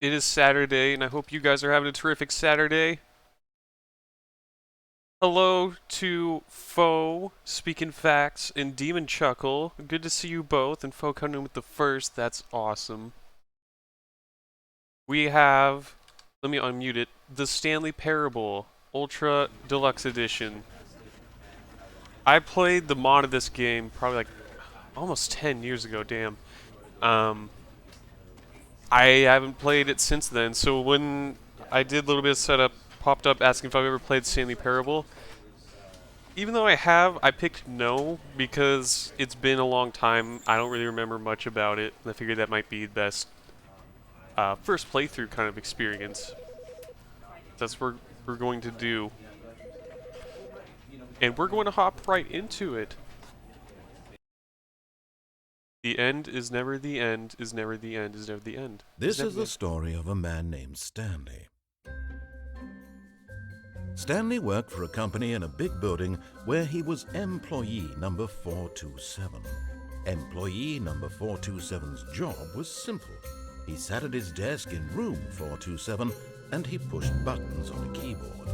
It is Saturday, and I hope you guys are having a terrific Saturday. Hello to Foe, Speaking Facts, and Demon Chuckle. Good to see you both, and Foe coming in with the first. That's awesome. We have, let me unmute it, the Stanley Parable, Ultra Deluxe Edition. I played the mod of this game probably like almost 10 years ago, damn. Um, I haven't played it since then, so when I did a little bit of setup, popped up asking if I've ever played Stanley Parable. Even though I have, I picked no because it's been a long time. I don't really remember much about it. I figured that might be the best first playthrough kind of experience. That's what we're going to do. And we're going to hop right into it. The end is never the end, is never the end, is never the end. This is the story of a man named Stanley. Stanley worked for a company in a big building where he was employee number 427. Employee number 427's job was simple. He sat at his desk in room 427 and he pushed buttons on a keyboard.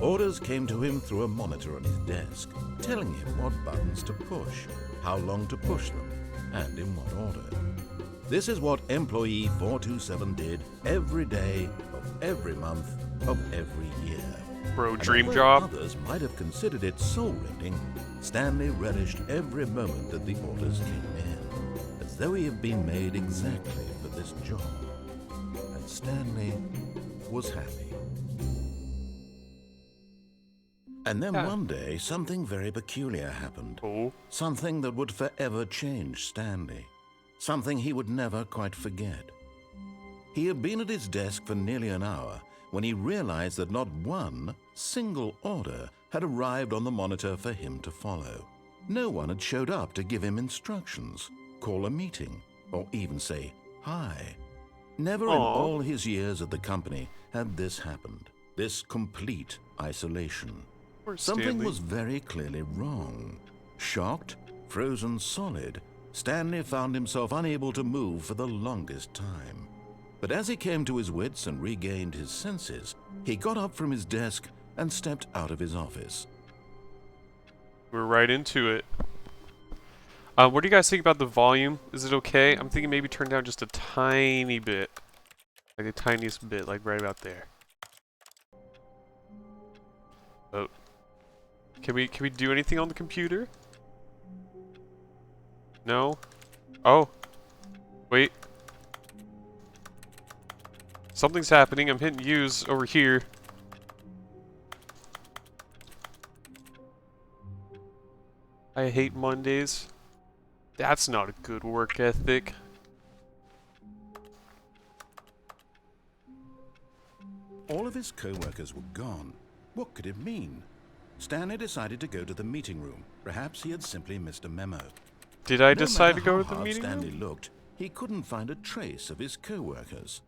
Orders came to him through a monitor on his desk, telling him what buttons to push, how long to push them, and in what order. This is what employee 427 did every day of every month of every year. Bro, And dream although job. others might have considered it soul-rending, Stanley relished every moment that the orders came in, as though he had been made exactly for this job. And Stanley was happy. And then one day, something very peculiar happened. Oh. Something that would forever change Stanley. Something he would never quite forget. He had been at his desk for nearly an hour when he realized that not one single order had arrived on the monitor for him to follow. No one had showed up to give him instructions, call a meeting, or even say hi. Never in all his years at the company had this happened, this complete isolation. Poor Something Stanley. was very clearly wrong. Shocked, frozen solid, Stanley found himself unable to move for the longest time. But as he came to his wits and regained his senses, he got up from his desk and stepped out of his office. We're right into it. What do you guys think about the volume? Is it okay? I'm thinking maybe turn down just a tiny bit. Like the tiniest bit, like right about there. Oh. Can we do anything on the computer? No? Oh. Wait. Something's happening. I'm hitting use over here. I hate Mondays. That's not a good work ethic. All of his co-workers were gone. What could it mean? Stanley decided to go to the meeting room. Perhaps he had simply missed a memo. Did I No decide to matter go how to the hard meeting Stanley room? looked, he couldn't find a trace of his co-workers.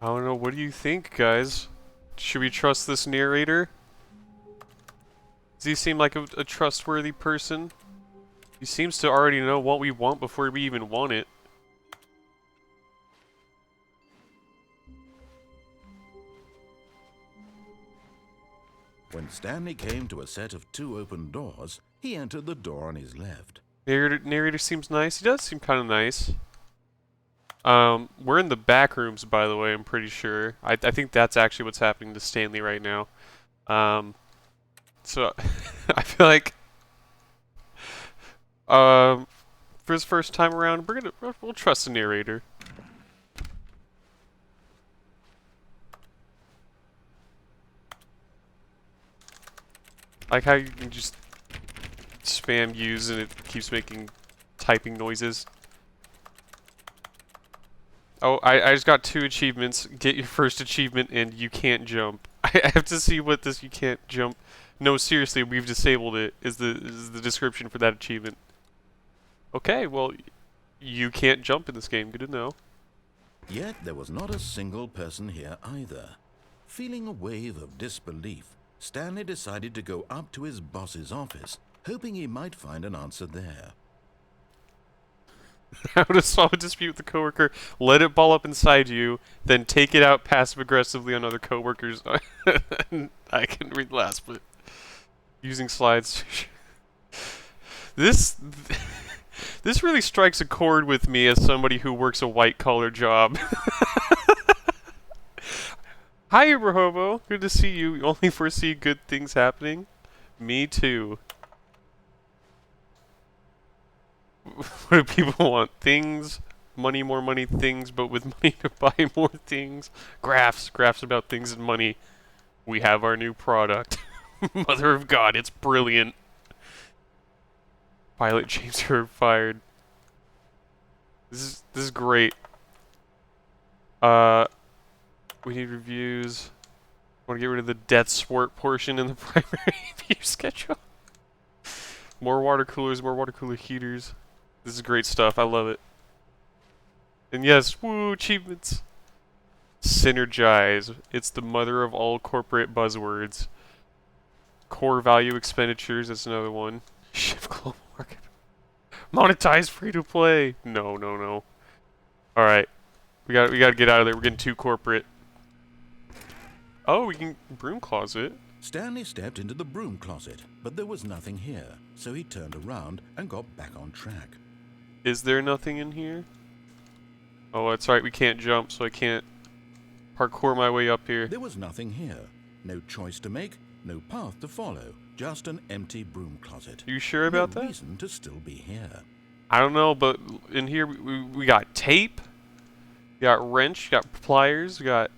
I don't know. What do you think, guys? Should we trust this narrator? Does he seem like a trustworthy person? He seems to already know what we want before we even want it. When Stanley came to a set of two open doors, he entered the door on his left. Narrator seems nice. He does seem kind of nice. We're in the back rooms, by the way, I'm pretty sure. I think that's actually what's happening to Stanley right now. So, I feel like, for his first time around, we'll trust the narrator. Like how you can just spam use and it keeps making typing noises. Oh, I just got 2 achievements. Get your first achievement and you can't jump. I have to see what this you can't jump. No, seriously, we've disabled it. Is the description for that achievement. Okay, well, you can't jump in this game. Good to know. Yet there was not a single person here either. Feeling a wave of disbelief, Stanley decided to go up to his boss's office, hoping he might find an answer there. How to solve a dispute with a coworker, let it ball up inside you, then take it out passive-aggressively on other coworkers. I can read the last bit. Using slides. This this really strikes a chord with me as somebody who works a white-collar job. Hi, Uberhobo. Good to see you. You only foresee good things happening? Me too. What do people want? Things, money, more money, things, but with money to buy more things. Graphs about things and money. We have our new product. Mother of God, it's brilliant. Pilot James Herb fired. This is great. We need reviews. Want to get rid of the death sport portion in the primary view schedule. More water coolers, more water cooler heaters. This is great stuff. I love it. And yes, woo, achievements. Synergize. It's the mother of all corporate buzzwords. Core value expenditures. That's another one. Shift global market. Monetize free to play. No. All right, we got to get out of there. We're getting too corporate. Oh, we can broom closet. Stanley stepped into the broom closet, but there was nothing here, so he turned around and got back on track. Is there nothing in here? Oh, that's right. We can't jump, so I can't parkour my way up here. There was nothing here. No choice to make, no path to follow. Just an empty broom closet. You sure about that? No reason to still be here. I don't know, but in here we got tape, we got wrench, we got pliers, we got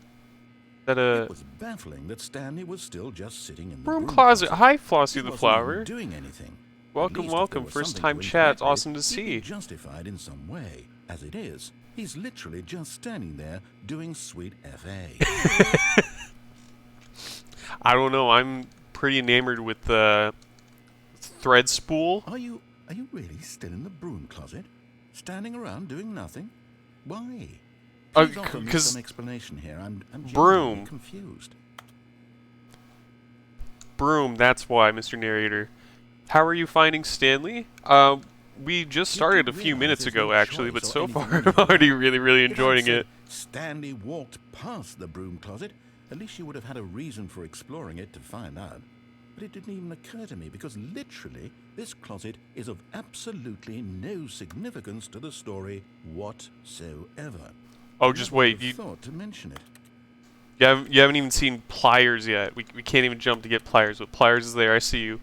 that It was baffling that Stanley was still just sitting in the broom closet. Hi, Flossie the wasn't flower. even doing anything. Welcome. First Something time to chat. It's interact awesome to with, he'd be see. justified in some way. As it is, he's literally just standing there doing sweet FA. I don't know. I'm pretty enamored with the thread spool. Are you really still in the broom closet? Standing around doing nothing? Why? Please offer me some explanation here. I'm broom. genuinely confused. Broom. That's why, Mr. Narrator. How are you finding Stanley? We just started a few minutes ago, actually, but so far I'm already really enjoying it. Stanley walked past the broom closet. At least you would have had a reason for exploring it to find out. But it didn't even occur to me because literally this closet is of absolutely no significance to the story whatsoever. Oh, just wait. You thought to mention it. You haven't even seen pliers yet. We can't even jump to get pliers, but pliers is there. I see you.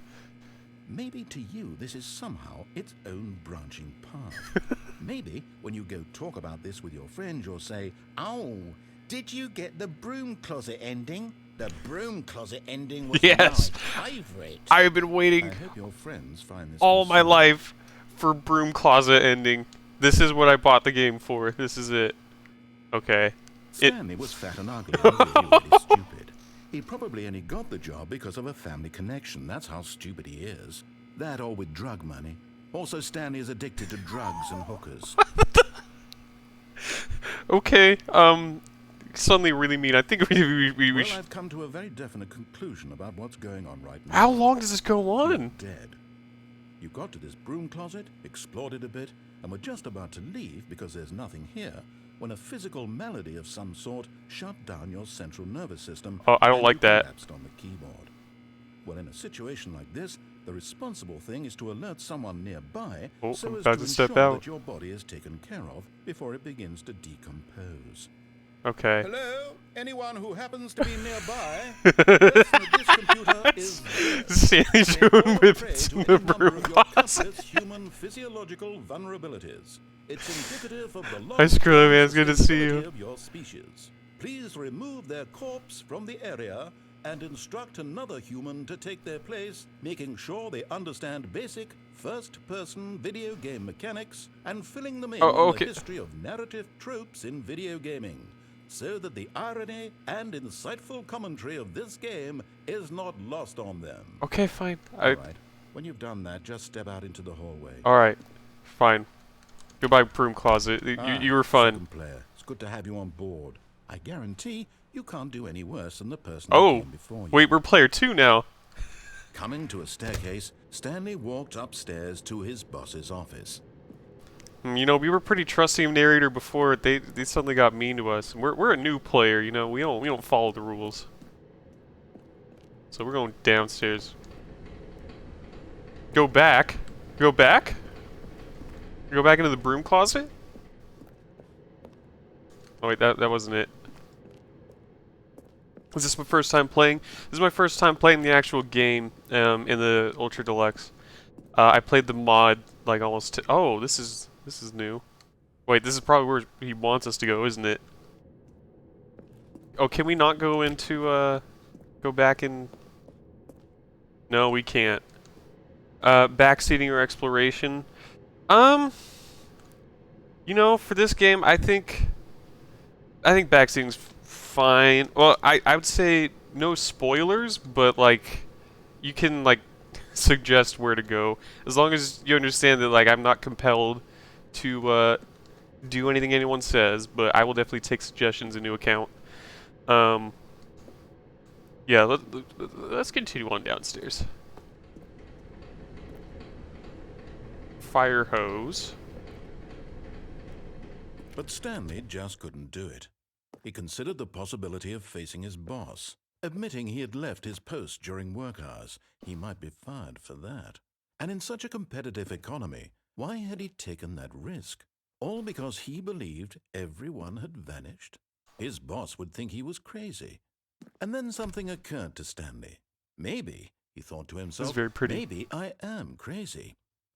Maybe to you this is somehow its own branching path. Maybe when you go talk about this with your friends, you'll say, "Oh, did you get the broom closet ending? The broom closet ending was yes. my favorite." I've been waiting I hope your friends find this all my life for broom closet ending. This is what I bought the game for. This is it. Okay. Stanley was fat and ugly and really stupid. He probably only got the job because of a family connection. That's how stupid he is. That or with drug money. Also, Stanley is addicted to drugs and hookers. Okay, suddenly really mean. I think we I've come to a very definite conclusion about what's going on right now. How long does this go You're on? dead. You got to this broom closet, explored it a bit, and were just about to leave because there's nothing here, when a physical malady of some sort shut down your central nervous system. Oh, I don't and like you that. collapsed on the keyboard. Well, in a situation like this, the responsible thing is to alert someone nearby Oh, so I'm as about to to step ensure out. that your body is taken care of before it begins to decompose. Okay. Hello? Anyone who happens to be nearby? This computer is Stanley's doing with the broom closet. human physiological vulnerabilities. It's indicative of the Hi, Skrilla, man. It's good to see you. of your species. Please remove their corpse from the area and instruct another human to take their place, making sure they understand basic first-person video game mechanics and filling them in on the history of narrative tropes in video gaming, so that the irony and insightful commentary of this game is not lost on them. Okay, fine. All right. When you've done that, just step out into the hallway. All right, fine. Goodbye, broom closet. You were fun. Second player. It's good to have you on board. I guarantee you can't do any worse than the person who came before you. Wait, we're player 2 now. Coming to a staircase, Stanley walked upstairs to his boss's office. You know, we were pretty trusting of narrator before. They suddenly got mean to us. We're a new player, you know. We don't follow the rules. So we're going downstairs. Go back. Go back. Go back into the broom closet. Oh wait, that wasn't it. Is this my first time playing? This is my first time playing the actual game in the Ultra Deluxe. I played the mod like almost. Oh, this is new. Wait, this is probably where he wants us to go, isn't it? Oh, can we not go into go back in? No, we can't. Backseating or exploration. You know, for this game, I think backseating's fine. Well, I would say no spoilers, but like you can like suggest where to go as long as you understand that like I'm not compelled to do anything anyone says, but I will definitely take suggestions into account. Yeah, let's continue on downstairs. Fire hose. But Stanley just couldn't do it. He considered the possibility of facing his boss. Admitting he had left his post during work hours, he might be fired for that. And in such a competitive economy, why had he taken that risk? All because he believed everyone had vanished? His boss would think he was crazy. And then something occurred to Stanley. Maybe, he thought to himself, This is very pretty. maybe I am crazy.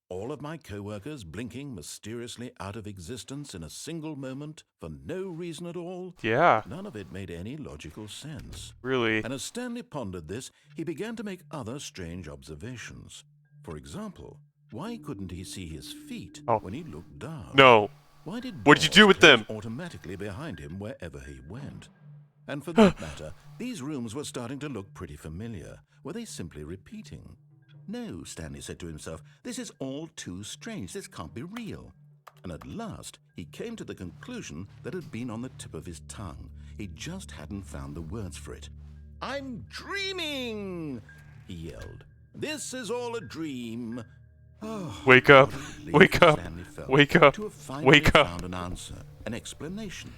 All of my co-workers blinking mysteriously out of existence in a single moment for no reason at all. Yeah, None of it made any logical sense. really. And as Stanley pondered this, he began to make other strange observations. For example, why couldn't he see his feet when he looked down? No. Why did What'd you doors do with close them? automatically behind him wherever he went? And for that matter, these rooms were starting to look pretty familiar. Were they simply repeating? No, Stanley said to himself, this is all too strange. This can't be real. And at last, he came to the conclusion that had been on the tip of his tongue. He just hadn't found the words for it. I'm dreaming, he yelled. This is all a dream. Oh, Wake up. what a relief Wake up. Stanley felt Wake up. to have finally Wake up. found an answer, an explanation.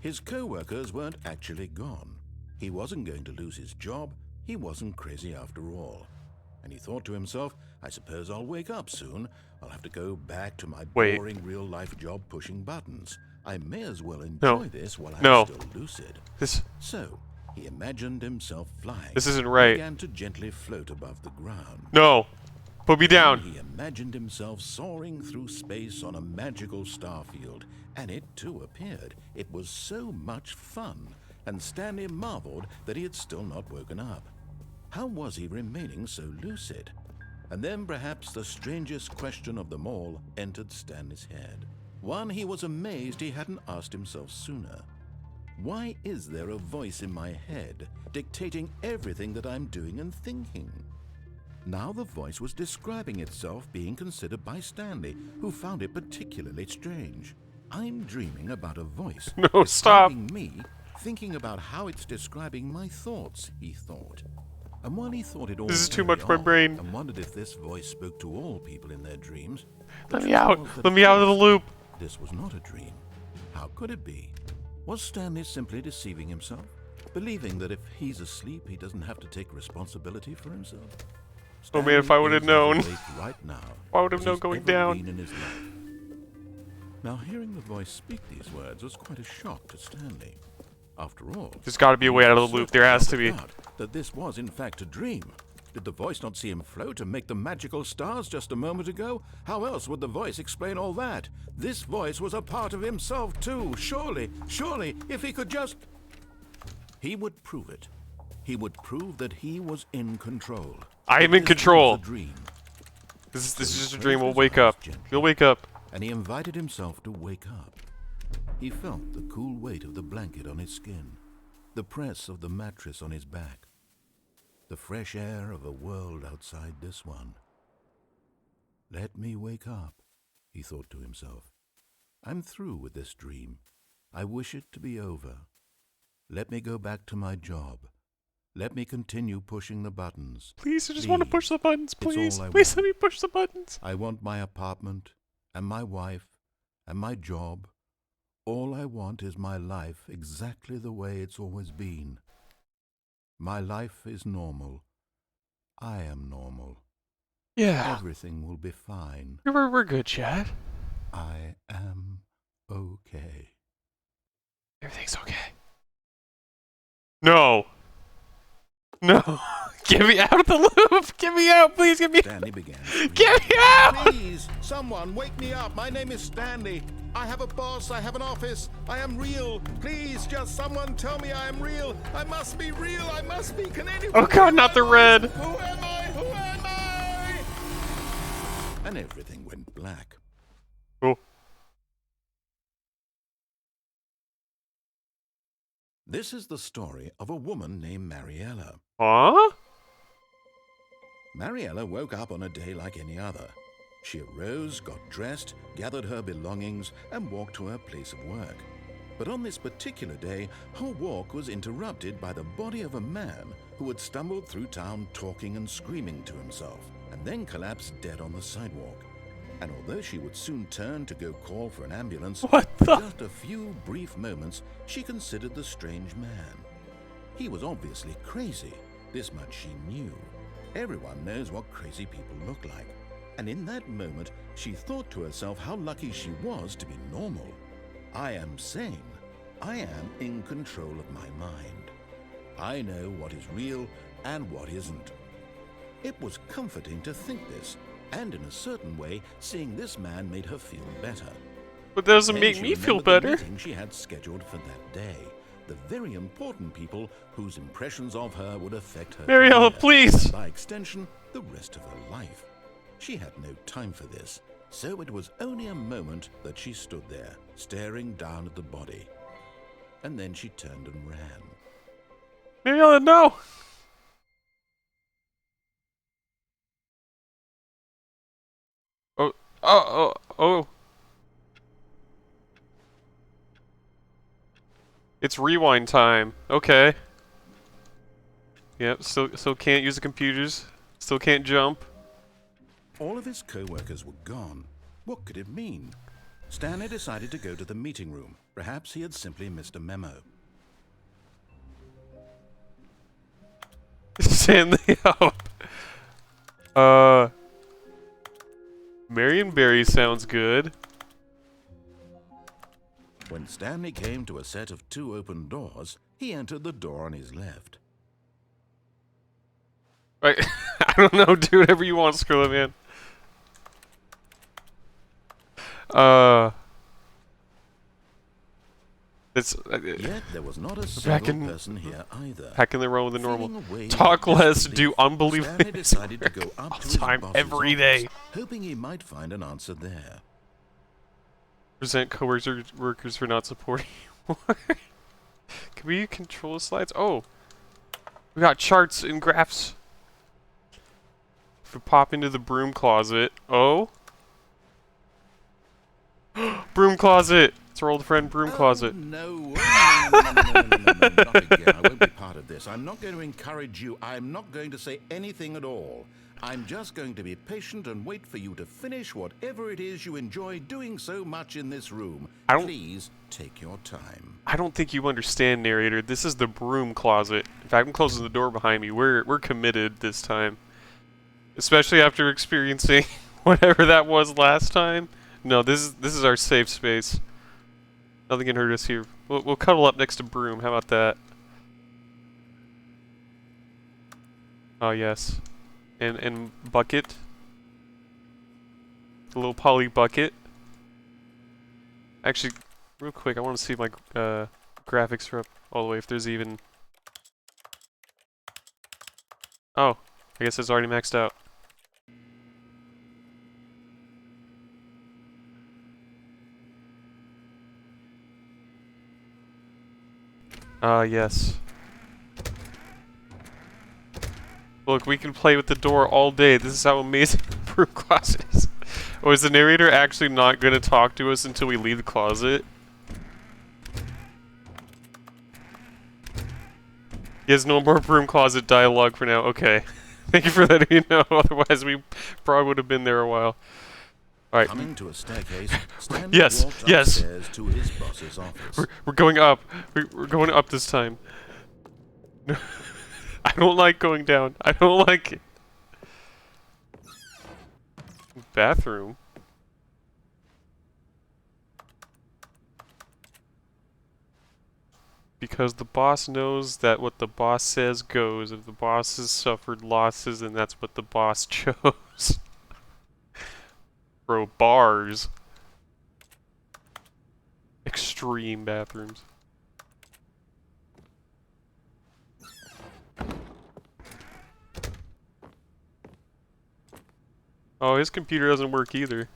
His co-workers weren't actually gone. He wasn't going to lose his job. He wasn't crazy after all. And he thought to himself, I suppose I'll wake up soon. I'll have to go back to my boring real-life job pushing buttons. I may as well enjoy this while I'm still lucid. So, he imagined himself flying. This isn't right. He began to gently float above the ground. No. Put me down. He imagined himself soaring through space on a magical starfield, and it too appeared. It was so much fun, and Stanley marveled that he had still not woken up. How was he remaining so lucid? And then perhaps the strangest question of them all entered Stanley's head. One he was amazed he hadn't asked himself sooner. Why is there a voice in my head dictating everything that I'm doing and thinking? Now the voice was describing itself being considered by Stanley, who found it particularly strange. I'm dreaming about a voice No, stop. describing me, thinking about how it's describing my thoughts, he thought. And while he thought it all This is too very much for my odd brain. and wondered if this voice spoke to all people in their dreams, the Let me truth out. was that Let me out of the first, loop. This was not a dream. How could it be? Was Stanley simply deceiving himself, believing that if he's asleep, he doesn't have to take responsibility for himself? Oh man, if I would have Stanley known. is awake right now, I would have as known he's going ever down. been in his life. Now, hearing the voice speak these words was quite a shock to Stanley. After all, There's got to be a way out of the loop. There has to be. that this was in fact a dream. Did the voice not see him float and make the magical stars just a moment ago? How else would the voice explain all that? This voice was a part of himself too. Surely, if he could just... He would prove it. He would prove that he was in control. I am That in this control. was a dream. This So is he just a closed dream. We'll his wake eyes up. gently, You'll wake up. and he invited himself to wake up. He felt the cool weight of the blanket on his skin, the press of the mattress on his back, the fresh air of a world outside this one. Let me wake up, he thought to himself. I'm through with this dream. I wish it to be over. Let me go back to my job. Let me continue pushing the buttons. Please, I just want to push the buttons. all Please, I please want. let me push the buttons. I want my apartment and my wife and my job. All I want is my life exactly the way it's always been. My life is normal. I am normal. Yeah. Everything will be fine. We're good, Chad. I am okay. Everything's okay. No. No. Get me out of the loop. Get me out, please. Get me Stanley began screaming. Get me out! Please, someone wake me up. My name is Stanley. I have a boss. I have an office. I am real. Please, just someone tell me I am real. I must be real. I must be. Can anyone? Oh God, not the red. Who am I? Who am I? And everything went black. Oh. This is the story of a woman named Mariella. Huh? Mariella woke up on a day like any other. She arose, got dressed, gathered her belongings, and walked to her place of work. But on this particular day, her walk was interrupted by the body of a man who had stumbled through town talking and screaming to himself, and then collapsed dead on the sidewalk. And although she would soon turn to go call for an ambulance, What for the? just a few brief moments, she considered the strange man. He was obviously crazy. This much she knew. Everyone knows what crazy people look like. And in that moment, she thought to herself how lucky she was to be normal. I am sane. I am in control of my mind. I know what is real and what isn't. It was comforting to think this, and in a certain way, seeing this man made her feel better. But that doesn't Then make she me feel remembered the better. meeting she had scheduled for that day. The very important people whose impressions of her would affect her Mariella, career, please. and by extension, the rest of her life. She had no time for this, so it was only a moment that she stood there, staring down at the body. And then she turned and ran. Mariella, no. Oh. It's rewind time. Okay. Yep, still can't use the computers. Still can't jump. All of his co-workers were gone. What could it mean? Stanley decided to go to the meeting room. Perhaps he had simply missed a memo. Stanley up. Marion Barry sounds good. When Stanley came to a set of 2 open doors, he entered the door on his left. Right. I don't know, do whatever you want, Skrilla, man. It's Yet there was not a back single in person here either. back in the row with the normal. Feeling away Talk less, desperately, do unbelievable. Stanley decided to go up to his Time boss's every office, day. hoping he might find an answer there. Present coworkers for not supporting. Can we control the slides? Oh, we got charts and graphs. If we pop into the broom closet, oh, broom closet. It's our old friend broom closet. Oh, no, not again. I won't be part of this. I'm not going to encourage you. I'm not going to say anything at all. I'm just going to be patient and wait for you to finish whatever it is you enjoy doing so much in this room. Please take your time. I don't think you understand, narrator. This is the broom closet. In fact, I'm closing the door behind me. We're committed this time, especially after experiencing whatever that was last time. No, this is our safe space. Nothing can hurt us here. We'll cuddle up next to broom. How about that? Oh yes, and bucket. A little poly bucket. Actually, real quick, I want to see if my graphics are up all the way. If there's even. Oh, I guess it's already maxed out. Yes. Look, we can play with the door all day. This is how amazing the broom closet is. Oh, is the narrator actually not going to talk to us until we leave the closet? He has no more broom closet dialogue for now. Okay. Thank you for letting me know. Otherwise, we probably would have been there a while. Alright. Coming to a staircase, Stanley Yes, walked yes. upstairs to his boss's office. We're going up. We're going up this time. I don't like going down. I don't like it. Bathroom. Because the boss knows that what the boss says goes. If the boss has suffered losses, then that's what the boss chose. Bro, bars. Extreme bathrooms. Oh, his computer doesn't work either.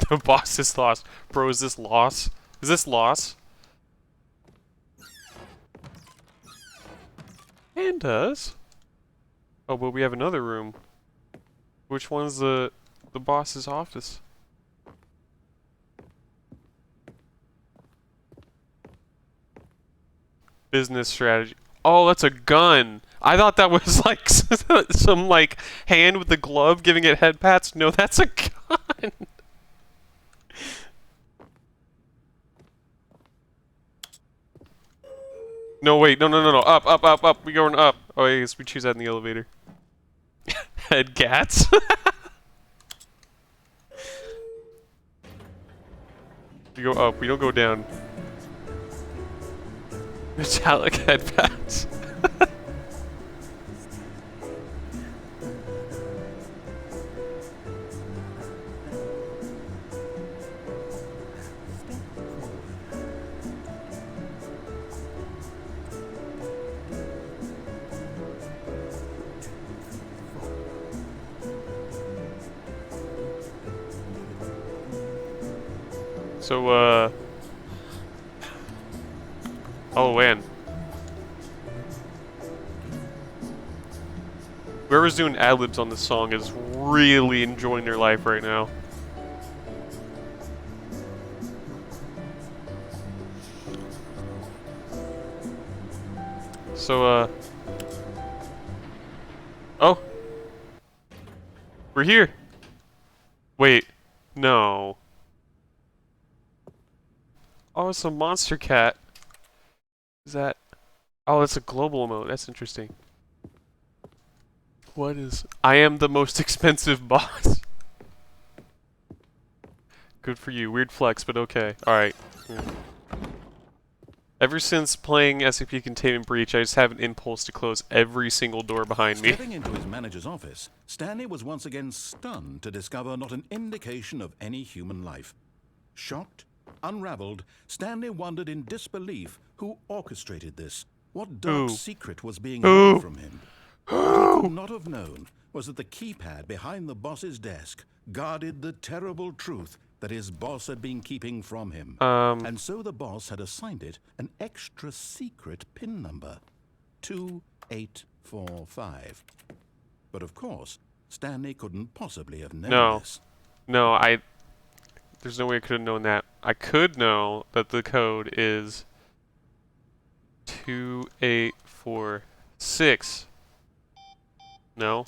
The boss is lost. Bro, is this loss? Is this loss? And does. Oh, but we have another room. Which one's the boss's office? Business strategy. Oh, that's a gun. I thought that was like some like hand with the glove giving it head pats. No, that's a gun. No, wait. No. Up. We going up. Oh, I guess we choose that in the elevator. Head gats. We go up. We don't go down. Metallic head pats. So, oh man. Whoever's doing ad-libs on this song is really enjoying their life right now. So, oh! We're here! Wait. No. Oh, it's a monster cat. Is that... Oh, that's a global emote. That's interesting. What is... I am the most expensive boss. Good for you. Weird flex, but okay. Alright. Yeah. Ever since playing SCP Containment Breach, I just have an impulse to close every single door behind me. Stepping into his manager's office, Stanley was once again stunned to discover not an indication of any human life. Shocked, unraveled, Stanley wondered in disbelief who orchestrated this. What dark secret was being held from him? What he could not have known was that the keypad behind the boss's desk guarded the terrible truth that his boss had been keeping from him. And so the boss had assigned it an extra secret PIN number, 2845. But of course, Stanley couldn't possibly have known this. No, there's no way I could have known that. I could know that the code is 2846. No?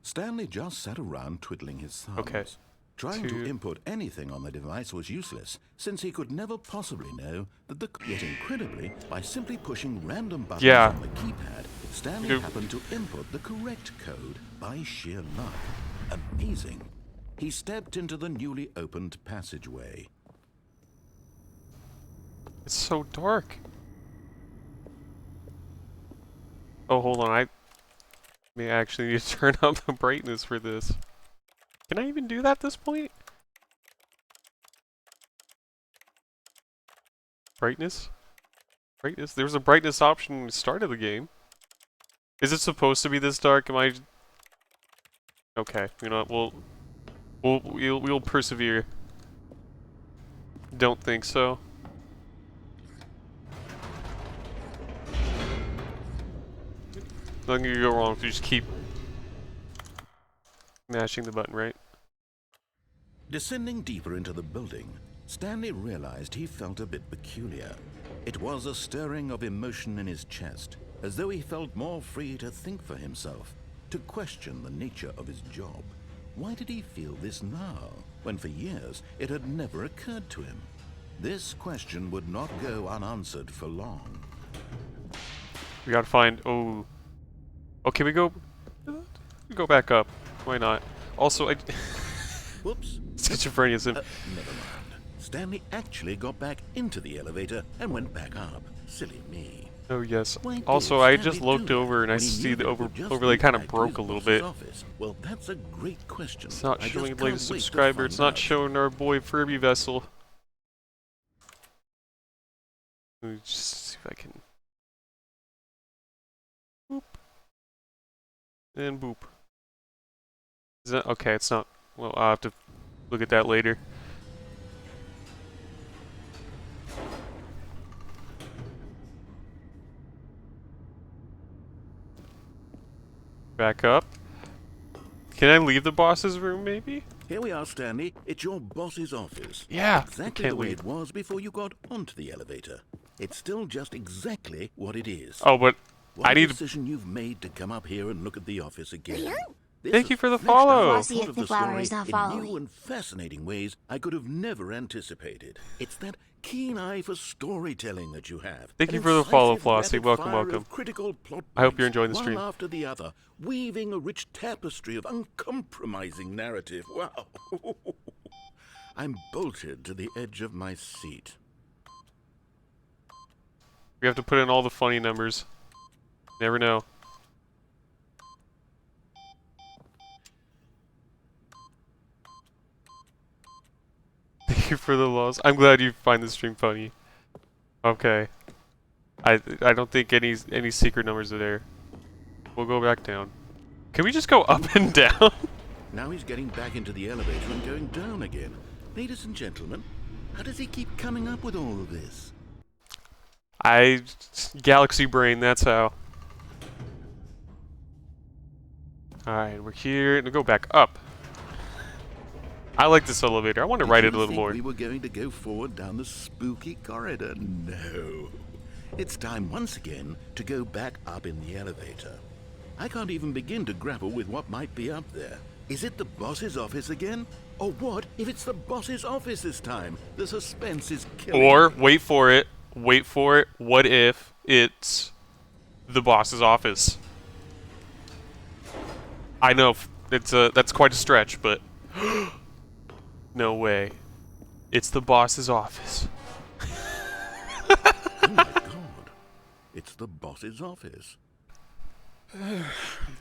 Stanley just sat around twiddling his thumbs. Okay. Trying to input anything on the device was useless, since he could never possibly know that yet incredibly, by simply pushing random buttons on the keypad, Stanley happened to input the correct code by sheer luck. Amazing. He stepped into the newly opened passageway. It's so dark. Oh, hold on. I may actually need to turn up the brightness for this. Can I even do that at this point? Brightness? Brightness? There was a brightness option when we started the game. Is it supposed to be this dark? Am I... Okay, you know what, we'll persevere. Don't think so. Nothing can go wrong if you just keep mashing the button, right? Descending deeper into the building, Stanley realized he felt a bit peculiar. It was a stirring of emotion in his chest, as though he felt more free to think for himself, to question the nature of his job. Why did he feel this now, when for years it had never occurred to him? This question would not go unanswered for long. We gotta find. Oh. Oh, can we go? Go back up. Why not? Also, I. Whoops. Schizophrenia. Never mind. Stanley actually got back into the elevator and went back up. Silly me. Oh yes. Why did Also, I Stanley just do looked that over and I when he see knew the that it would just overlay lead kind of back to broke his a little boss's bit. office? Well, that's a great question. It's not I just showing can't latest wait to subscriber. It's find not out. showing our boy Furby Vessel. Let me just see if I can. Boop. And boop. Is that okay? It's not. Well, I'll have to look at that later. Back up. Can I leave the boss's room, maybe? Here we are, Stanley. It's your boss's office. Yeah, Exactly I the can't way leave. it was before you got onto the elevator. It's still just exactly what it is. Oh, but What I a need to. decision you've made to come up here and look at the office again. This Thank you has for the fleshed out follow. a Bossy part if of the the flower story is not in following. new and fascinating ways I could have never anticipated. It's that keen eye for storytelling that you have. Thank An you for the follow, incisive Flossie. rapid welcome, fire welcome. of critical plot I hope you're points, enjoying the one stream. after the other, weaving a rich tapestry of uncompromising narrative. Wow. I'm bolted to the edge of my seat. We have to put in all the funny numbers. Never know. Thank you for the loss. I'm glad you find the stream funny. Okay. I don't think any secret numbers are there. We'll go back down. Can we just go up and down? Now he's getting back into the elevator and going down again. Ladies and gentlemen, how does he keep coming up with all of this? Galaxy brain, that's how. Alright, we're here, and we'll go back up. I like this elevator. I want to ride it a little more. We were going to go forward down the spooky corridor. No. It's time once again to go back up in the elevator. I can't even begin to grapple with what might be up there. Is it the boss's office again? Or what if it's the boss's office this time? The suspense is killing Or, me. wait for it, what if it's the boss's office? I know, that's quite a stretch, but... No way. It's the boss's office. Oh my god. It's the boss's office.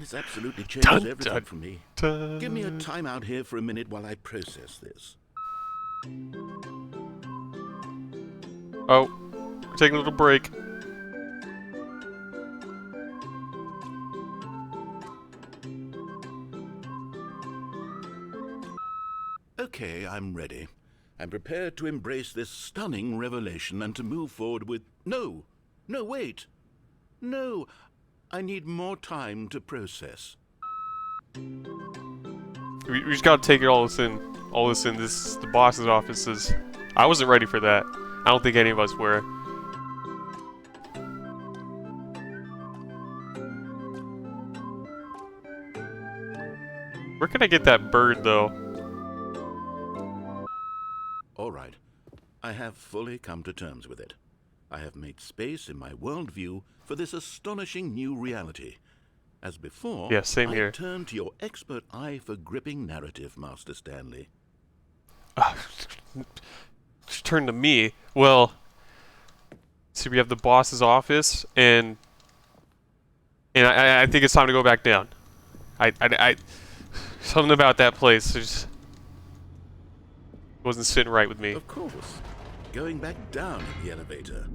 This absolutely changes everything for me. Give me a timeout here for a minute while I process this. Oh, we're taking a little break. Okay, I'm ready. I'm prepared to embrace this stunning revelation and to move forward with... No! No, wait! No! I need more time to process. We just gotta take it all this in. All this in. This is the boss's offices. I wasn't ready for that. I don't think any of us were. Where can I get that bird, though? All right. I have fully come to terms with it. I have made space in my worldview for this astonishing new reality. As before, Yeah, same here. I turn to your expert eye for gripping narrative, Master Stanley. Turn to me. Well, see, we have the boss's office, and I think it's time to go back down. Something about that place just wasn't sitting right with me. Of course. Going back down in the elevator.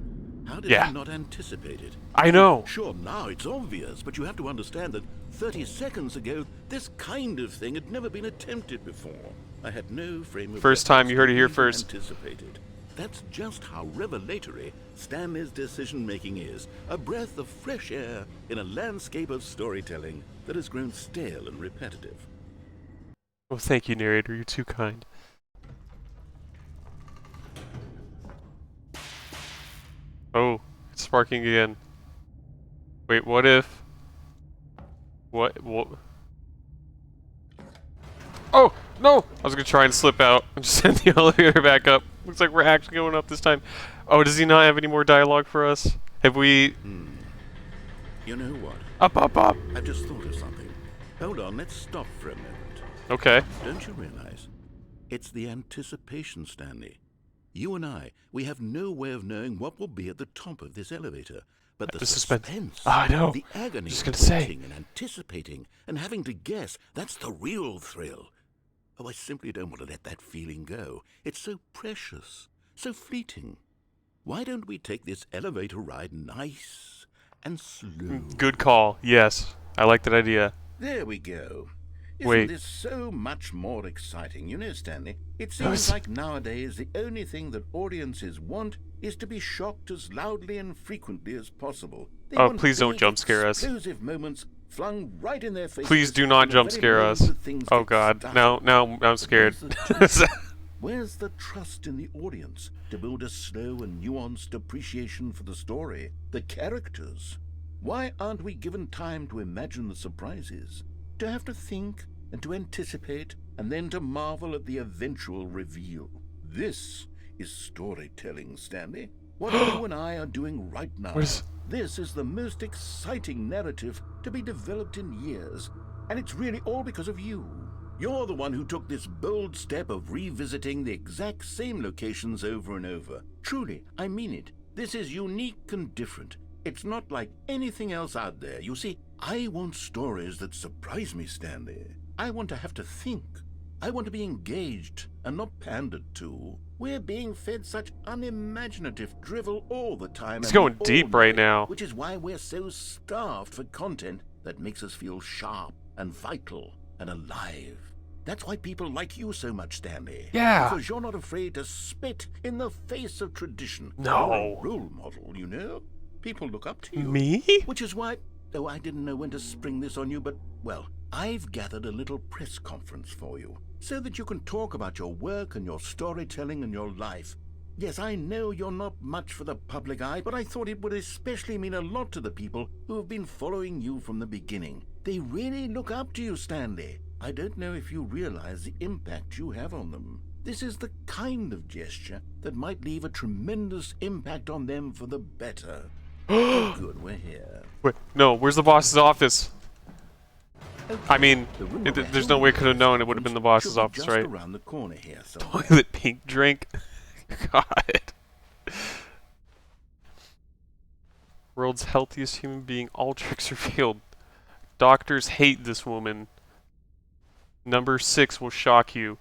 How did Yeah. I not anticipate it? I know. Sure, now it's obvious, but you have to understand that 30 seconds ago, this kind of thing had never been attempted before. I had no frame of First time reference you heard to it here even first. Anticipated. That's just how revelatory Stanley's decision-making is. A breath of fresh air in a landscape of storytelling that has grown stale and repetitive. Well, thank you, narrator. You're too kind. Oh, it's sparking again. Wait, what if... What? Oh, no! I was gonna try and slip out and just send the elevator back up. Looks like we're actually going up this time. Oh, does he not have any more dialogue for us? Have we... You know what? Up, up, up! I've just thought of something. Hold on, let's stop for a moment. Okay. Don't you realize? It's the anticipation, Stanley. You and I, we have no way of knowing what will be at the top of this elevator. But the suspense, Oh, I know. the agony Just of gonna say. waiting and anticipating and having to guess, that's the real thrill. Oh, I simply don't want to let that feeling go. It's so precious, so fleeting. Why don't we take this elevator ride nice and slow? Good call. Yes. I like that idea. There we go. Isn't Wait. this so much more exciting? You know, Stanley, it seems like nowadays the only thing that audiences want is to be shocked as loudly and frequently as possible. They Oh, want please don't big, jump scare us. explosive moments flung right in their faces. Please do not from the jump very scare moment us. that things Oh get god. started. Now I'm scared. Where's the trust in the audience to build a slow and nuanced appreciation for the story, the characters? Why aren't we given time to imagine the surprises, to have to think and to anticipate, and then to marvel at the eventual reveal? This is storytelling, Stanley. What you and I are doing right now. This is the most exciting narrative to be developed in years, and it's really all because of you. You're the one who took this bold step of revisiting the exact same locations over and over. Truly, I mean it. This is unique and different. It's not like anything else out there. You see, I want stories that surprise me, Stanley. I want to have to think. I want to be engaged and not pandered to. We're being fed such unimaginative drivel all the time. It's going deep right now. Which is why we're so starved for content that makes us feel sharp and vital and alive. That's why people like you so much, Stanley. Yeah. Because you're not afraid to spit in the face of tradition. No. You're a role model, you know? People look up to you. Me? Which is why... Oh, I didn't know when to spring this on you, but, well, I've gathered a little press conference for you, so that you can talk about your work and your storytelling and your life. Yes, I know you're not much for the public eye, but I thought it would especially mean a lot to the people who have been following you from the beginning. They really look up to you, Stanley. I don't know if you realize the impact you have on them. This is the kind of gesture that might leave a tremendous impact on them for the better. Oh, good, we're here. Wait, no, where's the boss's office? Okay, I mean, the room there's no way I could have known it would have been the boss's should be office, just right? around the corner here, somewhere. Toilet pink drink. God. World's healthiest human being, all tricks revealed. Doctors hate this woman. Number 6 will shock you.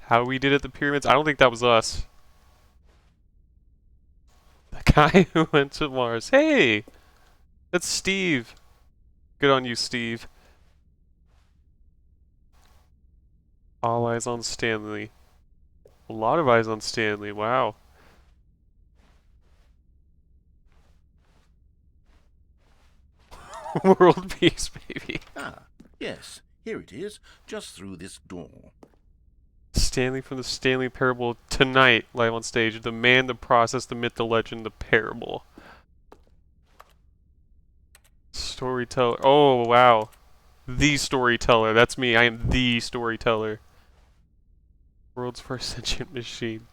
How we did at the pyramids? I don't think that was us. The guy who went to Mars. Hey! That's Steve. Good on you, Steve. All eyes on Stanley. A lot of eyes on Stanley. Wow. World peace, baby. Ah, yes, here it is, just through this door. Stanley from the Stanley Parable tonight, live on stage. The man, the process, the myth, the legend, the parable. Storyteller. Oh, wow. The storyteller. That's me. I am the storyteller. World's first sentient machine.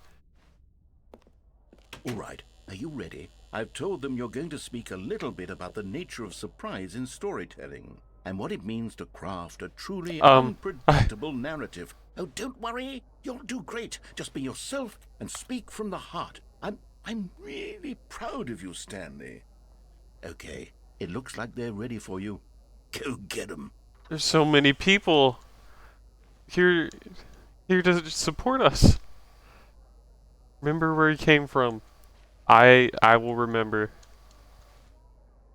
All right, are you ready? I've told them you're going to speak a little bit about the nature of surprise in storytelling and what it means to craft a truly unpredictable narrative. Oh, don't worry. You'll do great. Just be yourself and speak from the heart. I'm really proud of you, Stanley. Okay, it looks like they're ready for you. Go get 'em. There's so many people here to support us. Remember where he came from. I will remember.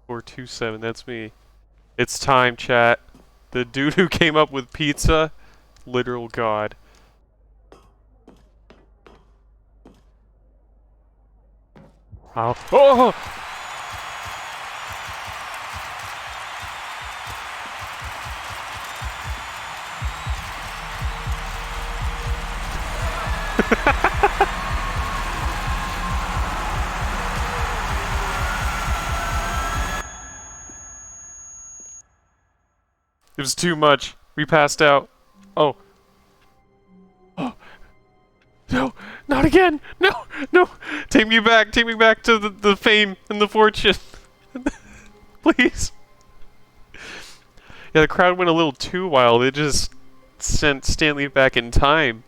427, that's me. It's time, chat. The dude who came up with pizza, literal god. Wow. Oh! It was too much. We passed out. Oh. No, not again! No, no! Take me back to the fame and the fortune. Please. Yeah, the crowd went a little too wild. It just sent Stanley back in time.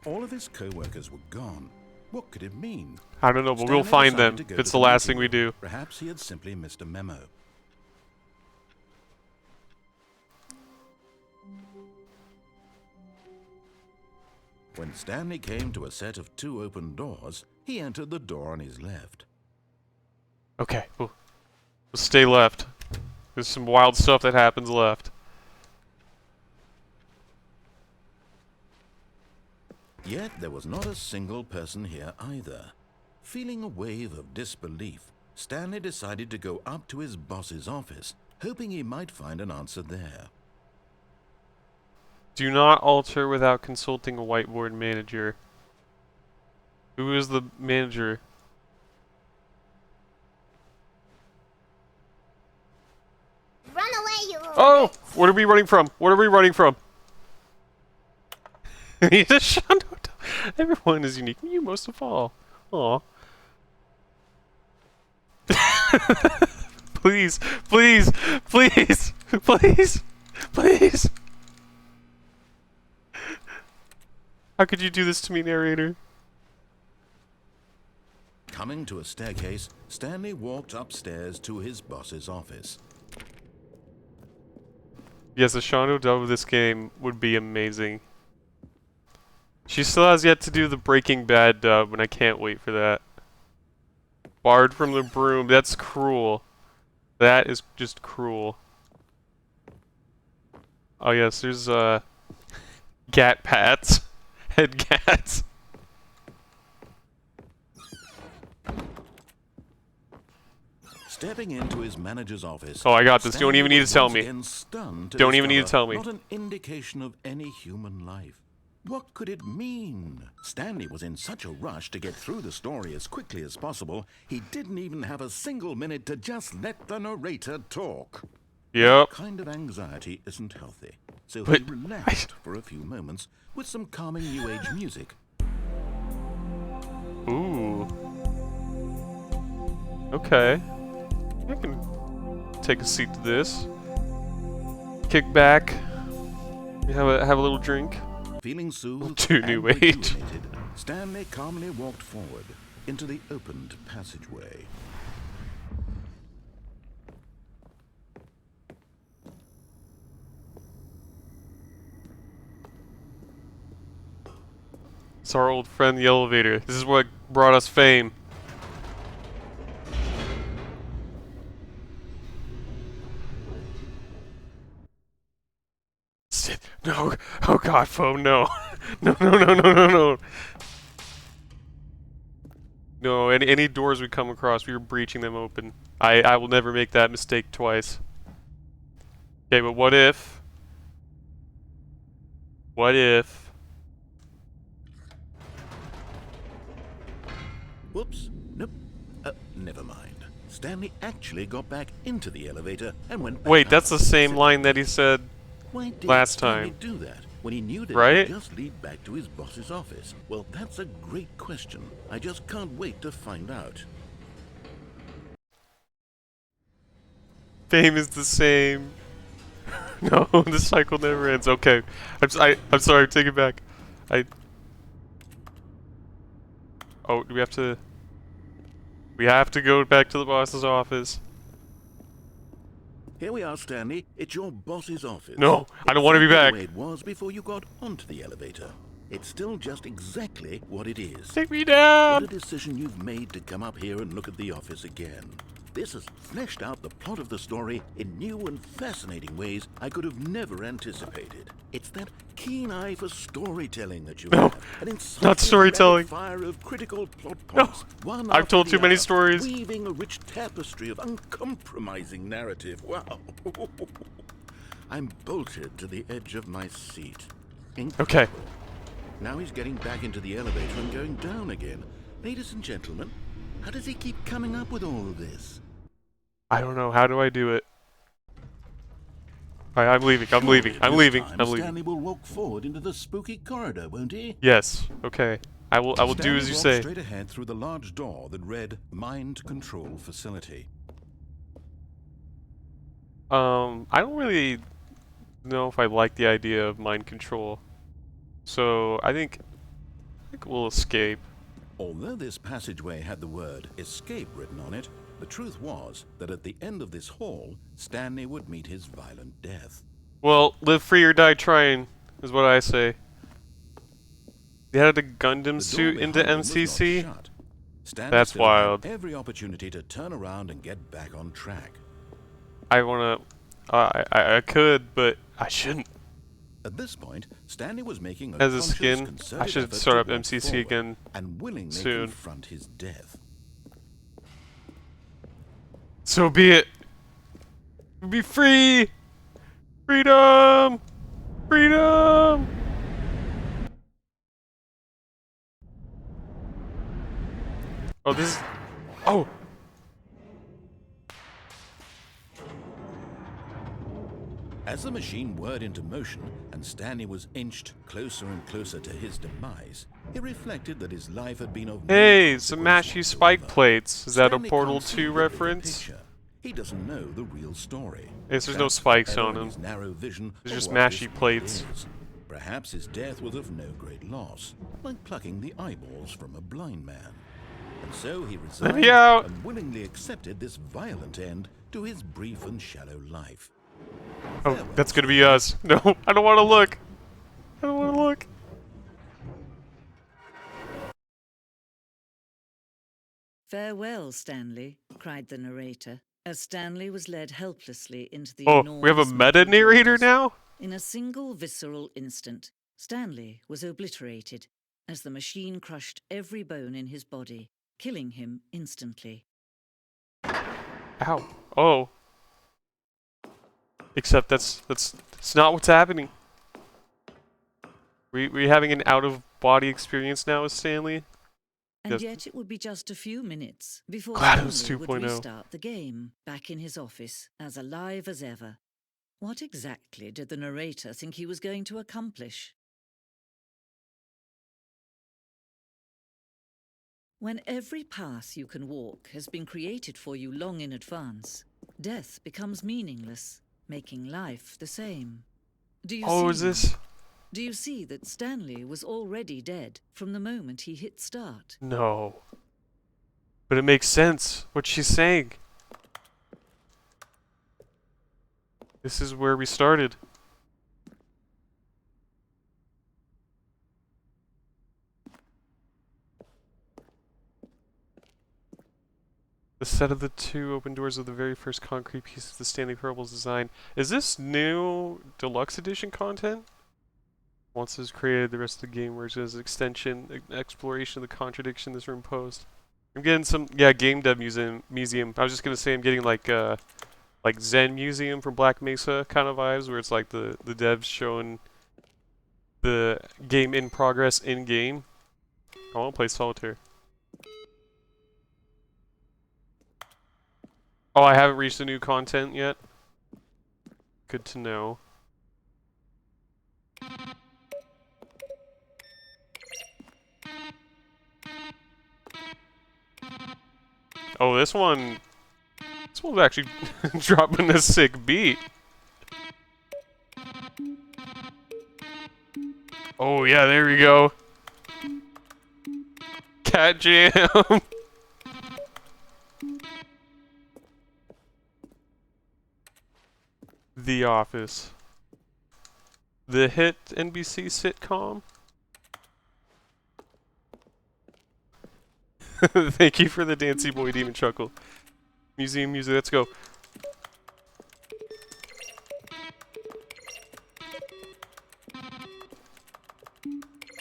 All of his co-workers were gone. What could it mean? I don't know, but we'll Stanley find decided them. to go It's to the last thing meeting we room. do. Perhaps he had simply missed a memo. When Stanley came to a set of 2 open doors, he entered the door on his left. Okay, we'll stay left. There's some wild stuff that happens left. Yet there was not a single person here either. Feeling a wave of disbelief, Stanley decided to go up to his boss's office, hoping he might find an answer there. Do not alter without consulting a whiteboard manager. Who is the manager? Run away, you! Oh! What are we running from? What are we running from? He just shot. Everyone is unique. You most of all. Aw. Please, please, please, please, please. How could you do this to me, narrator? Coming to a staircase, Stanley walked upstairs to his boss's office. Yes, a Shondo dub of this game would be amazing. She still has yet to do the Breaking Bad dub, and I can't wait for that. Barred from the broom. That's cruel. That is just cruel. Oh yes, there's gat pats. Head cats. Stepping into his manager's office. Oh, I got this. You don't Stanley even need to was tell once me. again stunned to Don't even need to discover tell me. Not an indication of any human life. What could it mean? Stanley was in such a rush to get through the story as quickly as possible, he didn't even have a single minute to just let the narrator talk. Yep. That kind of anxiety isn't healthy, so But he relaxed for a few moments with some calming new age music. Ooh. Okay. I can take a seat to this. Kick back. Have a little drink. Feeling soothed To and new age. rejuvenated, Stanley calmly walked forward into the opened passageway. It's our old friend, the elevator. This is what brought us fame. Sit. No. Oh god, foam, no. No, no, no, no, no, no. No, any doors we come across, we are breaching them open. I will never make that mistake twice. Okay, but what if... What if... Whoops. Nope. Never mind. Stanley actually got back into the elevator and went back Wait, out. that's the same line that he said... Why did last Stanley time. do that when he knew that Right? it would just lead back to his boss's office? Well, that's a great question. I just can't wait to find out. Fame is the same. No, the cycle never ends. Okay, I'm sorry. Take it back. Oh, do we have to? We have to go back to the boss's office. Here we are, Stanley. It's your boss's office. No, I don't want to be Exactly back. the way it was before you got onto the elevator. It's still just exactly what it is. Take me What down. a decision you've made to come up here and look at the office again. This has fleshed out the plot of the story in new and fascinating ways I could have never anticipated. It's that keen eye for storytelling that you No, have. An incisive not storytelling. rapid fire of critical plot points. One I've after told the too many other, stories. Weaving a rich tapestry of uncompromising narrative. Wow. I'm bolted to the edge of my seat. Okay. Now he's getting back into the elevator and going down again. Ladies and gentlemen, how does he keep coming up with all of this? I don't know. How do I do it? Alright, I'm leaving. I'm leaving. I'm This leaving. time, I'm leaving. Stanley will walk forward into the spooky corridor, won't he? Yes. Okay. I will do Stanley as you walked say. straight ahead through the large door that read Mind Control Facility. I don't really know if I like the idea of mind control. So I think we'll escape. Although this passageway had the word escape written on it, the truth was that at the end of this hall, Stanley would meet his violent death. Well, live free or die trying, is what I say. They had a Gundam suit into MCC? That's still wild. had every opportunity to turn around and get back on track. I wanna... I could, but I shouldn't. At this point, Stanley was making a As a conscious, skin, I concerted should effort start to up walk MCC forward again and willingly soon. confront his death. So be it. Be free! Freedom! Freedom! Oh, this is... Oh! As the machine whirred into motion and Stanley was inched closer and closer to his demise, he reflected that his life had been of no Hey, some consequence mashy spike whatsoever. plates. Is that a Stanley Portal can't see 2 the bigger reference? picture. He doesn't know the real story. Yes, there's no Trapped spikes forever on in him. his narrow vision There's of just what mashy this world plates. is. Perhaps his death was of no great loss, like plucking the eyeballs from a blind man. And so he resigned me out. and willingly accepted this violent end to his brief and shallow life. Oh, Farewell, that's gonna be us. No, I don't want to look. I don't want to look. "Farewell, Stanley," cried the narrator, as Stanley was led helplessly into the Oh, enormous we have a meta metal narrator doors. now? In a single visceral instant, Stanley was obliterated as the machine crushed every bone in his body, killing him instantly. Ow. Oh. Except that's not what's happening. We having an out-of-body experience now with Stanley? And Yes. yet it would be just a few minutes before GLaDOS Stanley would 2.0. restart the game, back in his office, as alive as ever. What exactly did the narrator think he was going to accomplish? When every path you can walk has been created for you long in advance, death becomes meaningless, making life the same. Do you Oh, see is now? this? Do you see that Stanley was already dead from the moment he hit start? No. But it makes sense, what she's saying. This is where we started. The set of the two open doors of the very first concrete piece of the Stanley Parable's design. Is this new Deluxe Edition content? Once it's created, the rest of the game works as extension, exploration of the contradiction this room posed. I'm getting some, yeah, Game Dev Museum. I was just gonna say I'm getting like Zen Museum from Black Mesa kind of vibes, where it's like the devs showing the game in progress in game. I want to play Solitaire. Oh, I haven't reached the new content yet. Good to know. Oh, this one's actually dropping a sick beat. Oh yeah, there we go. Cat Jam. The Office. The hit NBC sitcom. Thank you for the Dancy Boy Demon chuckle. Museum music, let's go.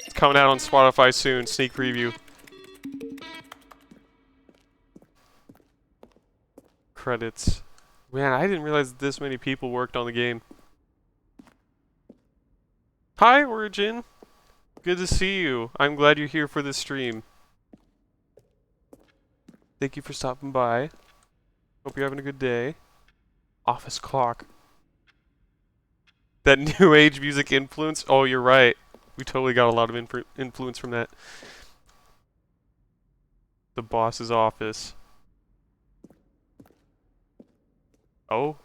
It's coming out on Spotify soon, sneak preview. Credits. Man, I didn't realize this many people worked on the game. Hi, Origin. Good to see you. I'm glad you're here for this stream. Thank you for stopping by. Hope you're having a good day. Office clock. That new age music influence. Oh, you're right. We totally got a lot of influence from that. The boss's office. Oh.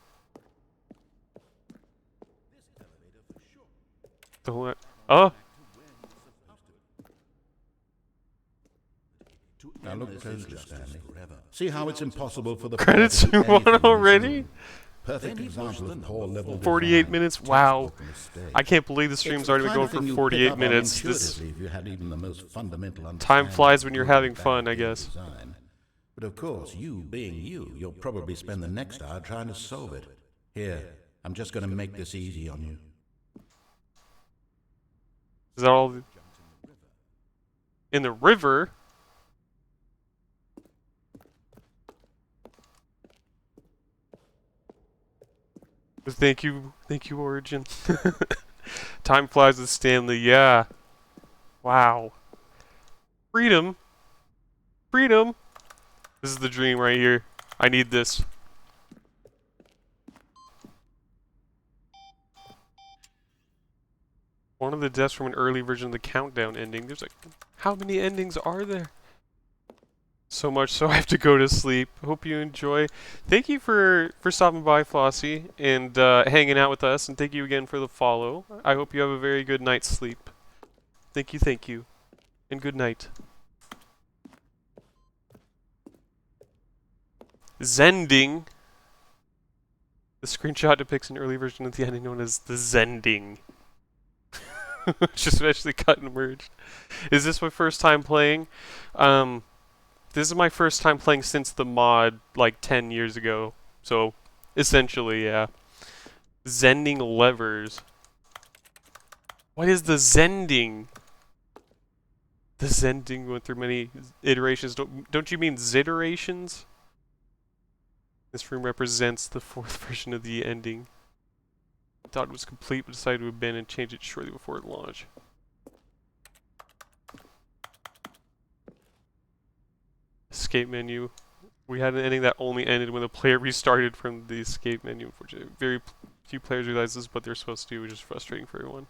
The what? Oh. Now look closely, Stanley. See how it's impossible for the Credits player to do move on anything in this already? room? Perfect example of poor level 48 design. minutes? Wow. Textbook mistake. I can't believe the stream's It's the already been kind going of for thing you'd 48 pick up on minutes. This intuitively if you had even the most fundamental time understanding flies of when you're good and having fun, bad I game guess. design. But of course, you being you, you'll probably spend the next hour trying to solve it. Here, I'm just going to make this easy on you. Is that all? In the river? Thank you, Origin. Time flies with Stanley, yeah. Wow. Freedom. Freedom. This is the dream right here. I need this. One of the deaths from an early version of the countdown ending. There's like, how many endings are there? So much so I have to go to sleep. Hope you enjoy. Thank you for stopping by, Flossie, and hanging out with us. And thank you again for the follow. I hope you have a very good night's sleep. Thank you. And good night. Zending. The screenshot depicts an early version of the ending known as the Zending. Which is eventually cut and merged. Is this my first time playing? This is my first time playing since the mod, like 10 years ago. So, essentially, yeah. Zending levers. What is the Zending? The Zending went through many iterations. Don't you mean ziterations? This room represents the 4th version of the ending. Thought it was complete, but decided to abandon and change it shortly before launch. Escape menu. We had an ending that only ended when the player restarted from the escape menu, unfortunately. Very few players realize this is what they're supposed to do, which is frustrating for everyone.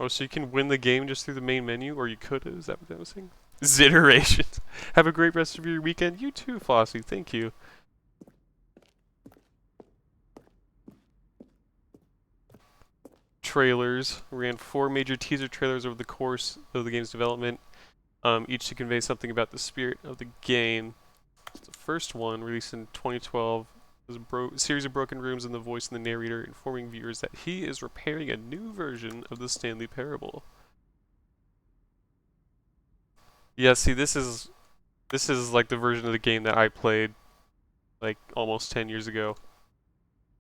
Oh, so you can win the game just through the main menu, or you could have? Is that what that was saying? Ziterations. Have a great rest of your weekend. You too, Flossie. Thank you. Trailers. We ran 4 major teaser trailers over the course of the game's development, each to convey something about the spirit of the game. The first one, released in 2012, was a series of broken rooms and the voice of the narrator informing viewers that he is repairing a new version of the Stanley Parable. Yeah, see, this is like the version of the game that I played like almost 10 years ago.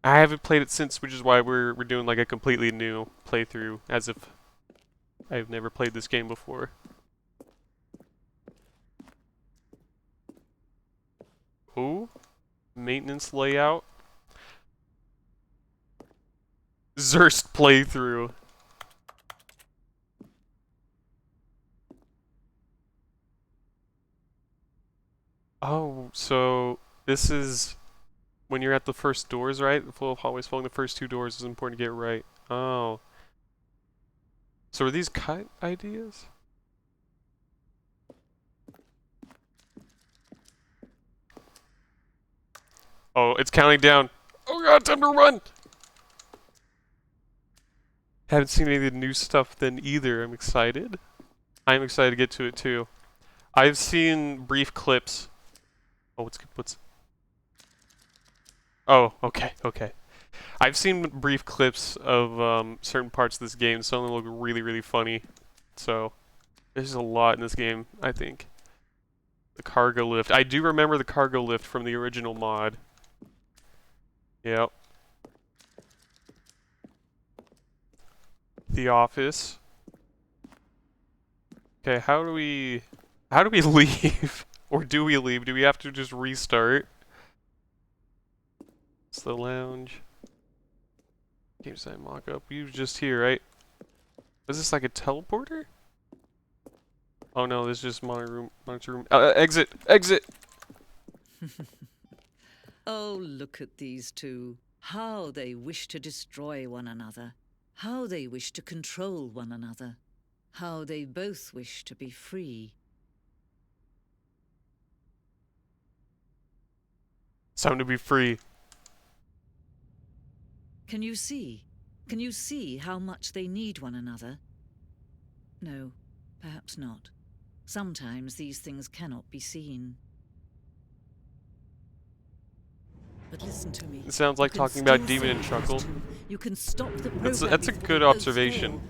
I haven't played it since, which is why we're doing like a completely new playthrough, as if I've never played this game before. Ooh, maintenance layout. Zurst playthrough. Oh, so this is when you're at the first doors, right? The flow of hallways following the first 2 doors is important to get right. Oh. So are these cut ideas? Oh, it's counting down. Oh god, time to run! Haven't seen any of the new stuff then either. I'm excited. I'm excited to get to it too. I've seen brief clips. Oh, what's... Oh, okay. I've seen brief clips of certain parts of this game. Some of them look really, really funny. So, there's a lot in this game, I think. The cargo lift. I do remember the cargo lift from the original mod. Yep. The office. Okay, how do we leave? Or do we leave? Do we have to just restart? It's the lounge. Game design mock-up. You were just here, right? Was this like a teleporter? Oh no, this is just monitor room. Exit! Oh, look at these two. How they wish to destroy one another. How they wish to control one another. How they both wish to be free. It's time to be free. Can you see? Can you see how much they need one another? No, perhaps not. Sometimes these things cannot be seen. But listen to me. It sounds like You can talking about still Demon and save Chuckle. these two. You can stop the That's program a before good they both observation. fail.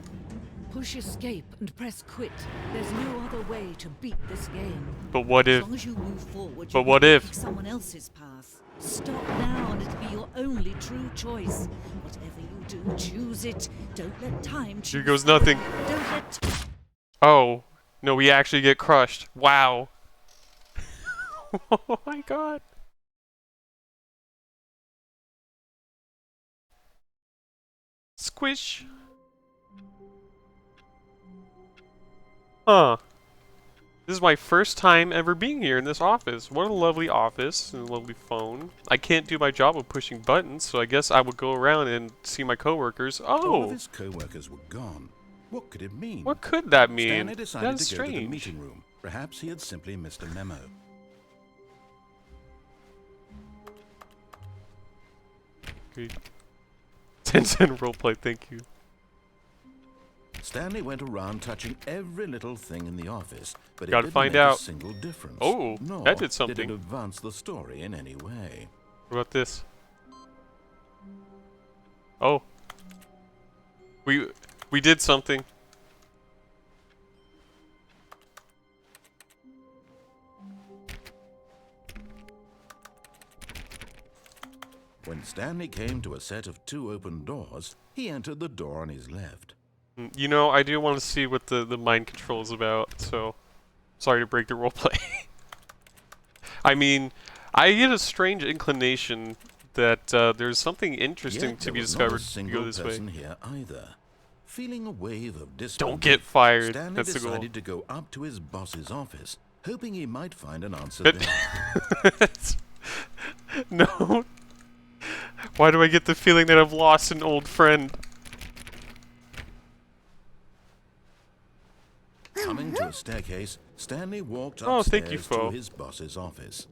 Push escape and press quit. There's no other way to beat this game. But what As if? long as you move forward, But you what will if? pick someone else's path. Stop now and it'll be your only true choice. Whatever you do, choose it. Don't let time choose. Here goes nothing. Don't let Oh, no, we actually get crushed. Wow. Oh my god. Squish. Huh. This is my first time ever being here in this office. What a lovely office and a lovely phone. I can't do my job of pushing buttons, so I guess I would go around and see my coworkers. All of Oh, his co-workers were gone. What could it mean? what could that mean? Stanley decided That's to go to the strange. meeting room. Perhaps he had simply missed a memo. Great. 10-cent roleplay, thank you. Stanley went around touching every little thing in the office, but Gotta it didn't find make out. a single difference. Oh, Nor that did did something. it advance the story in any way. What about this? Oh. We did something. When Stanley came to a set of 2 open doors, he entered the door on his left. You know, I do want to see what the mind control is about, so sorry to break the roleplay. I mean, I get a strange inclination that there's something interesting Yet to there be was not a discovered if you single go this way. person here either. Feeling a wave of disbelief, Don't get fired. Stanley That's the goal. decided to go up to his boss's office, hoping he might find an answer But- there. No. Why do I get the feeling that I've lost an old friend? Coming to a staircase, Stanley walked Oh, upstairs thank you, Fo. to his boss's office.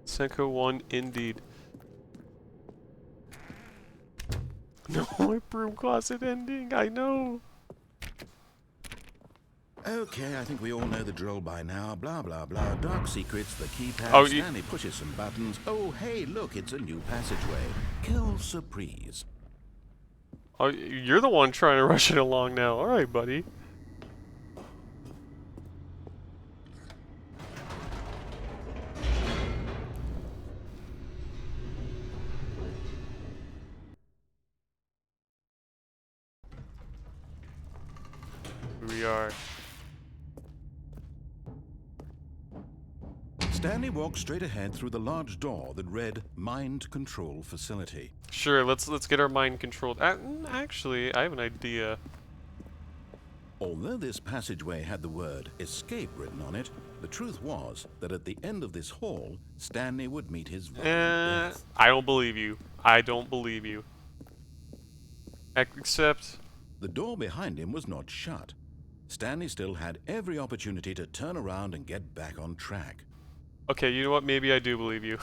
Senko 1, indeed. No, my broom closet ending, I know. Okay, I think we all know the drill by now. Blah, blah, blah. Dark secrets, the keypad. Oh, Stanley pushes some buttons. Oh, hey, look, it's a new passageway. Kill surprise. Oh, you're the one trying to rush it along now. Alright, buddy. Here we are. Stanley walked straight ahead through the large door that read Mind Control Facility. Sure, let's get our mind controlled. Actually, I have an idea. Although this passageway had the word escape written on it, the truth was that at the end of this hall, Stanley would meet his violent death. I don't believe you. I don't believe you. Except, The door behind him was not shut. Stanley still had every opportunity to turn around and get back on track. okay, you know what? Maybe I do believe you.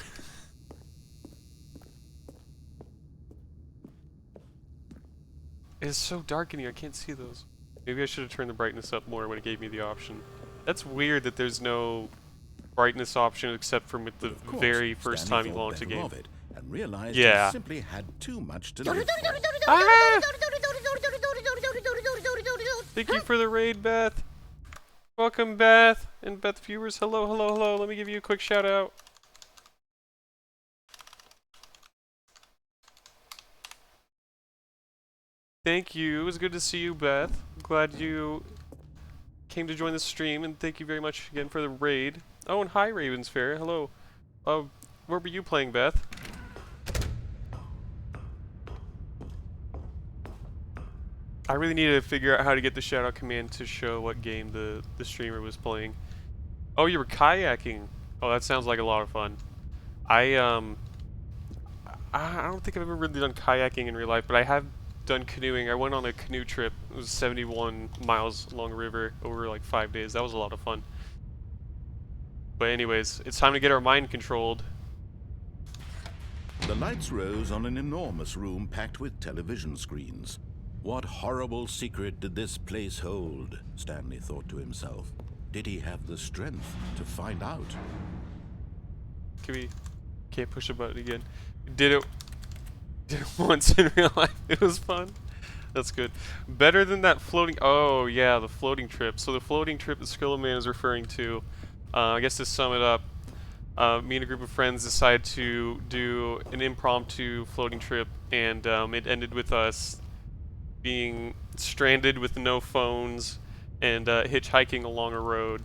It's so dark in here, I can't see those. Maybe I should have turned the brightness up more when it gave me the option. That's weird that there's no brightness option except for with the Of course, very first Stanley time you thought launch a better game. of it and realized Yeah. he simply had too much to live for. Ah! Thank you for the raid, Beth. Welcome, Beth. And Beth viewers, hello, hello, hello. Let me give you a quick shout out. Thank you. It was good to see you, Beth. I'm glad you came to join the stream, and thank you very much again for the raid. Oh, and hi, Ravensfair. Hello. Where were you playing, Beth? I really need to figure out how to get the shoutout command to show what game the streamer was playing. Oh, you were kayaking. Oh, that sounds like a lot of fun. I don't think I've ever really done kayaking in real life, but I have done canoeing. I went on a canoe trip. It was 71 miles along a river over like 5 days. That was a lot of fun. But anyways, it's time to get our mind controlled. The lights rose on an enormous room packed with television screens. What horrible secret did this place hold? Stanley thought to himself. Did he have the strength to find out? Can't push a button again. Did it once in real life. It was fun. That's good. Better than that floating. Oh yeah, the floating trip. So the floating trip that Skrillaman is referring to. I guess to sum it up, me and a group of friends decided to do an impromptu floating trip, and it ended with us being stranded with no phones and hitchhiking along a road.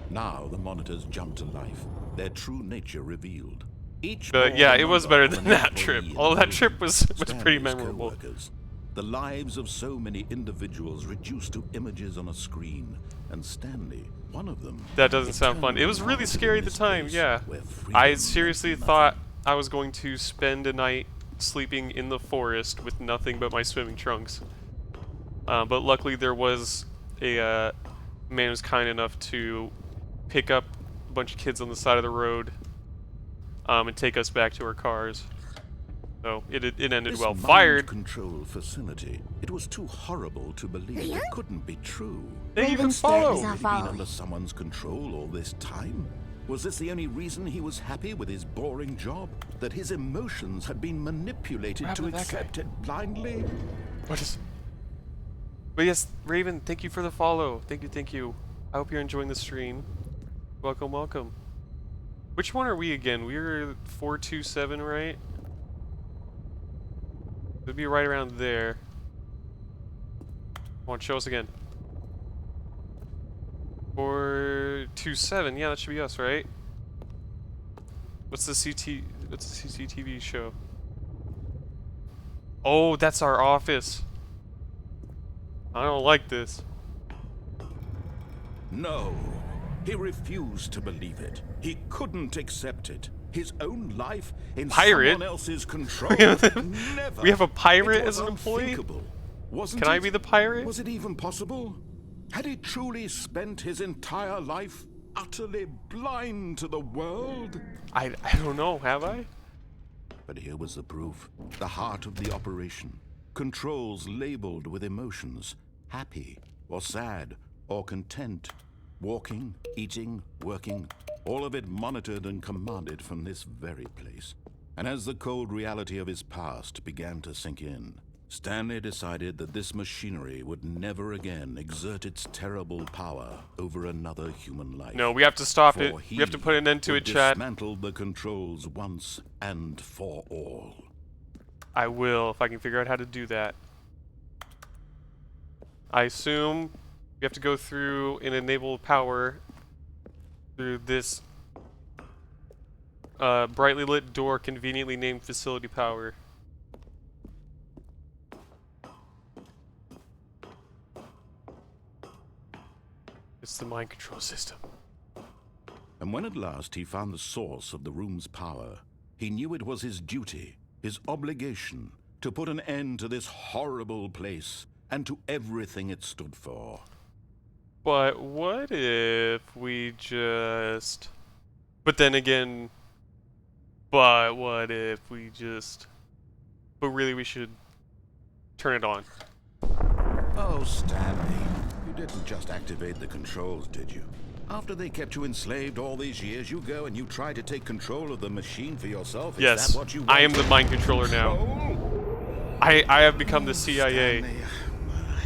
Now the monitors jumped to life, their true nature revealed. Each Yeah, it was better than that trip. Although that trip was pretty memorable. The lives of so many individuals reduced to images on a screen, and Stanley, one of them. That doesn't sound fun. It was really scary at the time, yeah. I seriously thought I was going to spend a night sleeping in the forest with nothing but my swimming trunks. But luckily there was a man who was kind enough to pick up a bunch of kids on the side of the road and take us back to our cars. So it ended well. Fired. Control facility. It was too horrible to believe. It couldn't be true. They even Raven's follow. stairs are Had he been following. under someone's control all this time? Was this the only reason he was happy with his boring job? That his emotions had been manipulated What to happened to that guy? accept it blindly? What is? But yes, Raven, thank you for the follow. Thank you. I hope you're enjoying the stream. Welcome, welcome. Which one are we again? We were 427, right? It'd be right around there. Come on, show us again. 427. Yeah, that should be us, right? What's the CCTV show? Oh, that's our office. I don't like this. No. He refused to believe it. He couldn't accept it. His own life in Pirate? someone else's control. Never. We have a pirate It was as an employee? unthinkable. Wasn't Can I it? be the pirate? Was it even possible? Had he truly spent his entire life utterly blind to the world? I don't know, have I? But here was the proof. The heart of the operation. Controls labeled with emotions. Happy, or sad, or content. Walking, eating, working. All of it monitored and commanded from this very place. And as the cold reality of his past began to sink in, Stanley decided that this machinery would never again exert its terrible power over another human life. No, we have to stop For it. We he have to put an end to would it, chat. dismantle the controls once and for all. I will, if I can figure out how to do that. I assume we have to go through and enable power through this brightly lit door conveniently named facility power. It's the mind control system. And when at last he found the source of the room's power, he knew it was his duty, his obligation, to put an end to this horrible place and to everything it stood for. But what if we just... But then again... But what if we just... But really we should turn it on. Oh, Stanley, you didn't just activate the controls, did you? After they kept you enslaved all these years, you go and you try to take control of the machine for yourself? Is Yes, that what you I am wanted? the mind controller now. Oh. I have become the CIA. Stanley,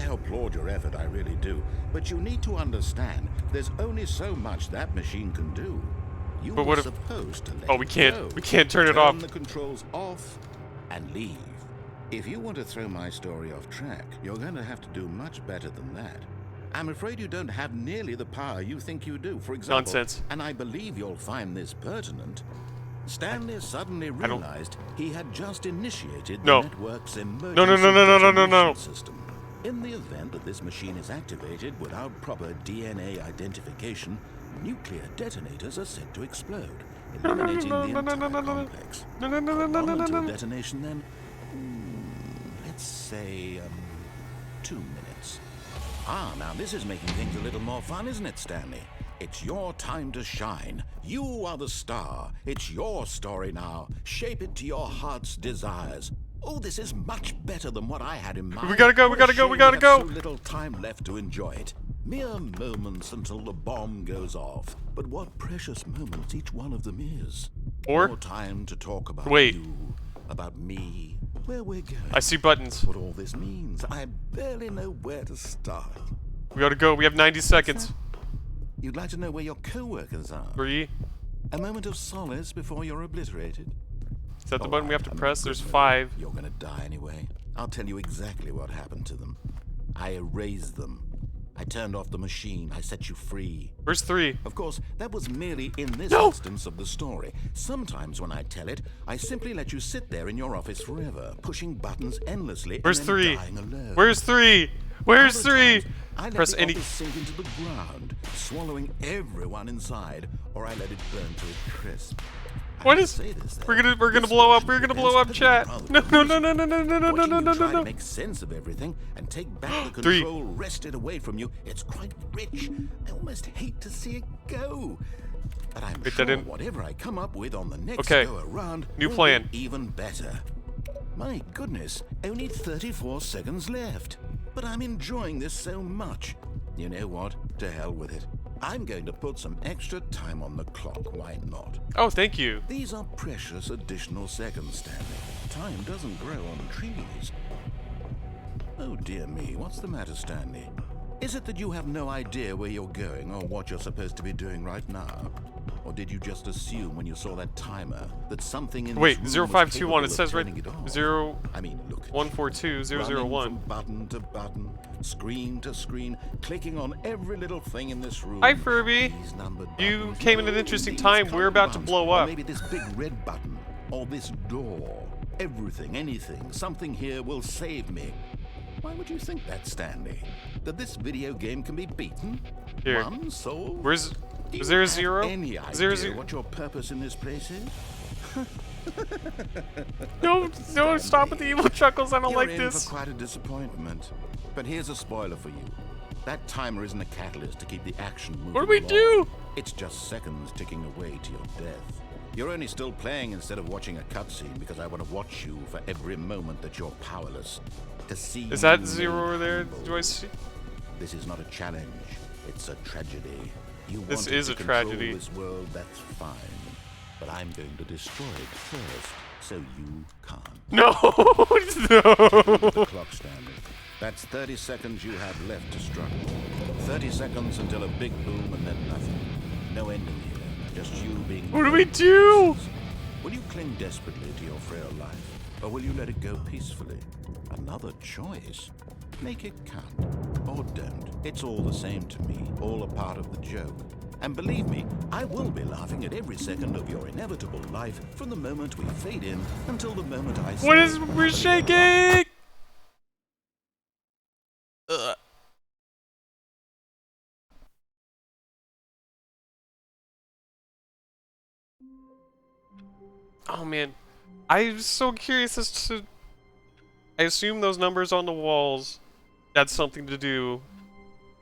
I applaud your effort, I really do. But you need to understand, there's only so much that machine can do. You But were what if- supposed to let Oh, we it can't. go. We can't turn it Turn off. the controls off and leave. If you want to throw my story off track, you're going to have to do much better than that. I'm afraid you don't have nearly the power you think you do. For example, Nonsense. and I believe you'll find this pertinent, Stanley suddenly don't- realized he had just initiated No. the network's emergency No. detonation system. In the event that this machine is activated without proper DNA identification, nuclear detonators are said to explode, eliminating the entire complex. Volatile detonation then, let's say, 2 minutes. Ah, now this is making things a little more fun, isn't it, Stanley? It's your time to shine. You are the star. It's your story now. Shape it to your heart's desires. Oh, this is much better than what I had in mind. We gotta go, we gotta go, we gotta go! So little time left to enjoy it. Mere moments until the bomb goes off. But what precious moments each one of them is. Or? More time to talk about Wait. you, about me, where we're going. I see buttons. What all this means, I barely know where to start. We gotta go. We have 90 seconds. You'd like to know where your co-workers are? 3. A moment of solace before you're obliterated. Is that the button we have to I'm press? in a There's good mood. 5. You're gonna die anyway. I'll tell you exactly what happened to them. I erased them. I turned off the machine. I set you free. Where's 3? Of course, that was merely in this No! instance of the story. Sometimes when I tell it, I simply let you sit there in your office forever, pushing buttons endlessly Where's and then 3? dying alone. Where's 3? Where's Other 3? times, I let Press the any. office sink into the ground, swallowing everyone inside, or I let it burn to a crisp. I What hate is? to say this, though. We're gonna This blow up. version We're of gonna events blow up, could be chat. rather No, no, no, confusing. no, no, no, no, no, no, Watching no, you no, try no. to make sense of everything and take back the 3. control wrested away from you. It's quite rich. I almost hate to see it go. But I'm Wait, sure that didn't- whatever I come up with on the next Okay. go around New will plan. be even better. My goodness, only 34 seconds left. But I'm enjoying this so much. You know what? To hell with it. I'm going to put some extra time on the clock. Why not? Oh, thank you. These are precious additional seconds, Stanley. Time doesn't grow on trees. Oh dear me, what's the matter, Stanley? Is it that you have no idea where you're going or what you're supposed to be doing right now? Or did you just assume when you saw that timer that something in Wait, this room was 0521. It capable of says right. turning it off? 0. I mean, look. 142 Running 001. from button to button, screen to screen, clicking on every little thing in this room. Hi, Furby. These numbered You buttons, came at an no, interesting these time. We're colored about to ones, blow or up. maybe this big red button, or this door. Everything, anything, something here will save me. Why would you think that, Stanley? That this video game can be beaten? Here. One soul? Where's? Do Is you there a have 0? Any Is there a idea 0? what your purpose in this place is? No, no, stop with the evil chuckles. I don't You're like in this. for quite a disappointment. But here's a spoiler for you. That timer isn't a catalyst to keep the action moving. What do we along. do? It's just seconds ticking away to your death. You're only still playing instead of watching a cutscene because I want to watch you for every moment that you're powerless. To see Is that you 0 over made there? humble. Do I see? This is not a challenge. It's a tragedy. You This wanted is to a control tragedy. this world, that's fine. But I'm going to destroy it first, so you can't. No, no. The clock, Stanley. That's 30 seconds you have left to struggle. 30 seconds until a big boom and then nothing. No ending here. Just you being... What do we do? Will you cling desperately to your frail life, or will you let it go peacefully? Another choice. Make it count. Or don't. It's all the same to me. All a part of the joke. And believe me, I will be laughing at every second of your inevitable life from the moment we fade in until the moment I say... What is? We're shaking. Ugh. Oh man, I'm so curious as to. I assume those numbers on the walls had something to do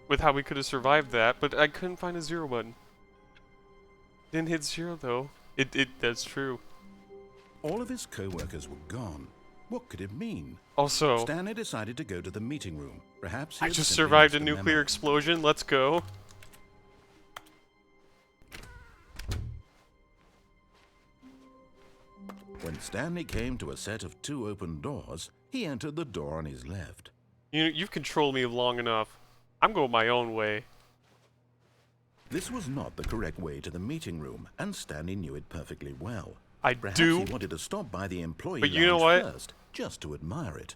with how we could have survived that, but I couldn't find a 0 button. Didn't hit 0 though. That's true. All of his co-workers were gone. What could it mean? Also, Stanley decided to go to the meeting room. Perhaps he I had just simply survived a missed nuclear memo. explosion. Let's go. When Stanley came to a set of 2 open doors, he entered the door on his left. You've controlled me long enough. I'm going my own way. This was not the correct way to the meeting room, and Stanley knew it perfectly well. I Perhaps do. he wanted to stop by the employee But you know lounge what? first, just to admire it.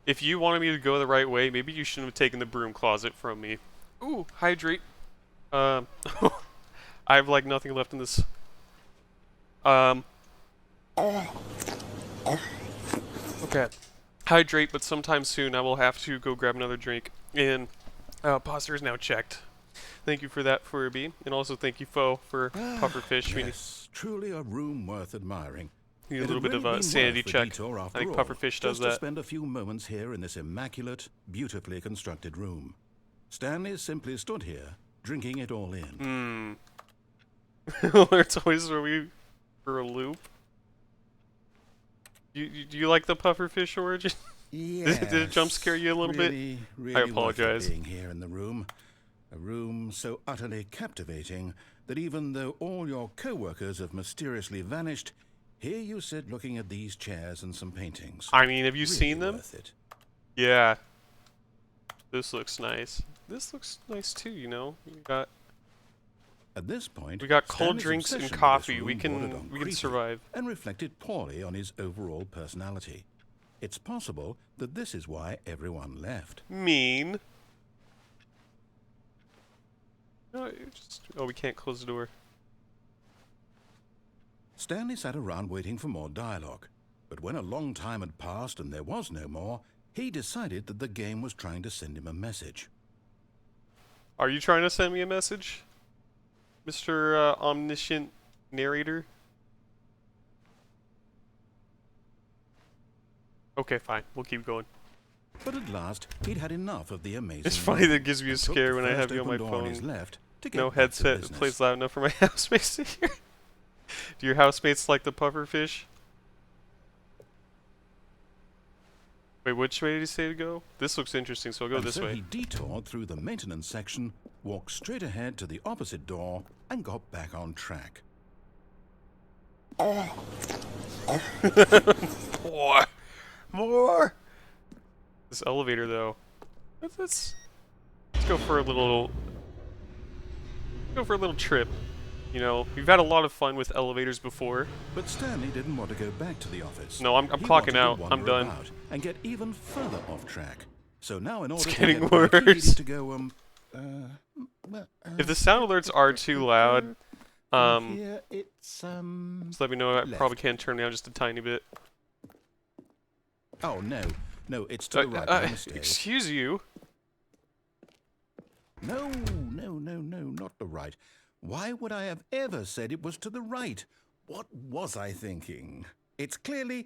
If you wanted me to go the right way, maybe you shouldn't have taken the broom closet from me. Ooh, hydrate. I have like nothing left in this. Okay. hydrate, but sometime soon I will have to go grab another drink. And posture is now checked. Thank you for that, Furby, and also thank you, Foe, for pufferfish. Yes, truly a room worth admiring. We need a It little had bit of really a been sanity worth the check. detour I after think all, pufferfish does just to that. spend a few moments here in this immaculate, beautifully constructed room. Stanley simply stood here, drinking it all in. Our toys throw me for a loop. Do you like the pufferfish origin? Yes, Did it jump scare you a little bit? really I apologize. worth it being here in the room. A room so utterly captivating that even though all your co-workers have mysteriously vanished, here you sit looking at these chairs and some paintings. I mean, have you Really seen them? worth it. Yeah. This looks nice. This looks nice too, you know. At this point, We got cold Stanley's drinks and obsession with coffee. this We room can bordered on creepy survive. and reflected poorly on his overall personality. It's possible that this is why everyone left. Mean. No, we can't close the door. Stanley sat around waiting for more dialogue, but when a long time had passed and there was no more, he decided that the game was trying to send him a message. Are you trying to send me a message, Mr. Omniscient Narrator? Okay, fine. We'll keep going. But at last, he'd had enough of the amazing. It's funny that it gives me a and took scare the when I have first you on my open door his phone. left to get No back to headset that business. plays loud enough for my housemates to hear. Do your housemates like the pufferfish? Wait, which way did he say to go? This looks interesting, so I'll go And this so way. he detoured through the maintenance section, walked straight ahead to the opposite door, and got back on track. More! This elevator, though. Let's go for a little trip. You know, we've had a lot of fun with elevators before. But Stanley didn't want to go back to the office. No, I'm He clocking wanted to out. I'm wander done. about and get even further off track. So now, in order to getting get back, he worse. needed to go. If the sound alerts are too loud, here it's just let me know. I probably can turn down just a tiny bit. Oh no, it's to the right. My mistake. Excuse you. No, not the right. Why would I have ever said it was to the right? What was I thinking? It's clearly...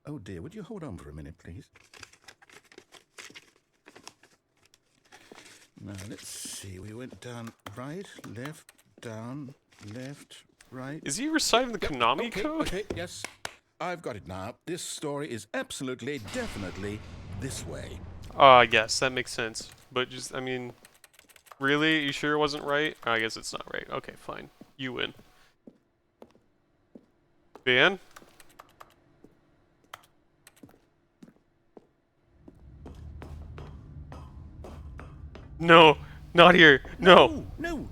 Oh dear, would you hold on for a minute, please? Now, let's see. We went down right, left, down, left, right. Is he reciting the Konami code? Okay, yes. I've got it now. This story is absolutely, definitely this way. Yes, that makes sense. But just, I mean, really? You sure it wasn't right? I guess it's not right. Okay, fine. You win. Van? No, not here. No. No.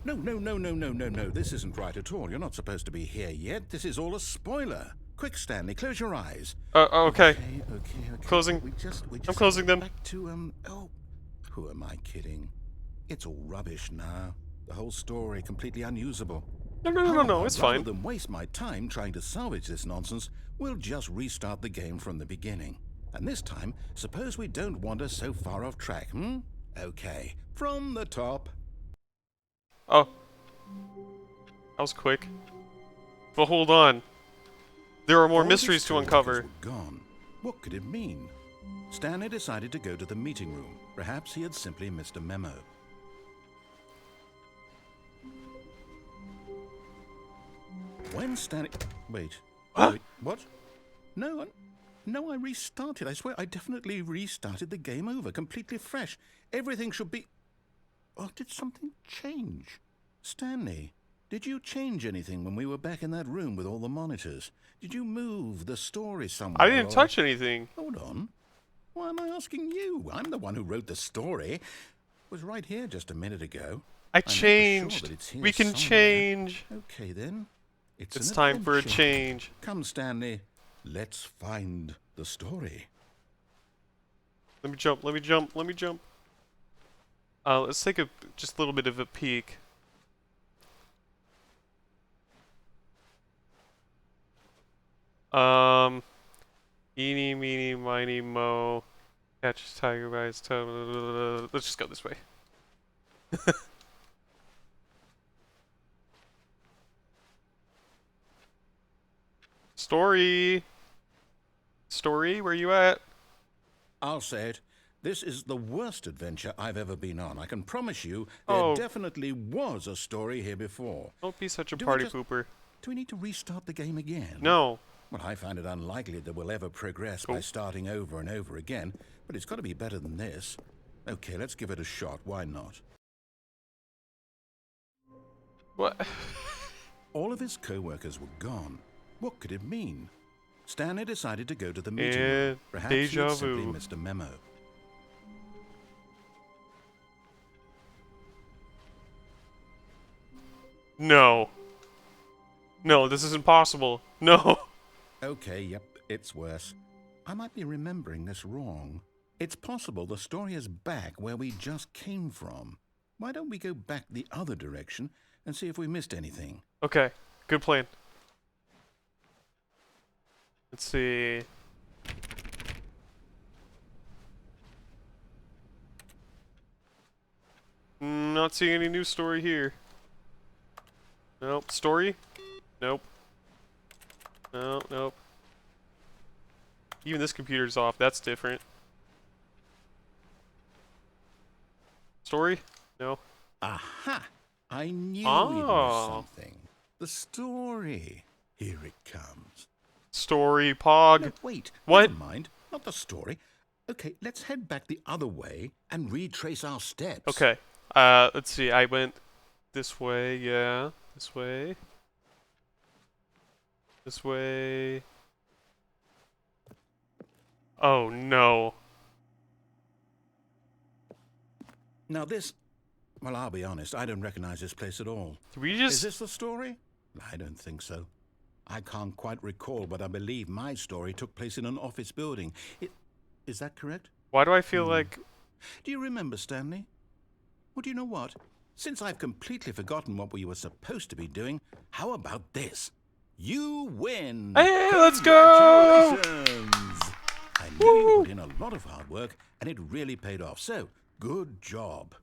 This isn't right at all. You're not supposed to be here yet. This is all a spoiler. Quick, Stanley, close your eyes. Okay. Okay. Closing. We just I'm closing them. Back to, who am I kidding? It's all rubbish now. The whole story completely unusable. No, it's fine. Rather than waste my time trying to salvage this nonsense, we'll just restart the game from the beginning. And this time, suppose we don't wander so far off track, Okay, from the top. Oh. That was quick. But hold on. There are more All mysteries these to coworkers uncover. were gone. What could it mean? Stanley decided to go to the meeting room. Perhaps he had simply missed a memo. When Stanley... Wait. Wait, what? No, I restarted. I swear I definitely restarted the game over, completely fresh. Everything should be... Oh, did something change? Stanley, did you change anything when we were back in that room with all the monitors? Did you move the story somewhere? I didn't touch anything. Hold on. Why am I asking you? I'm the one who wrote the story. It was right here just a minute ago. I I'm not sure changed. that it's here We can somewhere. change. Okay, then. It's an time for a adventure. change. Come, Stanley. Let's find the story. Let me jump. Let's take just a little bit of a peek. Eeny, meeny, miny, mo. Catches tiger by his toe. Let's just go this way. Story! Story, where you at? I'll say it. This is the worst adventure I've ever been on. I can promise you there Oh. definitely was a story here before. Don't be such a Do we party just- pooper. Do we need to restart the game again? No. Well, I find it unlikely that we'll ever progress Cool. by starting over and over again, but it's got to be better than this. Okay, let's give it a shot. Why not? What? All of his co-workers were gone. What could it mean? Stanley decided to go to the meeting And room. Perhaps deja he'd simply vu. missed a memo. No. No, this is impossible. No. Okay, yep, it's worse. I might be remembering this wrong. It's possible the story is back where we just came from. Why don't we go back the other direction and see if we missed anything? Okay, good plan. Let's see. Not seeing any new story here. Nope. Story? Nope. Nope, nope. Even this computer's off. That's different. Story? No. Aha! I knew we'd Oh. miss something. The story. Here it comes. Story, Pog. No, wait. What? Never mind. Not the story. Okay, let's head back the other way and retrace our steps. Okay. Let's see. I went this way, yeah. This way. This way. Oh no. Now this... Well, I'll be honest. I don't recognize this place at all. Did we Is just... this the story? I don't think so. I can't quite recall, but I believe my story took place in an office building. Is that correct? Why do I feel like... Do you remember, Stanley? Well, do you know what? Since I've completely forgotten what we were supposed to be doing, how about this? You win! Hey, let's go! Congratulations! I knew you put in a lot of hard work, and it really paid off. So, good job.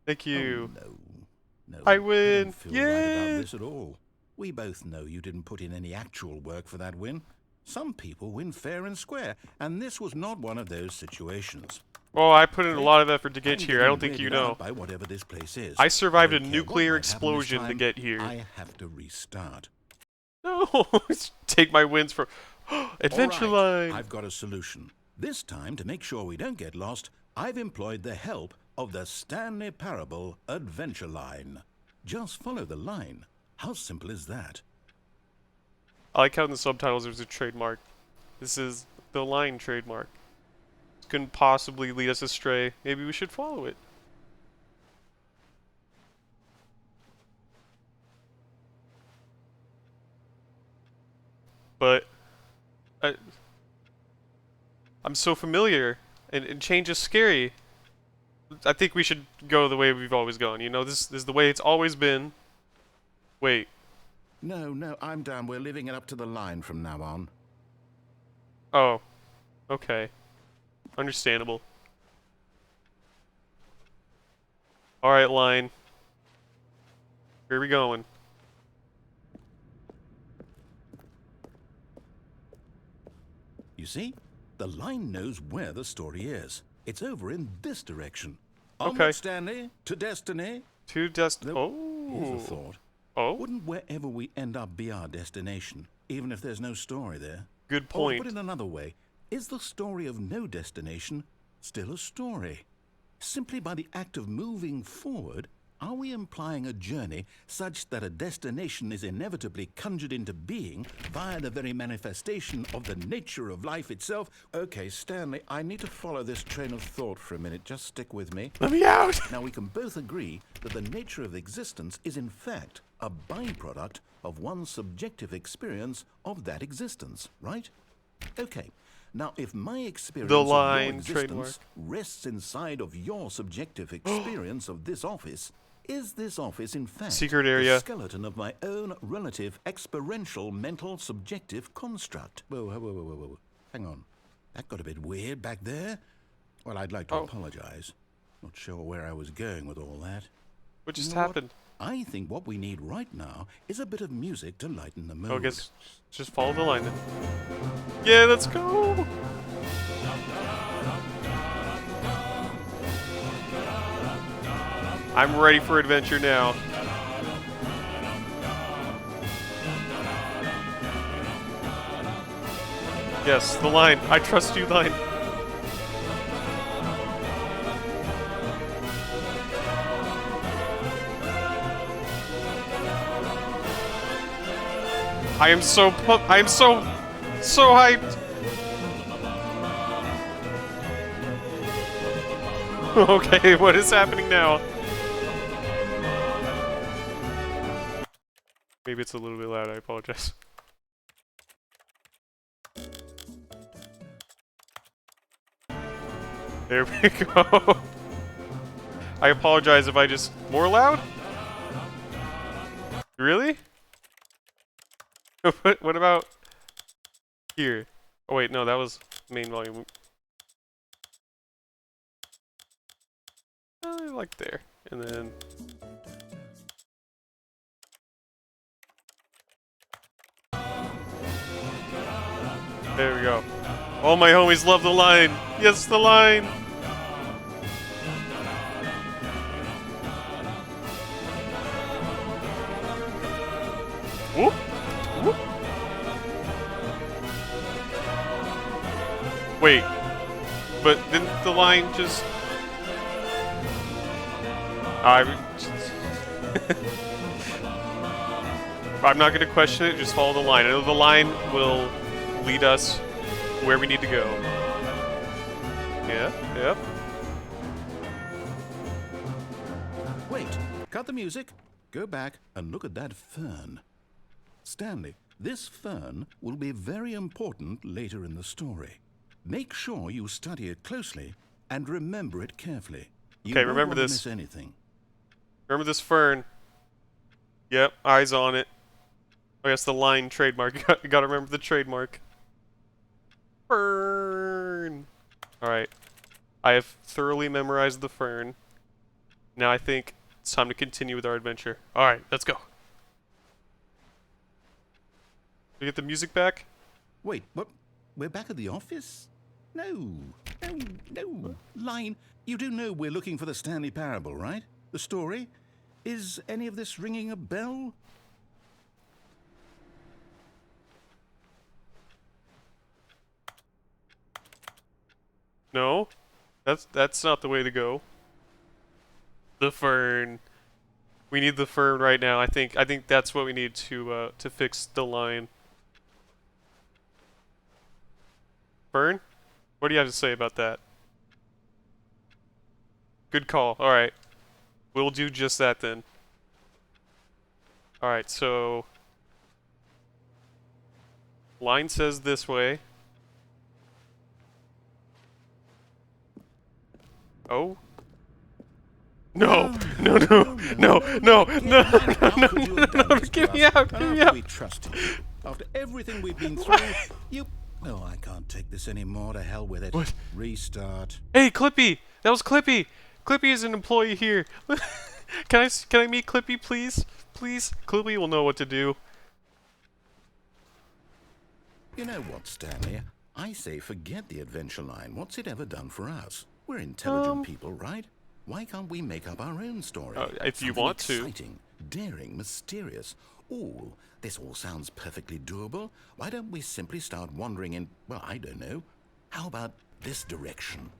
Thank you. Oh, no. I I win. don't feel right Yay! about this at all. We both know you didn't put in any actual work for that win. Some people win fair and square, and this was not one of those situations. Well, I put in a lot of effort to I'm get here. I don't getting think you weirded know. out by whatever this place is. I survived I a don't care what nuclear might happen this explosion to time, get here. I have to restart. No, take my wins for Adventure All right, Line. I've got a solution. This time, to make sure we don't get lost, I've employed the help of the Stanley Parable Adventure Line. Just follow the line. How simple is that? I like how in the subtitles there's a trademark. This is the line trademark. Couldn't possibly lead us astray. Maybe we should follow it. But I'm so familiar, and change is scary. I think we should go the way we've always gone. You know, this is the way it's always been. Wait. No, I'm down. We're leaving it up to the line from now on. Oh. Okay. Understandable. Alright, line. Where are we going? You see? The line knows where the story is. It's over in this direction. Okay. Onward, Stanley, to destiny. To Though, here's a Oh. thought. Oh? Wouldn't wherever we end up be our destination, even if there's no story there? Good Or point. to put it another way, is the story of no destination still a story? Simply by the act of moving forward, are we implying a journey such that a destination is inevitably conjured into being via the very manifestation of the nature of life itself? Okay, Stanley, I need to follow this train of thought for a minute. Just stick with me. Let me out! Now, we can both agree that the nature of existence is in fact a byproduct of one's subjective experience of that existence, right? Okay. Now, if my experience of line your existence trademark. rests inside of your subjective experience of this office, Is this office, in fact, Secret the area. skeleton of my own relative experiential mental subjective construct? Whoa. Hang on. That got a bit weird back there. Well, I'd like to apologize. Not sure where I was going with all that. What just You know what? happened? I think what we need right now is a bit of music to lighten the mood. Oh, I guess just follow the line then. Yeah, let's go! I'm ready for adventure now. Yes, the line. I trust you, line. I am so pumped. I am so hyped. Okay, what is happening now? Maybe it's a little bit loud, I apologize. There we go. I apologize if I just... More loud? Really? What about... here? Oh wait, no, that was main volume. Like there. And then... there we go. All my homies love the line. Yes, the line. Whoop. Whoop. Wait. But didn't the line just... I'm not going to question it, just follow the line. I know the line will lead us where we need to go. Yeah, yep. Wait, cut the music, go back and look at that fern. Stanley, this fern will be very important later in the story. Make sure you study it closely and remember it carefully. You Okay, won't remember want to this. miss anything. Remember this fern. Yep, eyes on it. Oh, yes, the line trademark. You gotta remember the trademark. Fern! Alright. I have thoroughly memorized the fern. Now I think it's time to continue with our adventure. Alright, let's go. We get the music back? Wait, what? We're back at the office? No. Line, you do know we're looking for the Stanley Parable, right? The story? Is any of this ringing a bell? No? That's not the way to go. The fern. We need the fern right now. I think that's what we need to fix the line. Fern? What do you have to say about that? Good call. Alright. We'll do just that then. Alright, so... line says this way. Oh? No! No! Get me out! Get me out! We trust you. After everything we've been through, you... Oh, I can't take this anymore. To hell with it. What? Restart. Hey, Clippy! That was Clippy! Clippy is an employee here. Can I meet Clippy, please? Please? Clippy will know what to do. You know what, Stanley? I say forget the adventure line. What's it ever done for us? We're intelligent people, right? Why can't we make up our own story? If you Something want to. exciting, daring, mysterious. Ooh, this all sounds perfectly doable. Why don't we simply start wandering in, well, I don't know. How about this direction?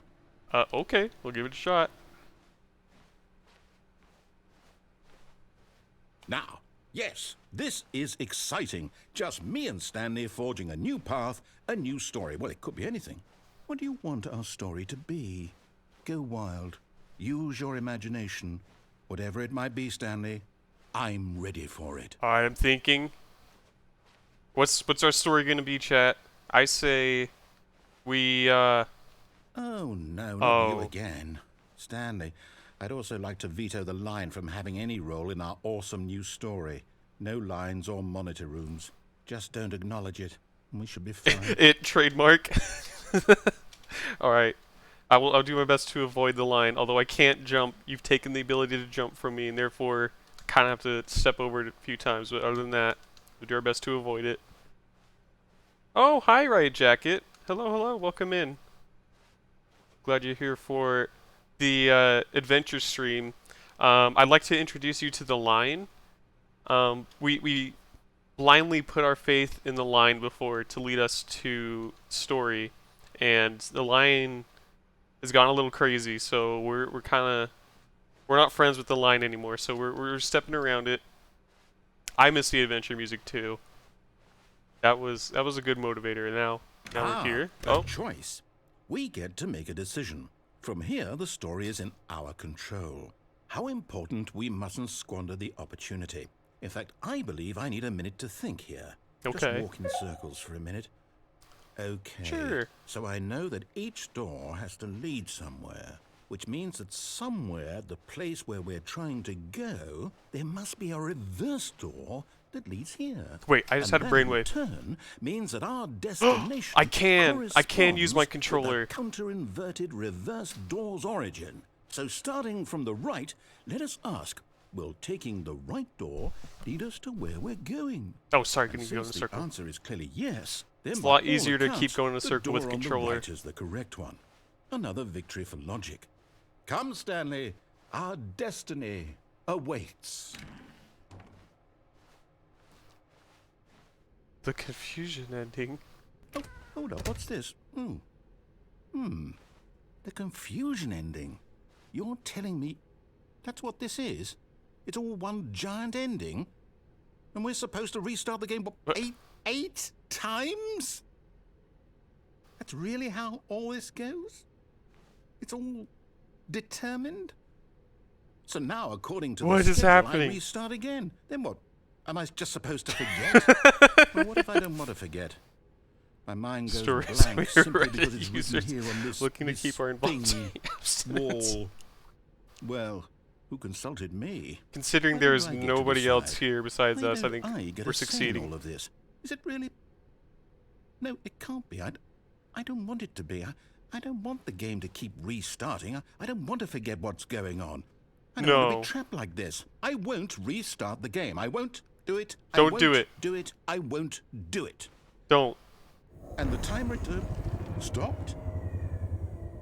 Okay. We'll give it a shot. Now, yes, this is exciting. Just me and Stanley forging a new path, a new story. Well, it could be anything. What do you want our story to be? Go wild. Use your imagination. Whatever it might be, Stanley, I'm ready for it. Alright, I'm thinking. What's our story gonna be, chat? I say we Oh, no, not you again. Stanley, I'd also like to veto the line from having any role in our awesome new story. No lines or monitor rooms. Just don't acknowledge it, and we should be fine. It trademark. Alright. I'll do my best to avoid the line, although I can't jump. You've taken the ability to jump from me, and therefore I kind of have to step over it a few times, but other than that, we'll do our best to avoid it. Oh, hi, Riot Jacket. Hello, hello, welcome in. Glad you're here for the adventure stream. I'd like to introduce you to the line. We blindly put our faith in the line before to lead us to story, and the line has gone a little crazy, so we're not friends with the line anymore, so we're stepping around it. I miss the adventure music too. That was a good motivator. Now we're here. A choice. We get to make a decision. From here, the story is in our control. How important, we mustn't squander the opportunity. In fact, I believe I need a minute to think here. Okay. Just walk in circles for a minute. Okay. Sure. So I know that each door has to lead somewhere, which means that somewhere, the place where we're trying to go, there must be a reverse door that leads here. Wait, I just had a brainwave. Turn means that our destination I can use my corresponds controller. to the counter-inverted reverse door's origin. So starting from the right, let us ask, will taking the right door lead us to where we're going? Oh, sorry, And can you go in a since circle? the answer is clearly yes, then It's a by lot all easier to accounts, keep going in a the circle with door on the controller. right is the correct one. Another victory for logic. Come, Stanley, our destiny awaits. The confusion ending. Oh, hold up, what's this? The confusion ending. You're telling me that's what this is? It's all one giant ending? And we're supposed to restart the game What? eight times? That's really how all this goes? It's all determined? So now, according to What the is schedule, happening? I restart again. Then what? Am I just supposed to forget? Well, what if I don't want to forget? My mind goes Stories blank where simply because Reddit it's users written here on this, looking to this keep our involvement thingy abstinence. wall. Well, who consulted me? Considering Why there do is I get to nobody else decide? here besides Why us, I don't think I get we're a say in succeeding. all of this? Is it really? No, it can't be. I don't want it to be. I don't want the game to keep restarting. I don't want to forget what's going on. I don't want to No. be trapped like this. I won't restart the game. I won't do it. Don't I do won't it. Do it. I won't do it. Don't. And the timer stopped?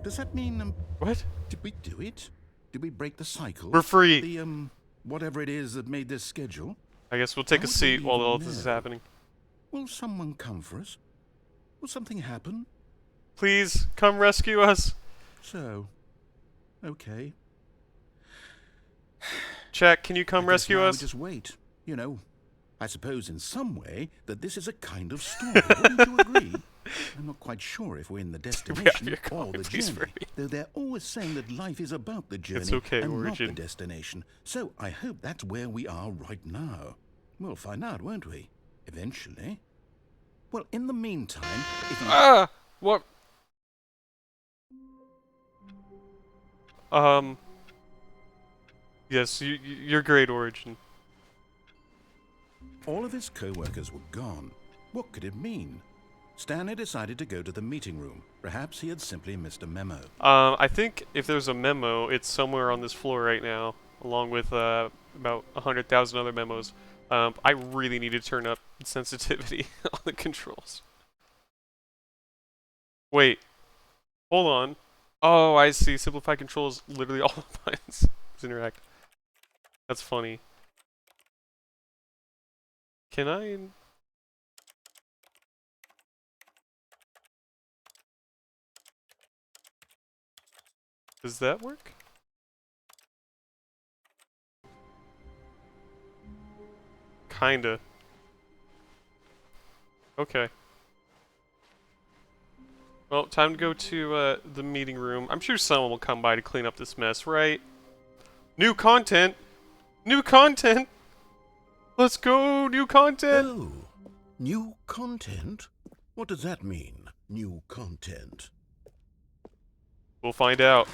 Does that mean, What? did we do it? Did we break the cycle? We're free. The, whatever it is that made this schedule? I guess we'll take How a would seat we while even all this is know? happening. Will someone come for us? Will something happen? Please, come rescue us. So, okay. Jack, can you come I guess rescue now we us? just wait. You know, I suppose in some way that this is a kind of story. Wouldn't you agree? I'm not quite sure if we're in the destination your or comment, the please, journey, Freddy. though they're always saying that life is about the journey okay, and Origin. not the destination. So I hope that's where we are right now. We'll find out, won't we? Eventually. Well, in the meantime, if you... Ah! What? Yes, you're great, Origin. All of his co-workers were gone. What could it mean? Stanley decided to go to the meeting room. Perhaps he had simply missed a memo. I think if there's a memo, it's somewhere on this floor right now, along with about 100,000 other memos. I really need to turn up sensitivity on the controls. Wait. Hold on. Oh, I see. Simplified controls, literally all the buttons interact. That's funny. Can I... Does that work? Kinda. Okay. Well, time to go to the meeting room. I'm sure someone will come by to clean up this mess, right? New content! New content! Let's go! New content! Oh, new content? What does that mean, new content? We'll find out.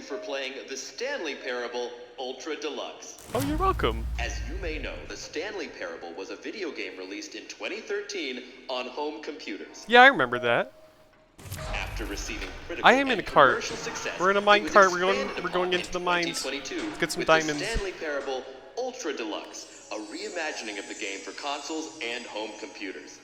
for playing the Stanley Parable Ultra Deluxe. Oh, you're welcome. As you may know, the Stanley Parable was a video game released in 2013 on home computers. Yeah, I remember that. After receiving critical I am in and a cart. commercial success, We're in a it mine was cart. expanded We're going upon into the in mines. 2022 Let's get some with diamonds. The Stanley Parable Ultra Deluxe, a reimagining of the game for consoles and home computers.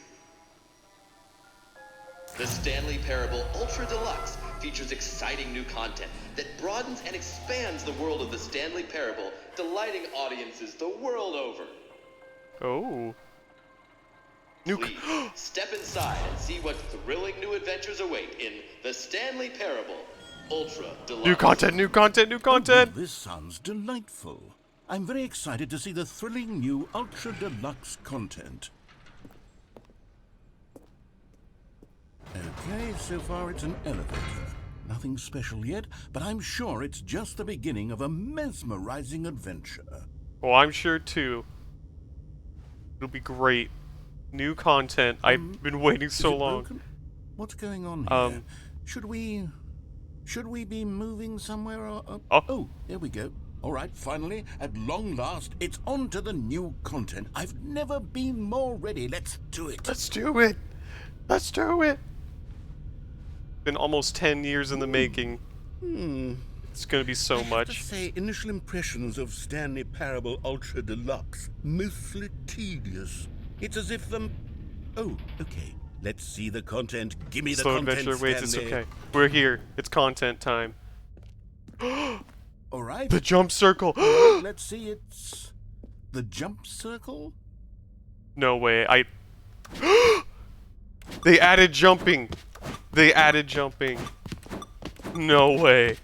The Stanley Parable Ultra Deluxe features exciting new content that broadens and expands the world of the Stanley Parable, delighting audiences the world over. Oh. Please, step inside and see what thrilling new adventures await in The Stanley Parable Ultra Deluxe. New content, new content, new Oh, content! this sounds delightful. I'm very excited to see the thrilling new Ultra Deluxe content. Okay, so far it's an elevator. Nothing special yet, but I'm sure it's just the beginning of a mesmerizing adventure. Oh, I'm sure too. It'll be great. New content. I've been waiting so Is it long. broken? What's going on here? Should we be moving somewhere? Or, oh, there we go. All right, finally, at long last, it's on to the new content. I've never been more ready. Let's do it. Let's do it. Let's do it. Been almost 10 years in the making. It's gonna be so I have much. to say, initial impressions of Stanley Parable Ultra Deluxe, mostly tedious. It's as if oh, okay. Let's see the content. Give me the Slow content, adventure waits. It's Stanley. okay. We're here. It's content time. All right. The jump circle. Let's see. It's the jump circle. No way. They added jumping. They added jumping. No way.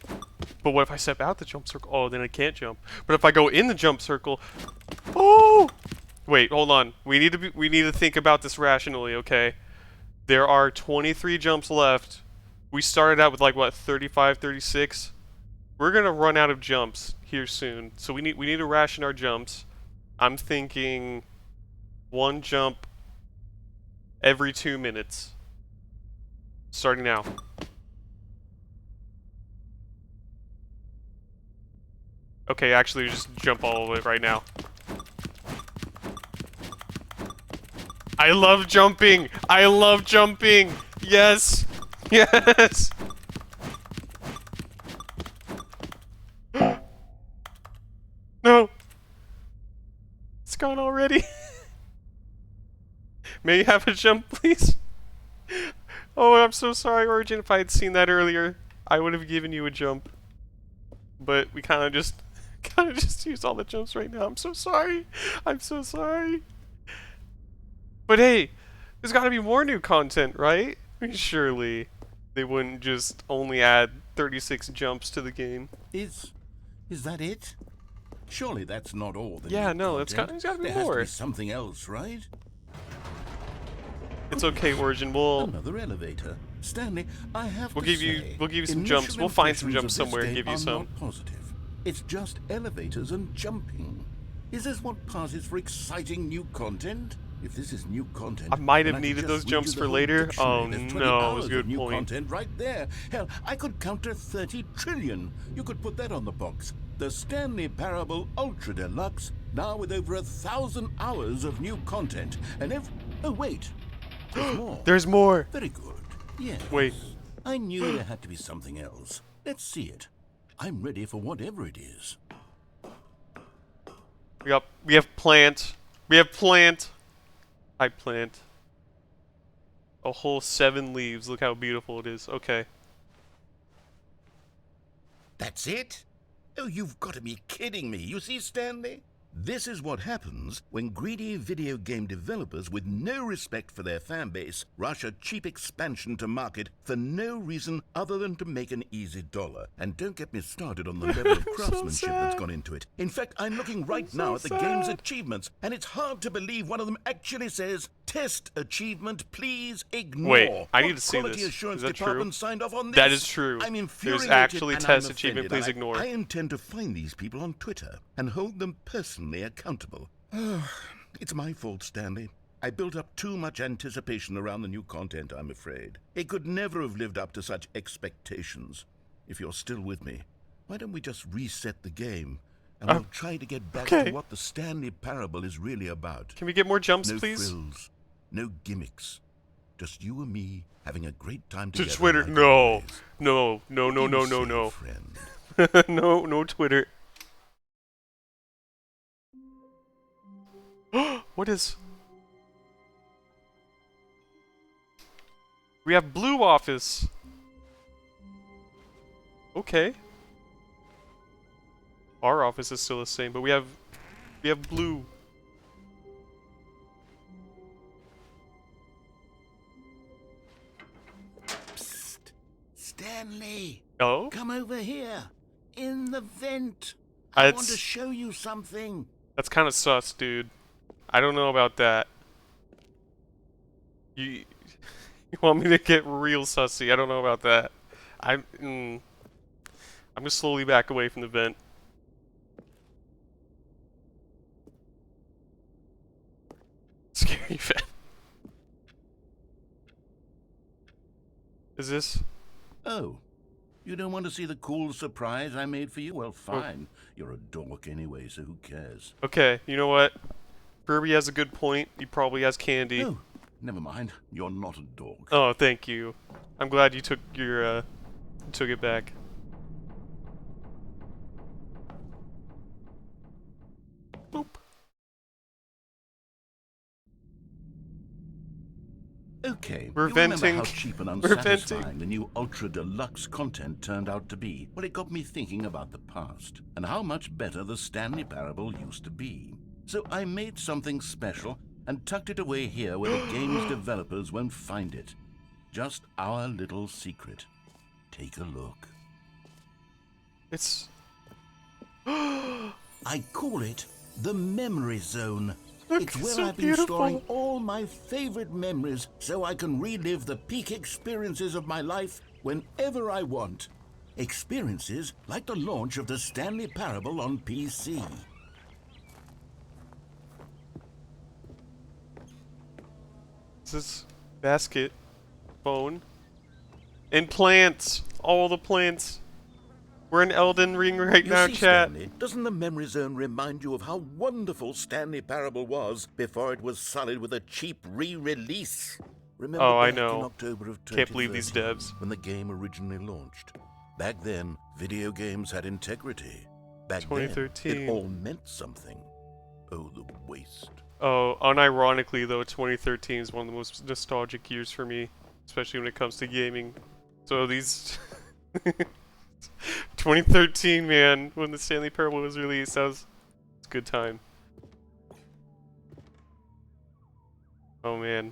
But what if I step out the jump circle? Oh, then I can't jump. But if I go in the jump circle, oh! Wait, hold on. We need to think about this rationally, okay? There are 23 jumps left. We started out with like what, 35, 36? We're going to run out of jumps here soon. So we need to ration our jumps. I'm thinking one jump every 2 minutes. Starting now. Okay, actually, just jump all of it right now. I love jumping! I love jumping! Yes! Yes! No! It's gone already. May you have a jump, please? Oh, I'm so sorry, Origin. If I had seen that earlier, I would have given you a jump. But we kind of just used all the jumps right now. I'm so sorry. I'm so sorry. But hey, there's got to be more new content, right? I mean, surely they wouldn't just only add 36 jumps to the game. Is that it? Surely that's not all. Yeah, no, there's there's got to be there has more. to be something else, right? It's okay, Origin. We'll Another elevator. Stanley, I have We'll to give say, you some initial jumps. We'll find some impressions jumps of this somewhere and game give you are some. not positive. It's just elevators and jumping. Is this what passes for exciting new content? If this is new content, I might have then could needed just those read jumps you the for whole later. dictionary. Oh, There's 20 no, hours good of new point. content right there. Hell, I could counter 30 trillion. You could put that on the box. The Stanley Parable Ultra Deluxe, now with over 1,000 hours of new content. And oh wait, there's more. There's more. Very good. Yes. Wait. I knew there had to be something else. Let's see it. I'm ready for whatever it is. We have plant. We have plant. I plant. A whole 7 leaves. Look how beautiful it is. Okay. That's it? Oh, you've got to be kidding me. You see, Stanley? This is what happens when greedy video game developers with no respect for their fan base rush a cheap expansion to market for no reason other than to make an easy dollar. And don't get me started on the level of craftsmanship that's gone into it. In fact, I'm looking right now at the game's achievements, and it's hard to believe one of them actually says, "Test achievement, please ignore." Wait, I need What to see quality this. assurance Is that true? department signed off on this? That is true. I'm There's infuriated actually and test I'm achievement, offended. please ignore. I intend to find these people on Twitter and hold them personally accountable. It's my fault, Stanley. I built up too much anticipation around the new content, I'm afraid. It could never have lived up to such expectations. If you're still with me, Why don't we just reset the game, and we'll try to get back to what the Stanley Parable is really about. Can we get more jumps, No please? frills, no gimmicks. Just you and me having a great time together. To Twitter, like no. always. No, no, no, What do no, you no, say, no. friend? No, no Twitter. What is... We have blue office. Okay. Our office is still the same, but we have blue. Psst. Stanley! Oh? Come over here. In the vent. I want to It's... show you something. That's kind of sus, dude. I don't know about that. You want me to get real sussy? I don't know about that. I'm gonna slowly back away from the vent. Scary vent. Is this? Oh. You don't want to see the cool surprise I made for you? Well, fine. You're a dork anyway, so who cares? Okay, you know what? Kirby has a good point. He probably has candy. No, never mind. You're not a dork. Oh, thank you. I'm glad you took your took it back. Boop. Okay, We're you remember venting. how cheap and We're unsatisfying venting. the new Ultra Deluxe content turned out to be? Well, it got me thinking about the past and how much better the Stanley Parable used to be. So I made something special and tucked it away here where the game's developers won't find it. Just our little secret. Take a look. It's... I call it the Memory Zone. Look, It's where so I've been beautiful. storing all my favorite memories so I can relive the peak experiences of my life whenever I want. Experiences like the launch of the Stanley Parable on PC. This is basket, phone, and plants. All the plants. We're in Elden Ring right You now, see, chat. Stanley, doesn't the Memory Zone remind you of how wonderful Stanley Parable was before it was sullied with a cheap re-release? Remember Oh, I back in know. October of Can't believe these 2013, devs. when the game originally launched? Back then, video games had integrity. Back then, 2013. it all meant something. Oh, the waste. Oh, unironically though, 2013 is one of the most nostalgic years for me, especially when it comes to gaming. So these 2013, man, when the Stanley Parable was released, it's a good time. Oh man.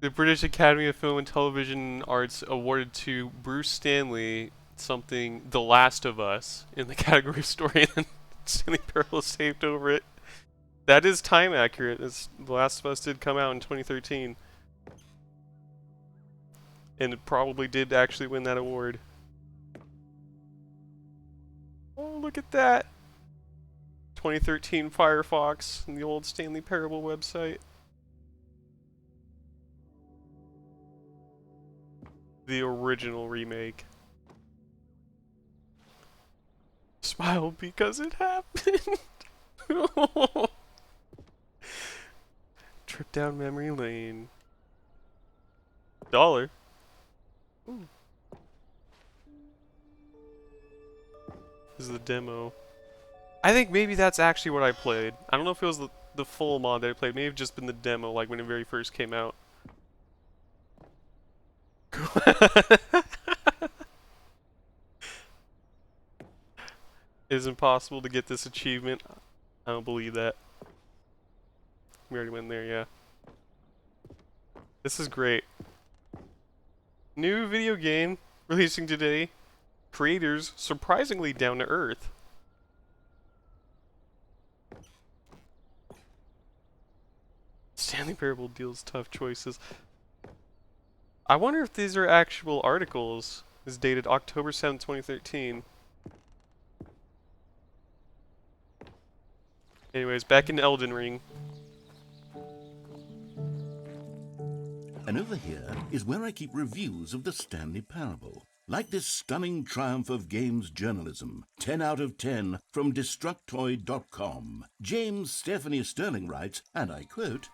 The British Academy of Film and Television Arts awarded to Bruce Stanley something The Last of Us in the category of story, and then Stanley Parable saved over it. That is time accurate. The Last of Us did come out in 2013. And it probably did actually win that award. Oh, look at that. 2013 Firefox and the old Stanley Parable website. The original remake. Smile because it happened. Trip down memory lane. $1. Ooh. This is the demo. I think maybe that's actually what I played. I don't know if it was the full mod that I played. Maybe just been the demo, like when it very first came out. It is impossible to get this achievement. I don't believe that. We already went there, yeah. This is great. New video game releasing today. Creators surprisingly down to earth. Stanley Parable deals tough choices. I wonder if these are actual articles. This is dated October 7th, 2013. Anyways, back in Elden Ring. And over here is where I keep reviews of the Stanley Parable. Like this stunning triumph of games journalism, 10 out of 10 from Destructoid.com. James Stephanie Sterling writes, and I quote,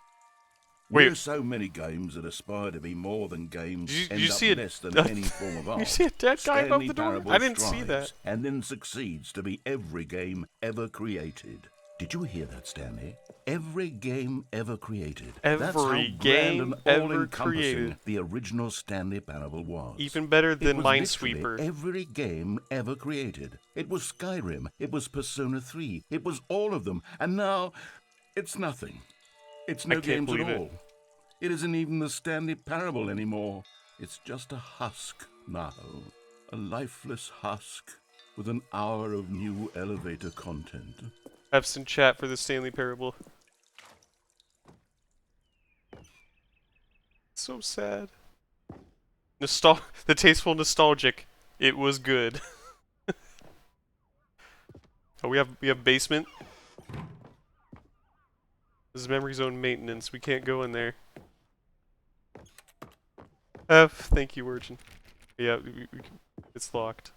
Wait. "Where so many games that aspire to be more than games Did end you up see it? less than any form of art. You see a dead guy above Stanley the door? Parable I didn't see that. strives and then succeeds to be every game ever created." Did you hear that, Stanley? Every game ever created. That's how Every grand game and ever all-encompassing created. the original Stanley Parable was. Even better It than was Minesweeper. literally every game ever created. It was Skyrim. It was Persona 3. It was all of them. And now, it's nothing. It's no I can't games believe at it. all. It isn't even the Stanley Parable anymore. It's just a husk now. A lifeless husk with an hour of new elevator content. F's in chat for the Stanley Parable. So sad. The tasteful nostalgic. It was good. Oh, we have basement. This is memory zone maintenance. We can't go in there. F, thank you, Virgin. Yeah, it's locked.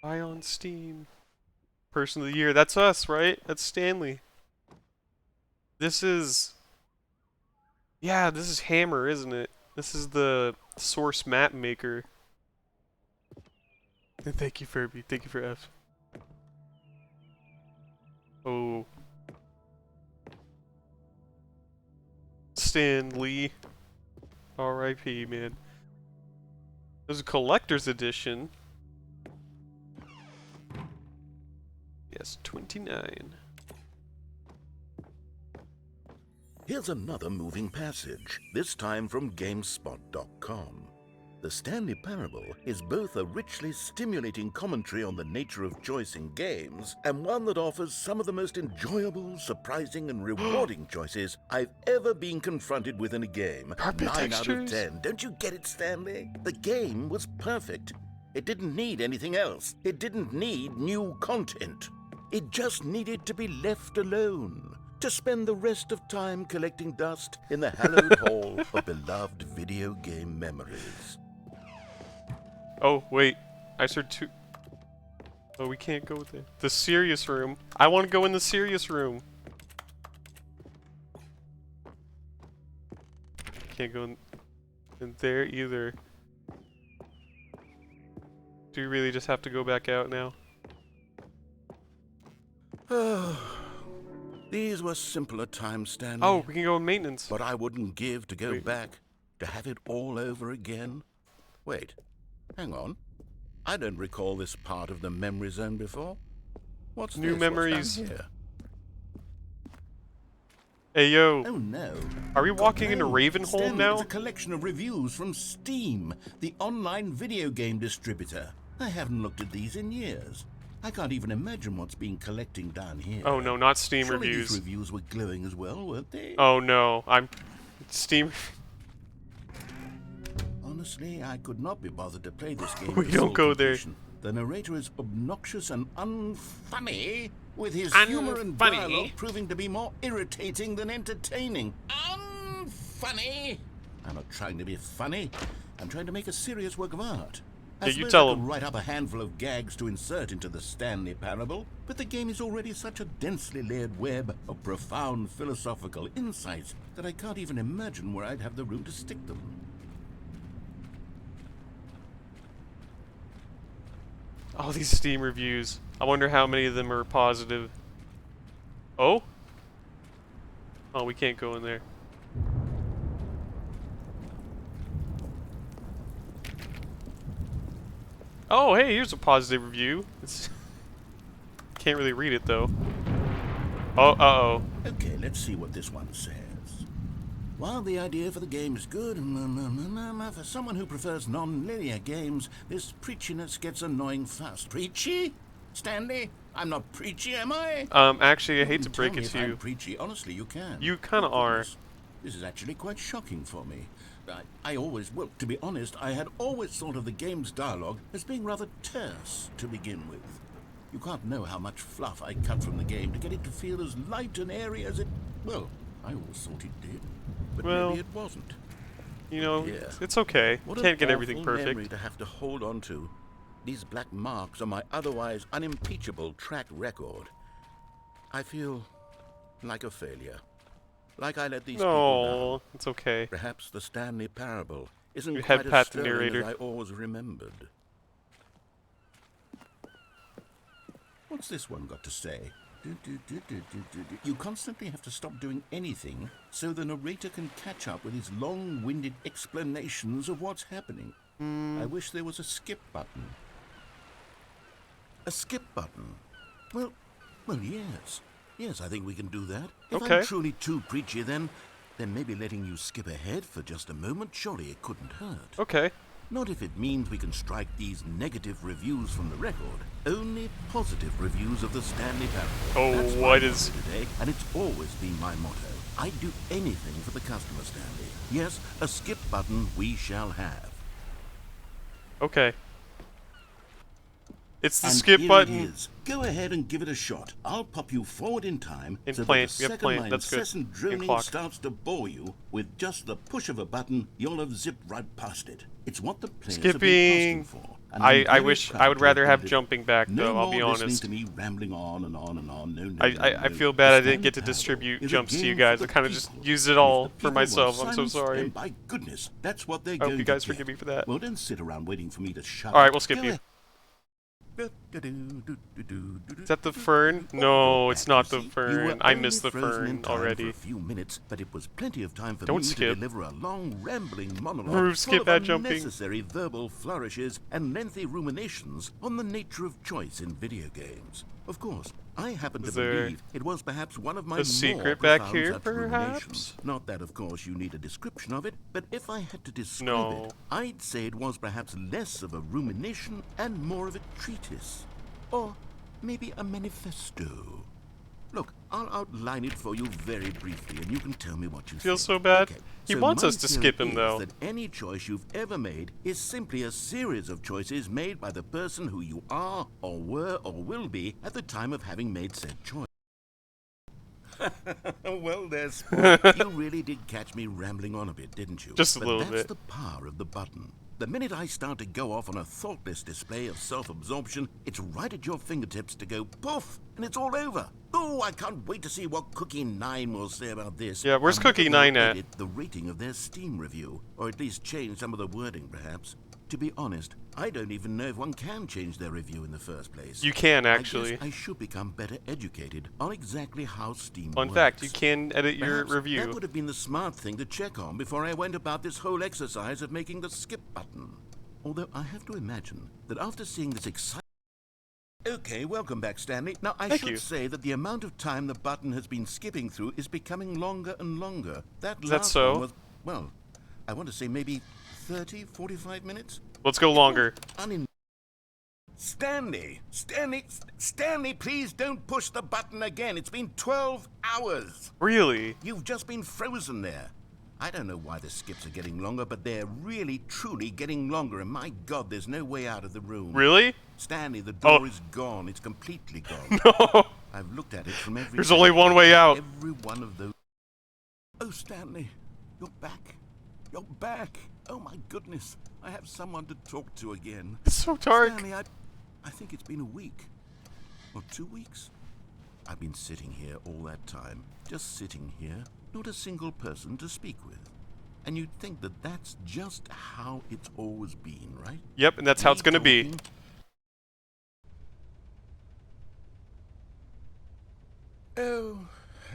Buy on Steam. Person of the year. That's us, right? That's Stanley. This is... Yeah, this is Hammer, isn't it? This is the source map maker. And thank you, Furby. Thank you for F. Oh. Stanley. R.I.P., man. There's a collector's edition. Yes, 29. Here's another moving passage, this time from GameSpot.com. The Stanley Parable is both a richly stimulating commentary on the nature of choice in games, and one that offers some of the most enjoyable, surprising, and rewarding choices I've ever been confronted with in a game. Carpet 9 out of textures. 10. Don't you get it, Stanley? The game was perfect. It didn't need anything else. It didn't need new content. It just needed to be left alone, to spend the rest of time collecting dust in the hallowed hall of beloved video game memories. Oh, wait. I heard two. Oh, we can't go there. The serious room. I want to go in the serious room. Can't go in there either. Do we really just have to go back out now? These were simpler times, Stanley. Oh, we can go in maintenance. But I wouldn't give to go Wait. back, to have it all over again. Wait, hang on. I don't recall this part of the memory zone before. What's New this? memories. What's down here? Hey, yo. Oh no. Are we God, walking into no. Ravenholm Stanley, now? It's a collection of reviews from Steam, the online video game distributor. I haven't looked at these in years. I can't even imagine what's been collecting down here. Oh no, not Steam Surely reviews. These reviews were glowing as well, weren't they? Oh no, I'm Steam. Honestly, I could not be bothered to play this game. We to don't full go there. completion. The narrator is obnoxious and unfunny, with his humor and Unfunny? dialogue proving to be more irritating than entertaining. Unfunny! I'm not trying to be funny. I'm trying to make a serious work of art. I Yeah, you suppose tell I could him. write up a handful of gags to insert into the Stanley Parable, but the game is already such a densely layered web of profound philosophical insights that I can't even imagine where I'd have the room to stick them. Oh, these Steam reviews. I wonder how many of them are positive. Oh? Oh, we can't go in there. Oh, hey, here's a positive review. It's can't really read it though. Oh, uh-oh. Okay, let's see what this one says. While the idea for the game is good, for someone who prefers non-linear games, this preachiness gets annoying fast. Preachy? Stanley? I'm not preachy, am I? Actually, I hate to Tell break me it if to I'm you. preachy. Honestly, you can. You kinda Oh, are. goodness. This is actually quite shocking for me. I always, well, to be honest, I had always thought of the game's dialogue as being rather terse to begin with. You can't know how much fluff I cut from the game to get it to feel as light and airy as it, well, I always thought it did, but Well, maybe it wasn't. you know, Yeah. it's okay. What Can't an get everything awful memory perfect. to have to hold on to. These black marks on my otherwise unimpeachable track record. I feel like a failure. Like I let these people down. No, it's okay. Perhaps the Stanley Parable isn't You quite had as Pat the sterling narrator. as I always remembered. What's this one got to say? You constantly have to stop doing anything so the narrator can catch up with his long-winded explanations of what's happening. I wish there was a skip button. A skip button? Well, yes. Yes, I think we can do that. If Okay. I'm truly too preachy, then maybe letting you skip ahead for just a moment, surely it couldn't hurt. Okay. Not if it means we can strike these negative reviews from the record. Only positive reviews of the Stanley Parable. Oh, That's my what motto is- today, and it's always been my motto. I'd do anything for the customer, Stanley. Yes, a skip button we shall have. Okay. It's the And skip here button. It is. Go ahead and give it a shot. I'll pop you forward in time In so plane. that the We have second plane. my That's good. incessant In droning clock. starts to bore you, with just the push of a button, you'll have zipped right past it. It's what the players have Skipping. been asking for. and I'm I very wish proud I would to rather have delivered. jumping back No though. I'll be more listening honest. to me rambling on and on and on. No, I no. feel bad I The didn't get to Stanley Parable distribute is a jumps to you game guys. for I the kind of just people. used it And all if the for people myself. want I'm so silence, sorry. then by goodness, that's what they're I hope going you guys to get. forgive me for that. Well, don't sit around waiting for me to shut All right, up. we'll skip Go you. ahead. Is that the fern? No, it's not the fern. I missed the fern already. For a few minutes, but it was plenty of time for Don't me skip. to deliver a long, rambling monologue Roof, full skip of that jumping. unnecessary verbal flourishes and lengthy ruminations on the nature of choice in video games. Of course, I happen to Is there believe it was perhaps one of my a more secret back profound here, such perhaps? ruminations. Not that, of course, you need a description of it, but if I had to describe No. it, I'd say it was perhaps less of a rumination and more of a treatise. Or maybe a manifesto. Look, I'll outline it for you very briefly, and you can tell me what you Feel think. so bad. Okay, He so wants my us to theory skip him, is though. that any choice you've ever made is simply a series of choices made by the person who you are, or were, or will be at the time of having made said choice. Well, there, sport. You really did catch me rambling on a bit, didn't you? Just a But little that's bit. the power of the button. The minute I start to go off on a thoughtless display of self-absorption, it's right at your fingertips to go poof, and it's all over. Oh, I can't wait to see what Cookie 9 will say about this. Yeah, where's And whether Cookie they'll 9 at? edit the rating of their Steam review, or at least change some of the wording, perhaps. To be honest, I don't even know if one can change their review in the first place. You can, I actually. guess I should become better educated on exactly how Steam Fun works. fact, you can edit your Perhaps That review. would have been the smart thing to check on before I went about this whole exercise of making the skip button. Although I have to imagine that after seeing this exciting... Okay, welcome back, Stanley. Now, I Thank should you. say that the amount of time the button has been skipping through is becoming longer and longer. That Is that last so? one was, well, I want to say maybe 30, 45 minutes? Let's go longer. Stanley, please don't push the button again. It's been 12 hours. Really? You've just been frozen there. I don't know why the skips are getting longer, but they're really, truly getting longer, and my God, there's no way out of the room. Really? Stanley, the door Oh. is gone. It's completely gone. No. I've looked at it from every There's only one way out. Every one of those. Oh, Stanley, you're back. You're back. Oh, my goodness. I have someone to talk to again. It's so dark. Stanley, I think it's been a week. Or 2 weeks. I've been sitting here all that time. Just sitting here. Not a single person to speak with. And you'd think that that's just how it's always been, right? Yep, and that's how it's Me gonna be. talking. Oh,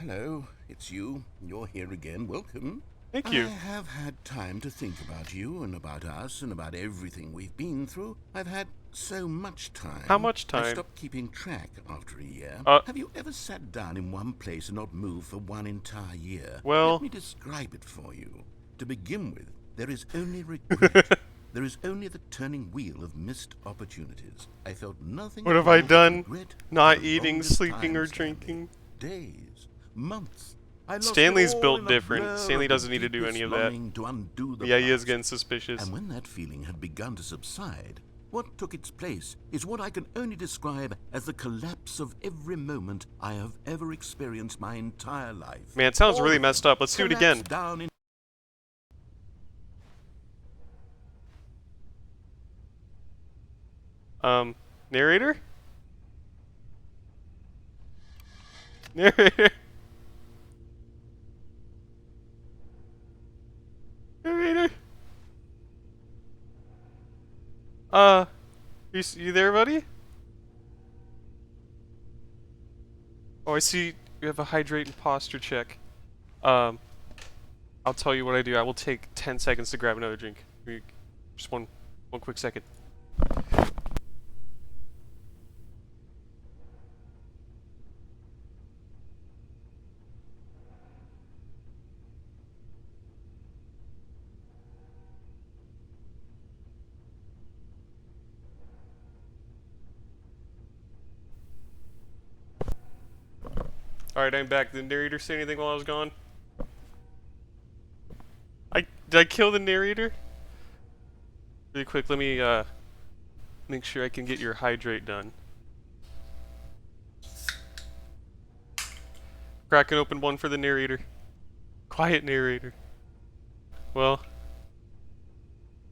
hello. It's you. You're here again. Welcome. Thank you. I have had time to think about you and about us and about everything we've been through. I've had so much time. How much I time? stopped keeping track after a year. Uh, Have you ever sat down in one place and not moved for one entire year? Well- Let me describe it for you. To begin with, there is only regret. There is only the turning wheel of missed opportunities. I felt nothing. What have more I but done? regret Not for the eating, longest sleeping, time, or Stanley. drinking. Days, months. I lost it Stanley's all built in the different. blur Stanley of the doesn't need to do deepest any of that. longing to undo the Yeah, he is past. getting suspicious. And when that feeling had begun to subside, What took its place is what I can only describe as the collapse of every moment I have ever experienced my entire life. Man, it sounds All really of messed them up. Let's do it again. collapsed down in Narrator? Narrator? Narrator? You there, buddy? Oh, I see you have a hydrate and posture check. I'll tell you what I do. I will take 10 seconds to grab another drink. Just one quick second. Alright, I'm back. Did the narrator say anything while I was gone? Did I kill the narrator? Really quick, let me make sure I can get your hydrate done. Cracking open one for the narrator. Quiet narrator. Well,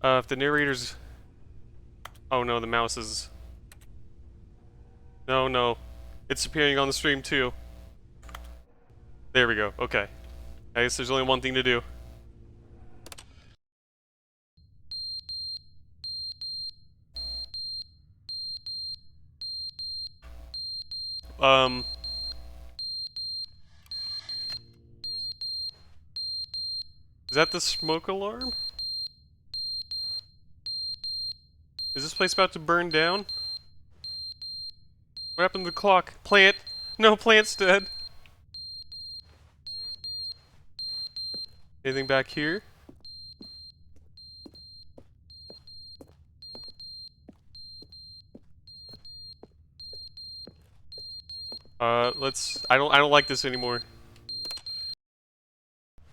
if the narrator's... Oh no, the mouse is... No. It's appearing on the stream too. There we go, okay. I guess there's only one thing to do. Is that the smoke alarm? Is this place about to burn down? What happened to the clock? Plant! No, plant's dead! Anything back here? I don't like this anymore.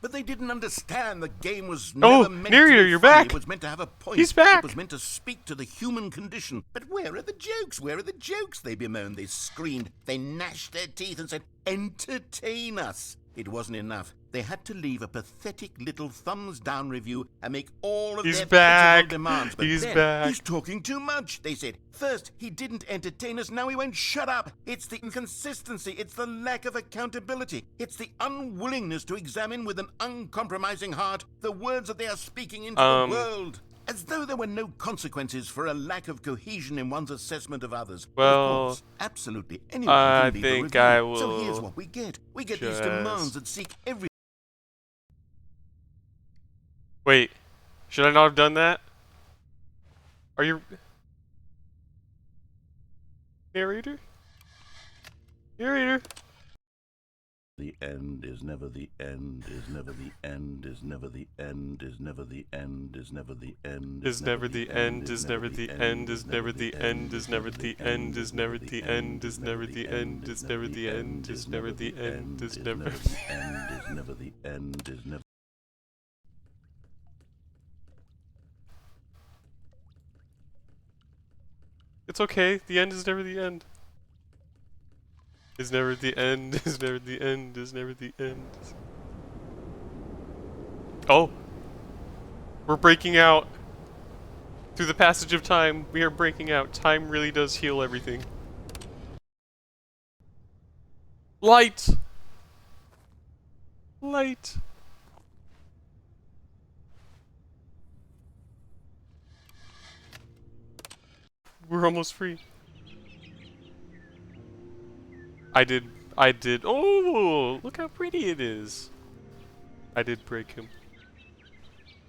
But they didn't understand the game was Oh, never meant narrator, to be you're funny. back! It was meant to have a point. He's back! It was meant to speak to the human condition. But where are the jokes? Where are the jokes? They bemoaned, they screamed, they gnashed their teeth and said, entertain us. It wasn't enough. They had to leave a pathetic little thumbs-down review and make all of He's their back. pitiful demands. But He's then, back. he's talking too much, they said. First, he didn't entertain us, now he won't shut up. It's the inconsistency, it's the lack of accountability, it's the unwillingness to examine with an uncompromising heart the words that they are speaking into the world. As though there were no consequences for a lack of cohesion in one's assessment of others. Well, of course, absolutely anyone I can leave a think review. I will So here's what we get. We get these demands that seek every... Wait, should I not have done that? Are you... Narrator? Narrator? The end is never the end, is never the end, is never the end, is never the end, is never the end, Is never the end, is never the end, is never the end, is never the end, is never the end, is never the end, is never the end, is never the end, is never the end, is never the end, is never... It's okay, the end is never the end. Is never the end, is never the end, is never the end. Oh! We're breaking out! Through the passage of time, we are breaking out. Time really does heal everything. Light! Light! We're almost free. I did. Oh, look how pretty it is. I did break him.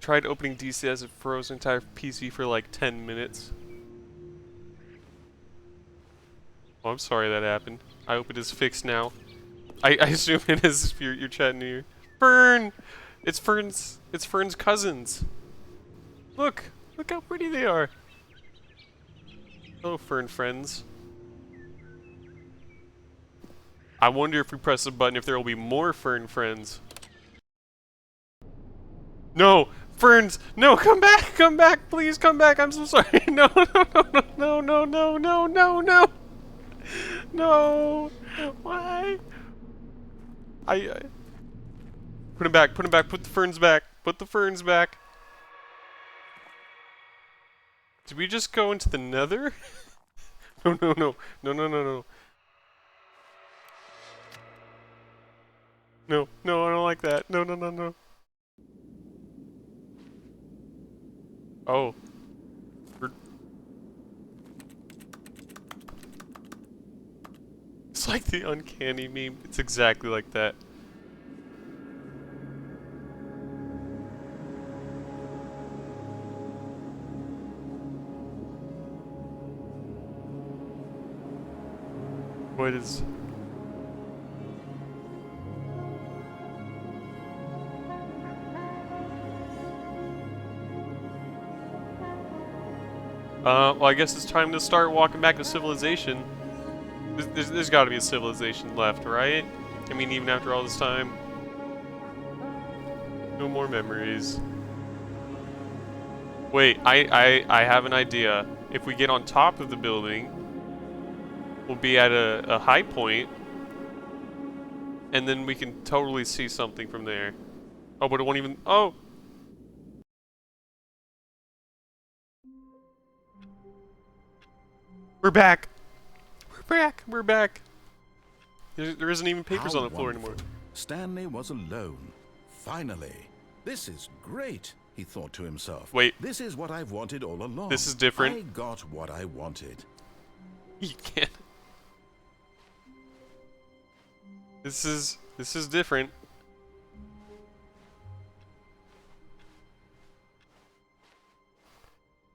Tried opening DC as it froze the entire PC for like 10 minutes. Oh, I'm sorry that happened. I hope it is fixed now. I assume it is if you're chatting here. Fern! It's Fern's cousins. Look how pretty they are. Hello, Fern friends. I wonder if we press a button if there will be more Fern friends. No! Ferns! No, come back! Come back! Please come back! I'm so sorry! No, no, no, no, no, no, no, no, no! No! Why? I... Put him back, put him back, put the ferns back! Put the ferns back! Did we just go into the nether? No, no, no. No, no, no, no. No, no, I don't like that. No, no, no, no. Oh. It's like the uncanny meme. It's exactly like that. What is... well, I guess it's time to start walking back to civilization. There's got to be a civilization left, right? I mean, even after all this time. No more memories. Wait, I have an idea. If we get on top of the building, we'll be at a high point, and then we can totally see something from there. Oh, but it won't even... Oh! We're back! We're back! We're back! There isn't even papers How on the floor wonderful. anymore. Stanley was alone. Finally. This is great, he thought to himself. Wait. This is what I've wanted all along. This is different. I got what I wanted. You can't... This is different.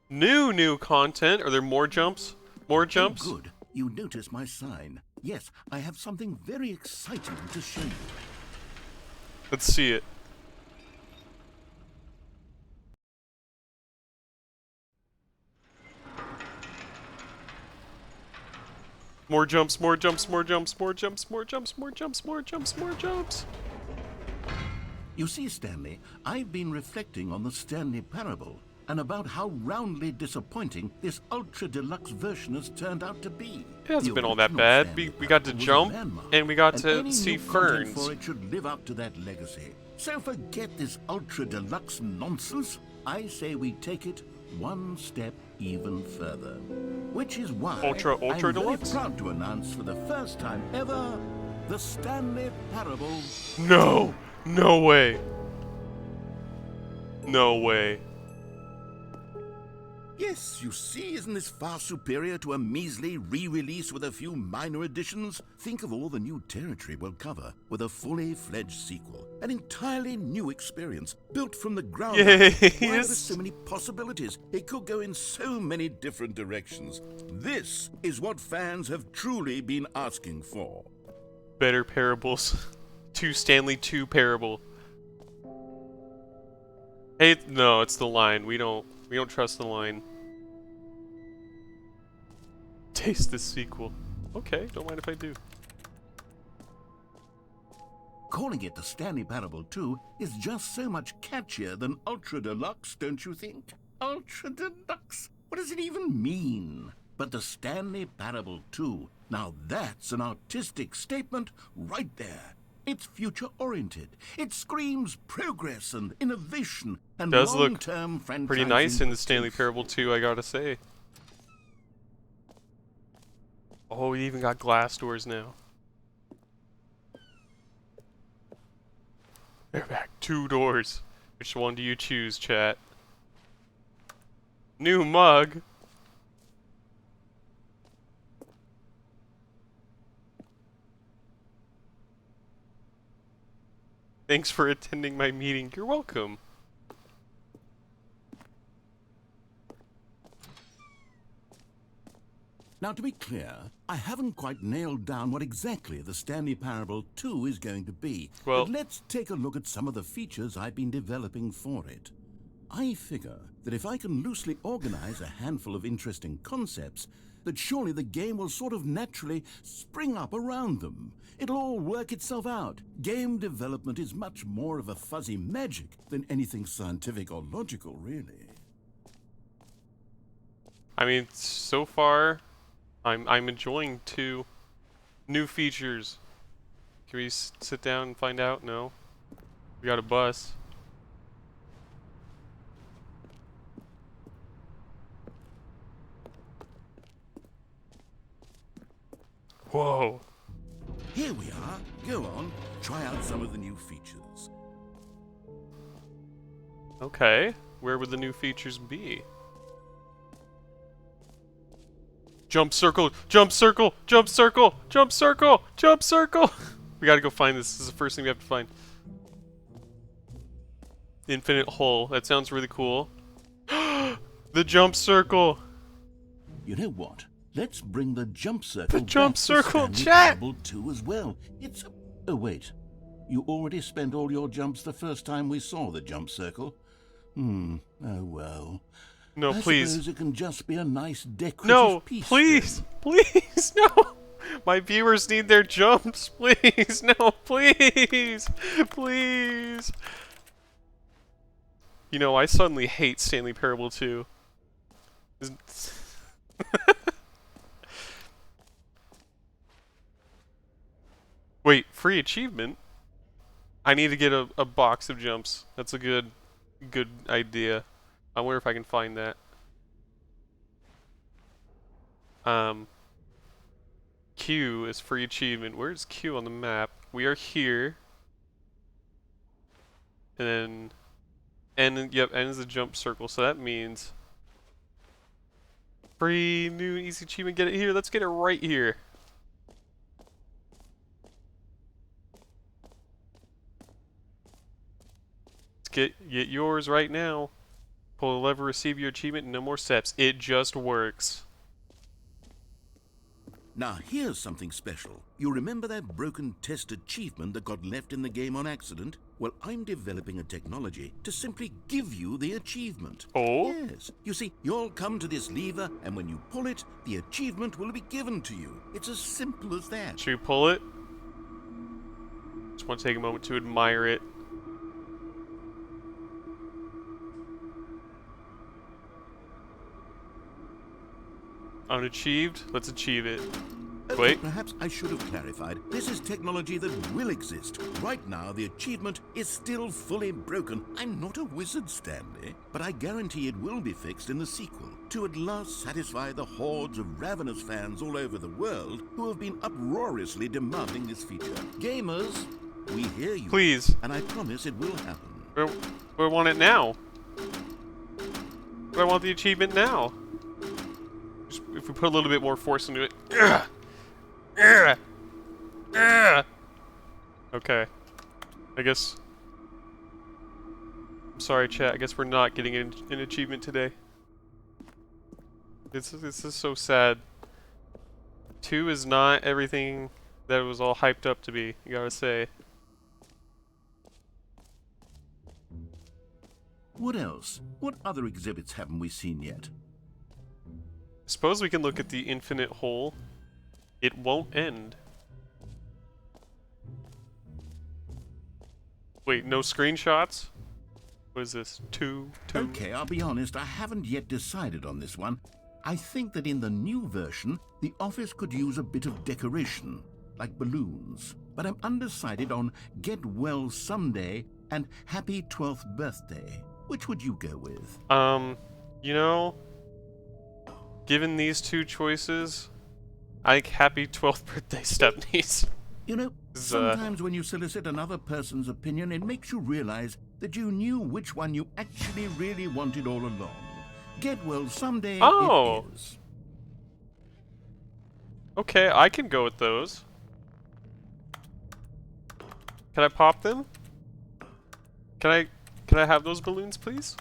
New content. Are there more jumps? More jumps? Oh, good. You notice my sign. Yes, I have something very exciting to show you. Let's see it. More jumps, more jumps, more jumps, more jumps, more jumps, more jumps, more jumps, more jumps. You see, Stanley, I've been reflecting on the Stanley parable and about how roundly disappointing this ultra deluxe version has turned out to be. It hasn't The been all that original bad. Stanley We got to parable was a jump, landmark, and we got and to any see new content ferns. for it should live up to that legacy. So forget this ultra deluxe nonsense. I say we take it one step even further. Which is why Ultra I'm very deluxe? proud to announce for the first time ever the Stanley parable. No! No way. No way. Yes, you see, isn't this far superior to a measly re-release with a few minor additions? Think of all the new territory we'll cover with a fully fledged sequel. An entirely new experience, built from the ground up. Why Yes. there's so many possibilities? It could go in so many different directions. This is what fans have truly been asking for. Better parables. Stanley 2 parable. Hey, no, it's the line. We don't trust the line. Taste the sequel. Okay, don't mind if I do. Calling it the Stanley Parable 2 is just so much catchier than Ultra Deluxe, don't you think? Ultra Deluxe? What does it even mean? But the Stanley Parable 2, now that's an artistic statement right there. It's future-oriented. It screams progress and innovation and Does look long-term franchising. Pretty nice in the Stanley Parable 2, I gotta say. Oh, we even got glass doors now. They're back. 2 doors. Which one do you choose, chat? New mug. Thanks for attending my meeting. You're welcome. Now, to be clear, I haven't quite nailed down what exactly the Stanley Parable 2 is going to be. Well- but let's take a look at some of the features I've been developing for it. I figure that if I can loosely organize a handful of interesting concepts, that surely the game will sort of naturally spring up around them. It'll all work itself out. Game development is much more of a fuzzy magic than anything scientific or logical, really. I mean, so far, I'm enjoying 2 new features. Can we sit down and find out? No. We got a bus. Whoa. Here we are. Go on, try out some of the new features. Okay. Where would the new features be? Jump circle, jump circle, jump circle, jump circle, jump circle. We gotta go find this. This is the first thing we have to find. Infinite hole. That sounds really cool. The jump circle. You know what? Let's bring the jump circle. The jump back to circle, Stanley chat! Parable 2 as well. It's a... Oh, wait. You already spent all your jumps the first time we saw the jump circle. Oh, well. No, I please. suppose it can just be a nice decorative No, piece. please, please, no. My viewers need their jumps, please. No, please, please. You know, I suddenly hate Stanley Parable 2. Wait, free achievement? I need to get a box of jumps. That's a good idea. I wonder if I can find that. Q is free achievement. Where's Q on the map? We are here. And then N, yep, N is the jump circle, so that means free new easy achievement. Get it here. Let's get it right here. Let's get yours right now. Pull the lever, receive your achievement, no more steps. It just works. Now, here's something special. You remember that broken test achievement that got left in the game on accident? Well, I'm developing a technology to simply give you the achievement. Oh? Yes. You see, you'll come to this lever, and when you pull it, the achievement will be given to you. It's as simple as that. Should we pull it? Just want to take a moment to admire it. Unachieved? Let's achieve it. Wait. Perhaps I should have clarified. This is technology that will exist. Right now, the achievement is still fully broken. I'm not a wizard, Stanley, but I guarantee it will be fixed in the sequel to at last satisfy the hordes of ravenous fans all over the world who have been uproariously demanding this feature. Gamers, we hear you. Please. And I promise it will happen. We want it now. I want the achievement now. Just, if we put a little bit more force into it. Okay. I guess... I'm sorry, chat. I guess we're not getting an achievement today. This is so sad. 2 is not everything that it was all hyped up to be, you gotta say. What else? What other exhibits haven't we seen yet? Suppose we can look at the infinite hole. It won't end. Wait, no screenshots? What is this? Two? Okay, I'll be honest, I haven't yet decided on this one. I think that in the new version, the office could use a bit of decoration, like balloons. But I'm undecided on Get Well Someday and Happy 12th Birthday. Which would you go with? You know, given these 2 choices, I think Happy 12th Birthday Stepnies. You know, sometimes when you solicit another person's opinion, it makes you realize that you knew which one you actually really wanted all along. Get Well Someday it is. Okay, I can go with those. Can I pop them? Can I have those balloons, please?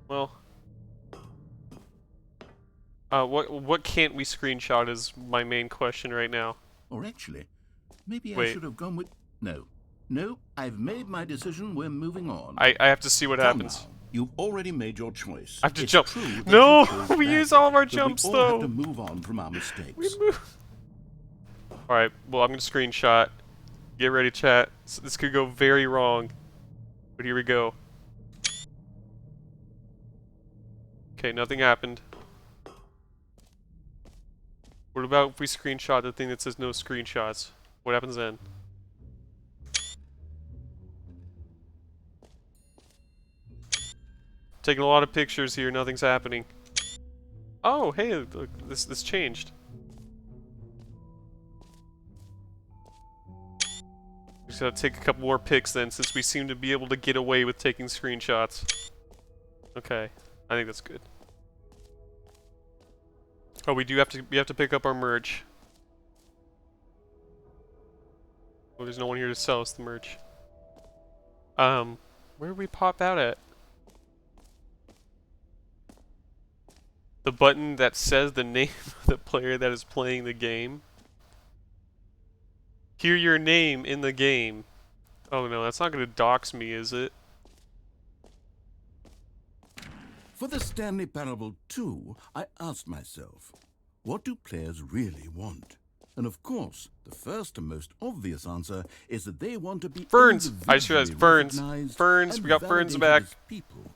Well, what can't we screenshot is my main question right now. Or actually, maybe I Wait. should have gone with... No, No, I've made my decision. We're moving on. I have to see what Come happens. now. You've already made your choice. I have to It's jump. true that No! you chose We badly, use all of our but jumps, we all have though. to move on from our mistakes. Alright, well, I'm gonna screenshot. Get ready, chat. This could go very wrong. But here we go. Okay, nothing happened. What about if we screenshot the thing that says no screenshots? What happens then? Taking a lot of pictures here, nothing's happening. Oh, hey, look, this changed. Just gotta take a couple more pics then, since we seem to be able to get away with taking screenshots. Okay, I think that's good. Oh, we have to pick up our merch. Well, there's no one here to sell us the merch. Where did we pop out at? The button that says the name of the player that is playing the game. Hear your name in the game. Oh no, that's not gonna dox me, is it? For the Stanley Parable 2, I asked myself, what do players really want? And of course, the first and most obvious answer is that they want to be Ferns! I just realized individually Ferns. recognized Ferns, and we got Ferns validated back. as people.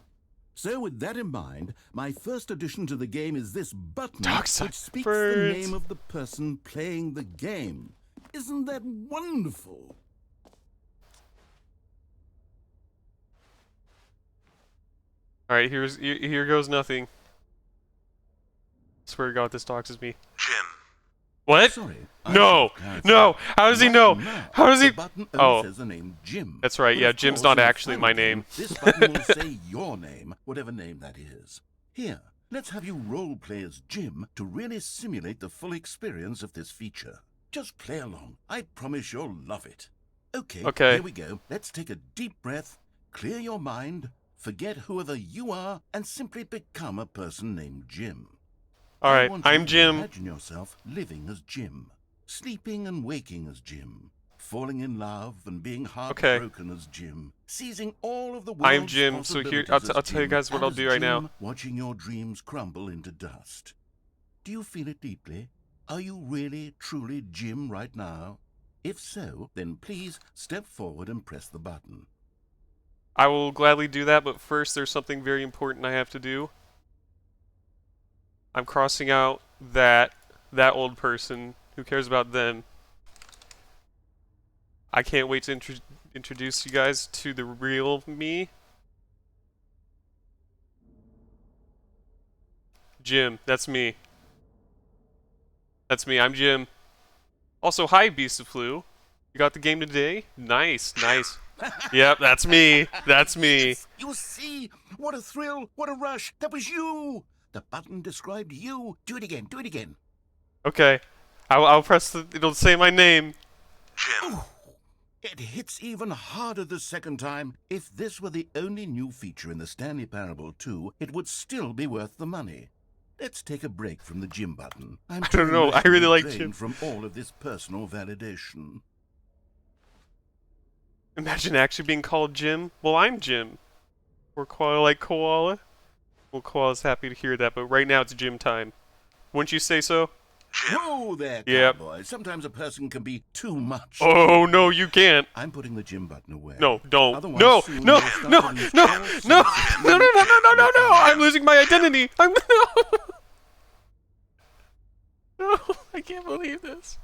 So with that in mind, my first addition to the game is this button Dockside which speaks Ferns. the name of the person playing the game. Isn't that wonderful? Alright, here goes nothing. Swear to God, this doxes me. Jim. What? Sorry. I No! should clarify. No! How does he know? Now, How does he? The button only Oh. says the name Jim. That's right, But yeah, of Jim's course, not in the actually final my game, name. This button will say your name, whatever name that is. Here, let's have you roleplay as Jim to really simulate the full experience of this feature. Just play along. I promise you'll love it. Okay, here we go. Let's take a deep breath, clear your mind, forget whoever you are, and simply become a person named Jim. I Alright, want I'm you to Jim. Imagine yourself living as Jim, sleeping and waking as Jim, falling in love and being heartbroken as Jim, seizing all of the world's I'm Jim, so here, possibilities I'll as tell you Jim, guys what and I'll as do right now. Jim, watching your dreams crumble into dust. Do you feel it deeply? Are you really, truly Jim right now? If so, then please step forward and press the button. I will gladly do that, but first there's something very important I have to do. I'm crossing out that old person. Who cares about them? I can't wait to introduce you guys to the real me. Jim, that's me. That's me, I'm Jim. Also, hi, Beast of Flu. You got the game today? Nice, nice. Yep, that's me. That's me. Yes, you see? What a thrill, what a rush. That was you. The button described you. Do it again, do it again. Okay. I'll press the... It'll say my name. Jim. Ooh, it hits even harder the second time. If this were the only new feature in the Stanley Parable 2, it would still be worth the money. Let's take a break from the Jim button. I'm too don't know, I really like drained Jim. from all of this personal validation. Imagine actually being called Jim. Well, I'm Jim. Or Koala like Koala. Well, Koala's happy to hear that, but right now it's Jim time. Wouldn't you say so? Whoa there, Yep. cowboy. Sometimes a person can be too much. Oh, no, you can't. I'm putting the Jim button away. No, don't. Otherwise, No, soon no, you'll start no, to lose no, all no, sense no, of no, no, no, no, no, no. I'm losing my identity. I'm... No, I can't believe this.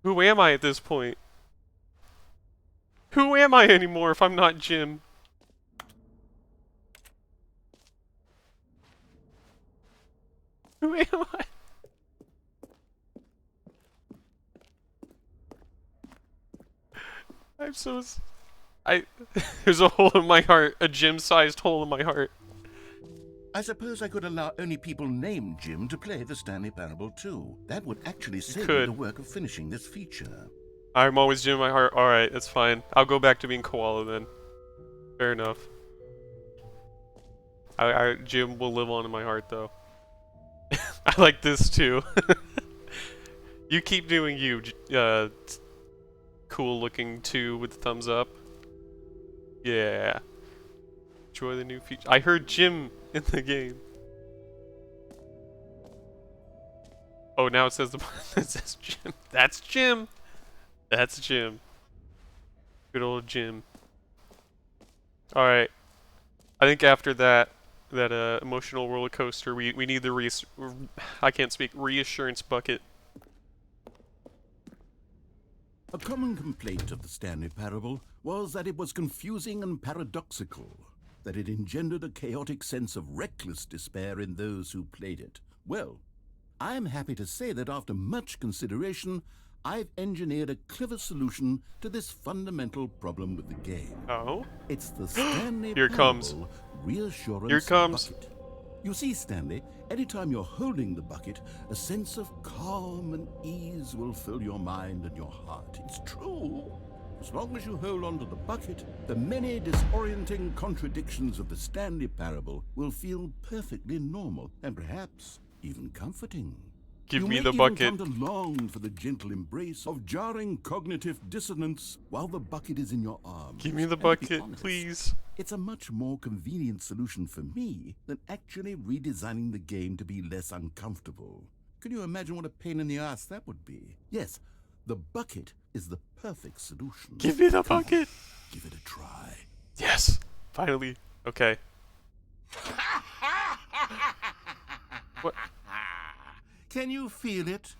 Who am I at this point? Who am I anymore if I'm not Jim? Who am I? I'm so... There's a hole in my heart. A Jim-sized hole in my heart. I suppose I could allow only people named Jim to play the Stanley Parable 2. That would actually save me could. the work of finishing this feature. I'm always Jim in my heart. Alright, that's fine. I'll go back to being Koala then. Fair enough. Jim will live on in my heart though. I like this too. You keep doing you, cool looking 2 with the thumbs up. Yeah. Enjoy the new feature. I heard Jim in the game. Oh, now it says the it says Jim. That's Jim. That's Jim. Good old Jim. All right. I think after that emotional roller coaster, we need the I can't speak, reassurance bucket. A common complaint of the Stanley Parable was that it was confusing and paradoxical, that it engendered a chaotic sense of reckless despair in those who played it. Well, I am happy to say that after much consideration, I've engineered a clever solution to this fundamental problem with the game. Oh? It's the Stanley Here it comes. Parable Reassurance Here it comes. Bucket. You see, Stanley, anytime you're holding the bucket, a sense of calm and ease will fill your mind and your heart. It's true. As long as you hold on to the bucket, the many disorienting contradictions of the Stanley Parable will feel perfectly normal and perhaps even comforting. Give You me may the even bucket. come to long for the gentle embrace of jarring cognitive dissonance while the bucket is in your arms. Give me the And to be bucket, honest, please. it's a much more convenient solution for me than actually redesigning the game to be less uncomfortable. Can you imagine what a pain in the ass that would be? Yes, the bucket is the perfect solution. Give me the Come on, bucket. give it a try. Yes. Finally. Okay. What? Can you feel it?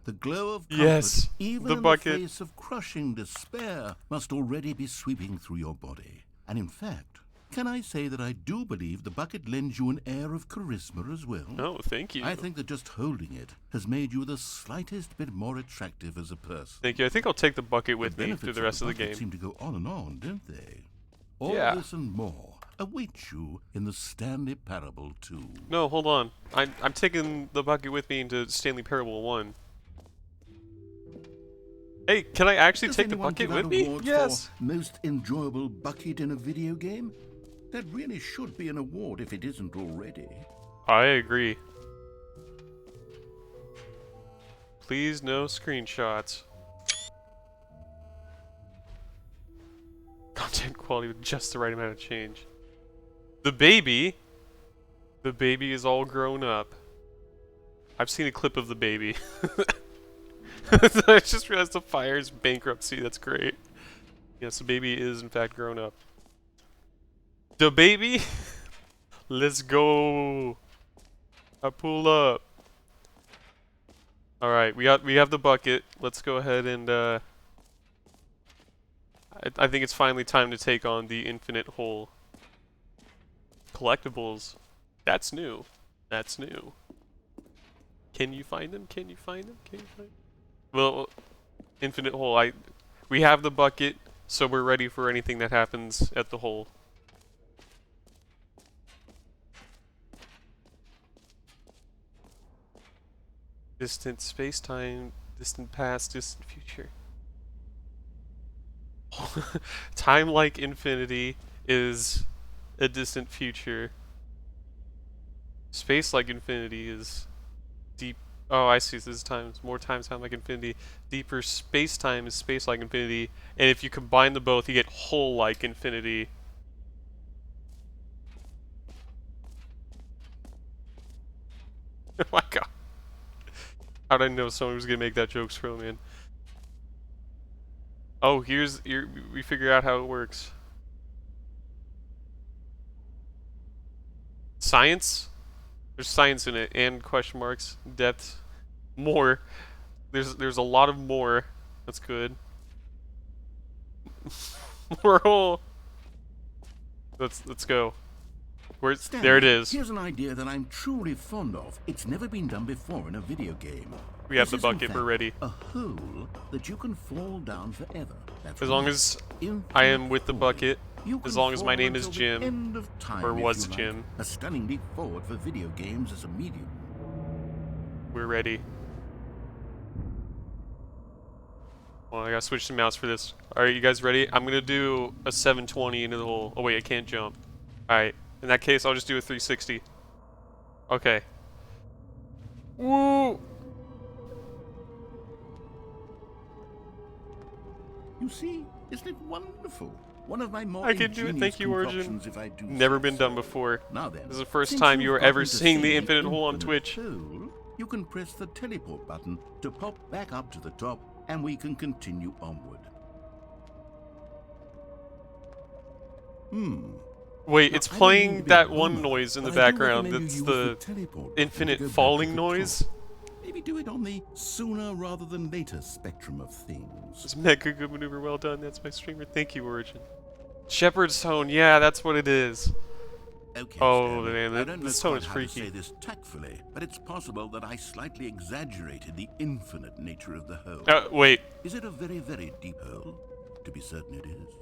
The glow of comfort, Yes, even the in bucket. the face of crushing despair, must already be sweeping through your body. And in fact, can I say that I do believe the bucket lends you an air of charisma as well? Oh, thank you. I think that just holding it has made you the slightest bit more attractive as a person. Thank you. I think I'll take the bucket with me benefits through the of rest of the bucket game. seem to go on and on, don't they? All Yeah. this and more await you in the Stanley Parable 2. No, hold on. I'm taking the bucket with me into Stanley Parable 1. Hey, can I actually Does take the anyone bucket give out with me? awards Yes. for most enjoyable bucket in a video game? That really should be an award if it isn't already. I agree. Please no screenshots. Content quality with just the right amount of change. The baby is all grown up. I've seen a clip of the baby. I just realized the fire's bankruptcy. That's great. Yes, the baby is in fact grown up. The baby? Let's go. I pull up. All right, we have the bucket. Let's go ahead and I think it's finally time to take on the infinite hole. Collectibles. That's new. That's new. Can you find them? Can you find them? Can you find them? Well, infinite hole. We have the bucket, so we're ready for anything that happens at the hole. Distant space-time, distant past, distant future. Time like infinity is a distant future. Space like infinity is deep. Oh, I see. This is times more time like infinity. Deeper space-time is space like infinity, and if you combine the both, you get whole like infinity. Oh my god! How did I know someone was gonna make that joke, Scrollman? Oh, we figure out how it works. Science? There's science in it, and question marks, depth, more. There's a lot of more. That's good. More hole. Let's go. Stanley, There it is. Here's an idea that I'm truly fond of. It's never been done before in a video game. We have This the is, in bucket. fact, We're ready. A hole that you can fall down forever. That's As long right. as Infinite I am with the hole. bucket. You As can long as my fall name is until the Jim, end of time, or if was you like. Jim. A stunning leap forward for video games as a medium. We're ready. Well, I gotta switch the mouse for this. Alright, you guys ready? I'm gonna do a 720 into the hole. Oh wait, I can't jump. Alright, in that case, I'll just do a 360. Okay. Woo! You see, isn't it wonderful? One of my more I can do it. ingenious Thank you, Origin. concoctions, if I do Never say been so. done before. Now then, This is the first since time you you've were ever gotten to seeing the see infinite hole on infinite Twitch. hole, you can press the teleport button to pop back up to the top, and we can continue onward. Wait, Now, it's I don't mean playing to be a that one boomer, noise in the but I do background. recommend you That's use the teleport button infinite to go back falling to the noise. top. Maybe do it on the sooner rather than later spectrum of things. It's mega good maneuver. Well done. That's my streamer. Thank you, Origin. Shepherd's tone. Yeah, that's what it is. Okay, Oh, Stanley, man, I don't know this tone quite is how freaky. to say this tactfully, but it's possible that I slightly exaggerated the infinite nature of the hole. Wait. Is it a very, very deep hole? To be certain it is.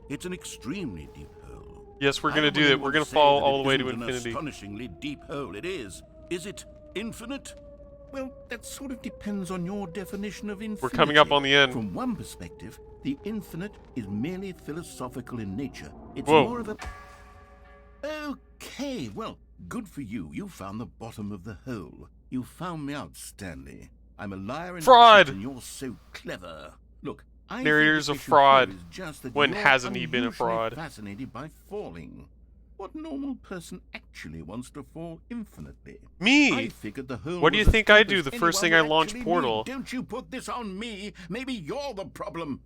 It's an extremely deep hole. Yes, we're I gonna don't do want it. anyone We're gonna to say fall that all it the way to isn't an infinity. astonishingly deep hole. It is. Is it infinite? Well, that sort of depends on your definition of infinity. We're coming up on the end. From one perspective, the infinite is merely philosophical in nature. It's Whoa. more of a... Okay, well, good for you. You found the bottom of the hole. You found me out, Stanley. I'm a liar and Fraud! and you're so clever. Look, I think Narrator's the a issue fraud. here is just that When you're hasn't he been a unusually fraud? fascinated by falling. What normal person actually wants to fall infinitely? I Me? figured the hole What do was you as think I deep do as the first thing anyone I launch actually need. Portal? Don't you put this on me. Maybe you're the problem.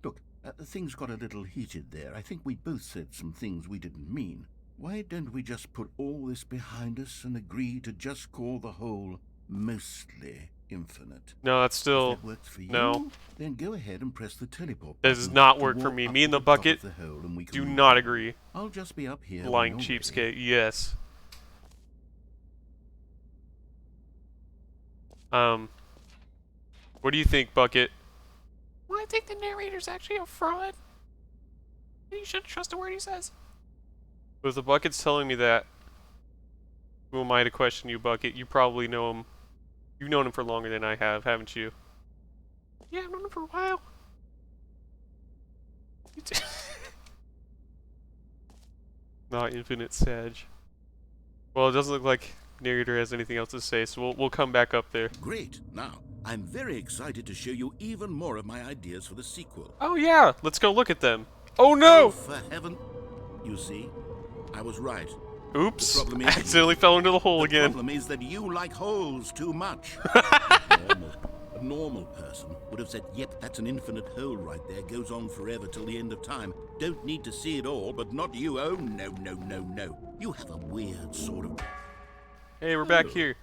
Look, things got a little heated there. I think we both said some things we didn't mean. Why don't we just put all this behind us and agree to just call the hole mostly infinite? No, that's If still... that works for you, no. then go ahead and press the teleport That does button not to work for walk me. up Me and to the top of bucket the hole and we can do move not on. agree. I'll just be up here. Lying when you're ready. cheapskate. Yes. What do you think, Bucket? Well, I think the narrator's actually a fraud. You shouldn't trust a word he says. But if the Bucket's telling me that, who am I to question you, Bucket? You probably know him. You've known him for longer than I have, haven't you? Yeah, I've known him for a while. Not infinite Sag. Well, it doesn't look like narrator has anything else to say, so we'll come back up there. Great. Now, I'm very excited to show you even more of my ideas for the sequel. Oh yeah, let's go look at them. Oh Oh, no! for heaven. You see, I was right. Oops, The problem I is- accidentally fell into the hole The again. problem is that you like holes too much. A normal person would have said, yep, that's an infinite hole right there. Goes on forever till the end of time. Don't need to see it all, but not you. Oh, no, no, no, no. You have a weird sort of... Hey, we're back here.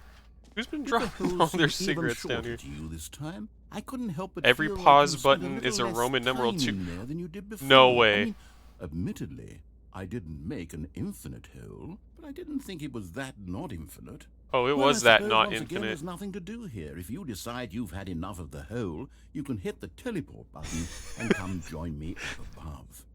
Who's been Did the dropping hole all seem their even cigarettes down shorter here? to you this time? I couldn't help but Every feel like pause you spent button little is a less Roman numeral time 2. in there than you did before. No way. I mean, admittedly, I didn't make an infinite hole, but I didn't think it was that not infinite. Oh, it Well, was I that suppose not once Again, infinite. there's nothing to do here. If you decide you've had enough of the hole, you can hit the teleport button and come join me up above.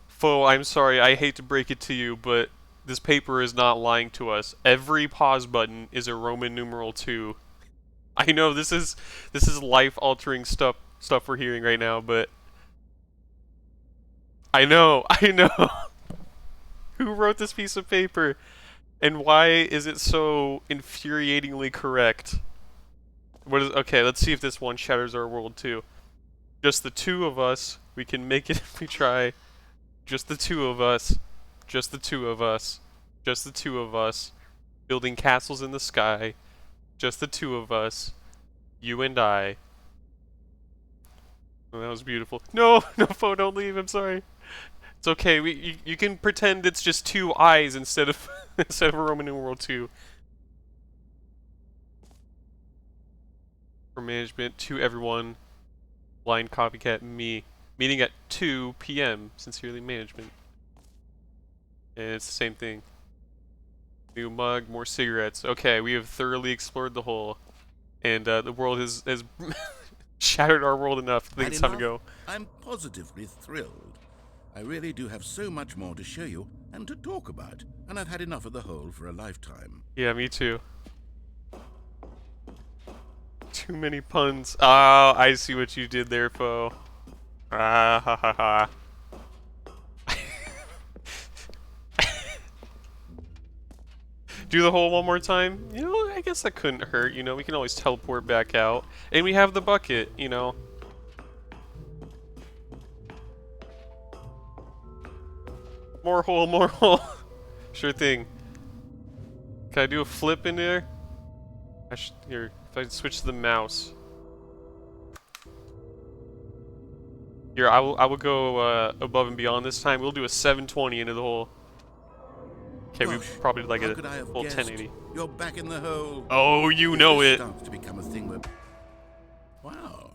Foe, I'm sorry, I hate to break it to you, but this paper is not lying to us. Every pause button is a Roman numeral 2. I know this is life-altering stuff we're hearing right now, but I know. Who wrote this piece of paper? And why is it so infuriatingly correct? Okay, let's see if this one shatters our world too. Just the two of us. We can make it if we try. Just the two of us. Just the two of us. Just the two of us. Building castles in the sky. Just the two of us. You and I. Oh, that was beautiful. No, no, Fo, don't leave. I'm sorry. It's okay. You can pretend it's just two eyes instead of instead of a Roman numeral 2. For management, to everyone. Blind copycat me. Meeting at 2 p.m. Sincerely, management. And it's the same thing. New mug, more cigarettes. Okay, we have thoroughly explored the hole. And the world has shattered our world enough. I think Had it's time to enough? go. I'm positively thrilled. I really do have so much more to show you and to talk about, and I've had enough of the hole for a lifetime. Yeah, me too. Too many puns. Oh, I see what you did there, Foe. Ah, ha ha ha. Do the hole one more time. You know, I guess that couldn't hurt, you know, we can always teleport back out. And we have the bucket, you know. More hole, more hole. Sure thing. Can I do a flip in there? Here, if I switch to the mouse. Here, I will go above and beyond this time. We'll do a 720 into the hole. Okay, we probably did like a full 1080. You're back in the hole. Oh, you know it. Starts to become a thing that... Wow.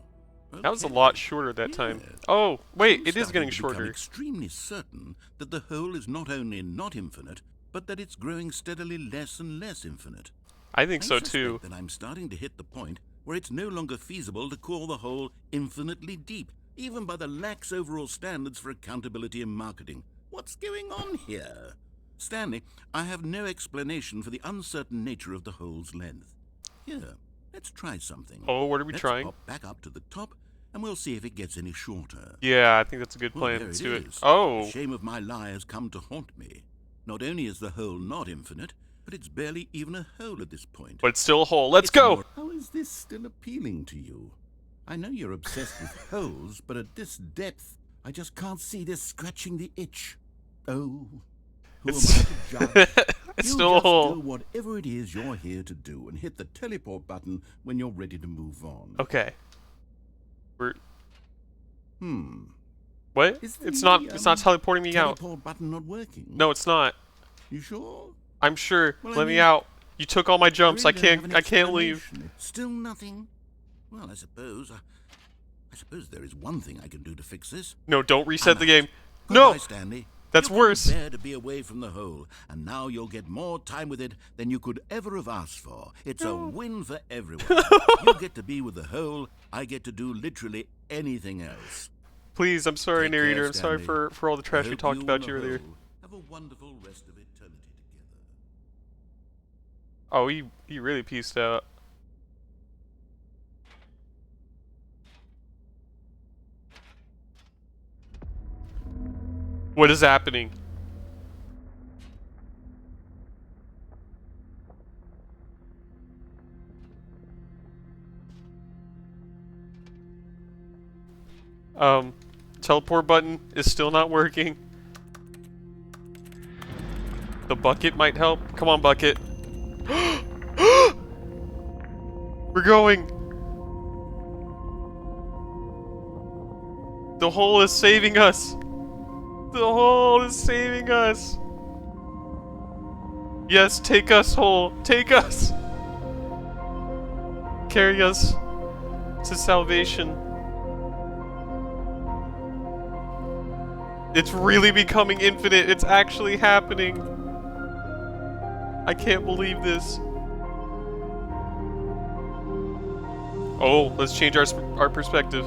That was a Okay. lot shorter that time. Yes. Oh, wait, I'm it is starting getting to become shorter. extremely certain that the hole is not only not infinite, but that it's growing steadily less and less infinite. I think so I too. suspect that I'm starting to hit the point where it's no longer feasible to call the hole infinitely deep, even by the lax overall standards for accountability in marketing. What's going on here? Stanley, I have no explanation for the uncertain nature of the hole's length. Here, let's try something. Oh, what are we Let's trying? hop back up to the top, and we'll see if it gets any shorter. Yeah, I think that's a good Well, plan. there Let's it do it. is. Oh, The shame of my lie has come to haunt me. Not only is the hole not infinite, but it's barely even a hole at this point. but it's still a hole. Let's It's go! more- How is this still appealing to you? I know you're obsessed with holes, but at this depth, I just can't see this scratching the itch. Oh, who It's, am I to judge? it's You still a just hole. do whatever it is you're here to do, and hit the teleport button when you're ready to move on. Okay. We're... What? Is It's the, not teleporting me out. Teleport button not working? No, it's not. You sure? I'm sure. Well, I Let me mean, out. You took all my jumps. I really don't have an can't leave. explanation. It's still nothing. Well, I suppose there is one thing I can do to fix this. No, don't reset I'm the out. game. Goodbye, No! Stanley. That's You couldn't worse. bear to be away from the hole, and now you'll get more time with it than you could ever have asked for. It's a win for everyone. You get to be with the hole. I get to do literally anything else. Please, I'm sorry, Take care, narrator. I'm sorry Stanley. for all the trash I we hope talked you about and you the earlier. hole have a wonderful rest of eternity together. Oh, he really pieced out. What is happening? Teleport button is still not working. The bucket might help. Come on, bucket. We're going. The hole is saving us. The hole is saving us. Yes, take us, hole. Take us. Carry us to salvation. It's really becoming infinite. It's actually happening. I can't believe this. Oh, let's change our perspective.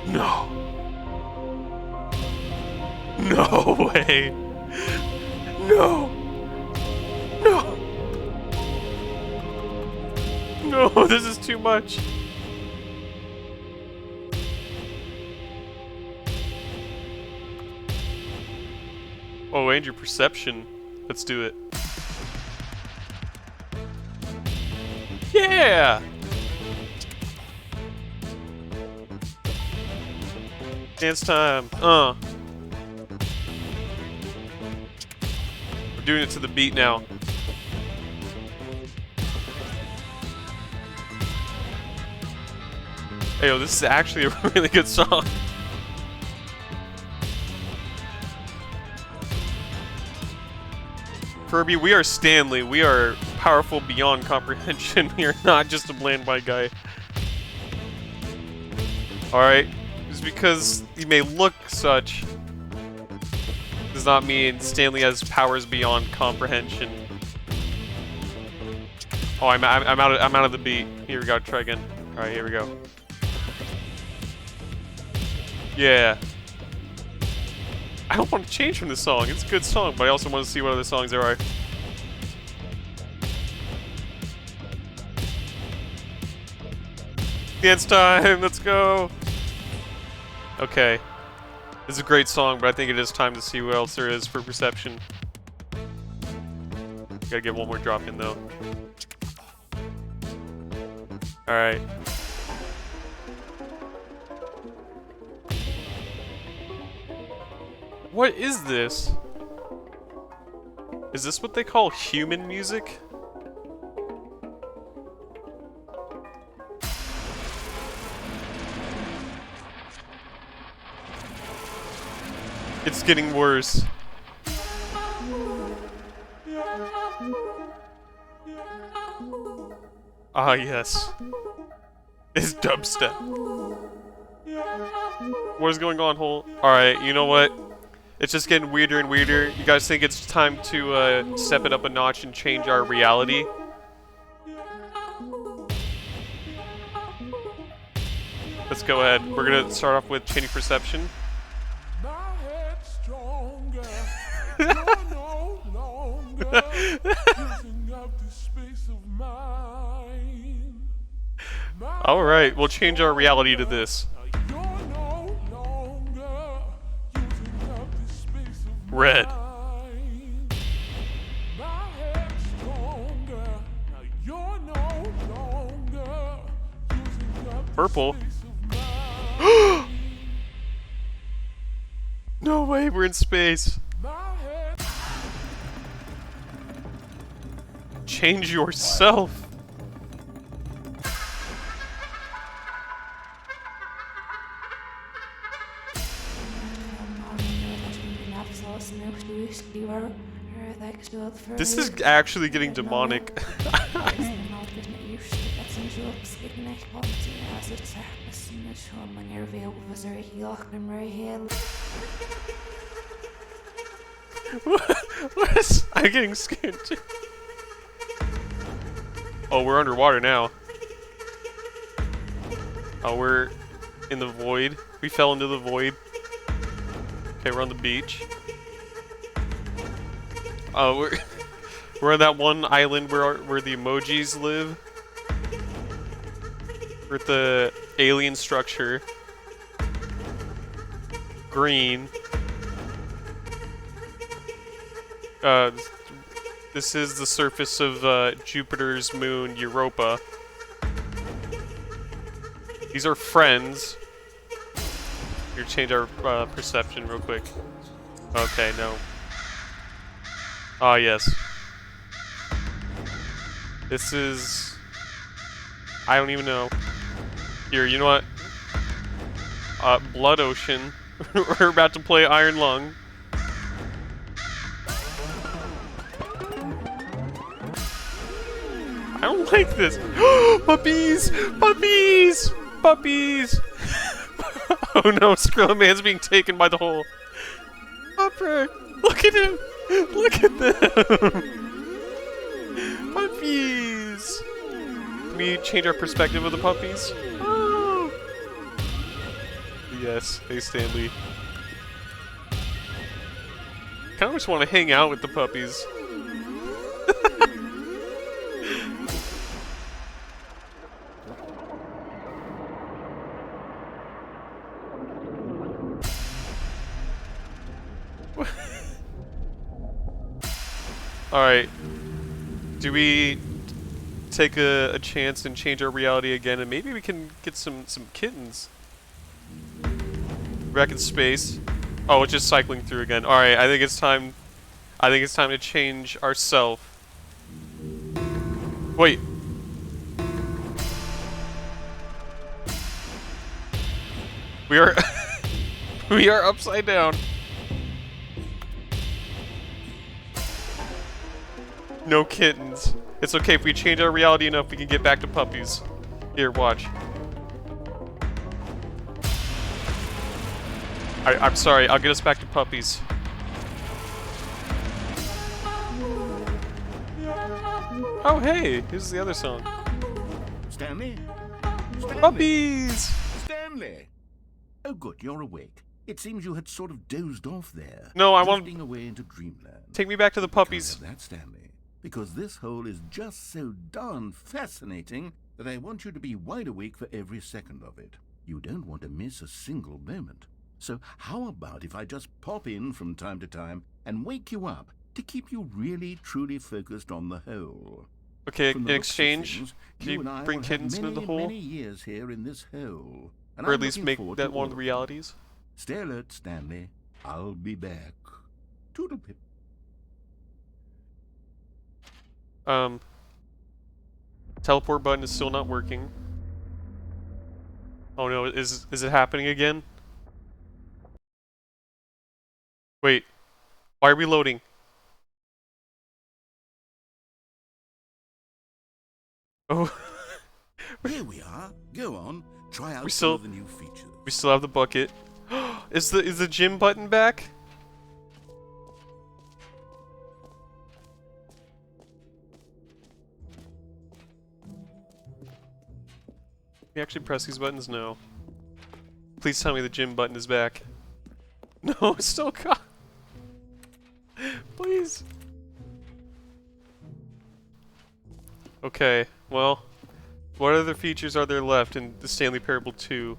No. No way. No. No. No, this is too much. Oh, and your perception. Let's do it. Yeah! Dance time. We're doing it to the beat now. Hey, yo, this is actually a really good song. Kirby, we are Stanley. We are powerful beyond comprehension. We are not just a bland white guy. Alright? Just because he may look such does not mean Stanley has powers beyond comprehension. Oh, I'm out of the beat. Here we go, try again. Alright, here we go. Yeah. I don't want to change from this song. It's a good song, but I also want to see what other songs there are. Dance time, let's go. Okay. This is a great song, but I think it is time to see what else there is for perception. Gotta get one more drop in though. Alright. What is this? Is this what they call human music? It's getting worse. Ah, yes. It's dubstep. What is going on, Hole? Alright, you know what? It's just getting weirder and weirder. You guys think it's time to step it up a notch and change our reality? Let's go ahead. We're gonna start off with changing perception. Alright, we'll change our reality to this. Red. Purple. No way, we're in space. Change yourself. This is actually getting demonic. What is... I'm getting scared too. Oh, we're underwater now. Oh, we're in the void. We fell into the void. Okay, we're on the beach. Oh, we're on that one island where the emojis live. We're at the alien structure. Green. This is the surface of Jupiter's moon, Europa. These are friends. Here, change our perception real quick. Okay, no. Ah, yes. This is... I don't even know. Here, you know what? Blood Ocean. We're about to play Iron Lung. I don't like this. Puppies! Puppies! Puppies! Oh no, Skrilla Man's being taken by the hole. Upper! Look at him! Look at them! Puppies! Can we change our perspective of the puppies? Oh. Yes, hey Stanley. Kinda just want to hang out with the puppies. Alright. Do we take a chance and change our reality again, and maybe we can get some kittens? Back in space. Oh, it's just cycling through again. Alright, I think it's time to change ourselves. Wait. We are we are upside down. No kittens. It's okay, if we change our reality enough, we can get back to puppies. Here, watch. I'm sorry, I'll get us back to puppies. Oh hey, here's the other song. Stanley? Stanley? Puppies! Stanley! Oh good, you're awake. It seems you had sort of dozed off there. No, I want... drifting away into dreamland. Take me back to the puppies. Can't have that, Stanley. Because this hole is just so darn fascinating that I want you to be wide awake for every second of it. You don't want to miss a single moment. So how about if I just pop in from time to time and wake you up to keep you really, truly focused on the hole. Okay, From in the looks of exchange, things, can you and you I bring will have kittens into the many, hole? many years here in this hole. And Or I'm at least looking make forward that to one all of the them. realities? Stay alert, Stanley. I'll be back. Toodlepip. Teleport button is still not working. Oh no, is it happening again? Wait, why are we loading? Oh, Here we are. Go on. Try out We some still- of the new features. we still have the bucket. Is the gym button back? Can you actually press these buttons? No. Please tell me the gym button is back. No, it's still gone. Please. Okay, well, what other features are there left in the Stanley Parable 2?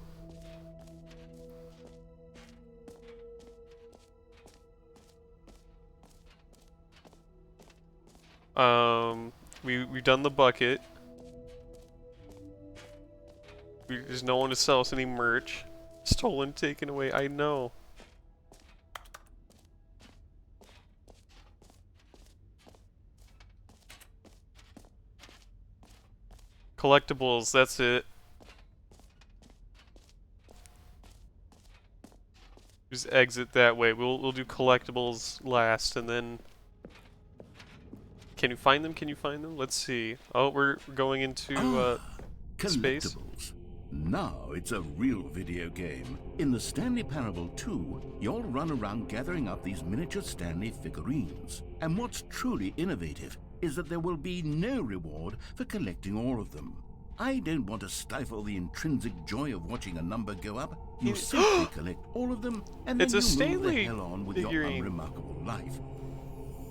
We've done the bucket. There's no one to sell us any merch. Stolen, taken away. I know. Collectibles. That's it. Just exit that way. We'll do collectibles last, and then. Can you find them? Can you find them? Let's see. Oh, we're going into space. Collectibles. Now it's a real video game. In the Stanley Parable 2, you'll run around gathering up these miniature Stanley figurines. And what's truly innovative is that there will be no reward for collecting all of them. I don't want to stifle the intrinsic joy of watching a number go up. You simply collect all of them, and then It's a you move the Stanley hell on with your figurine. unremarkable life.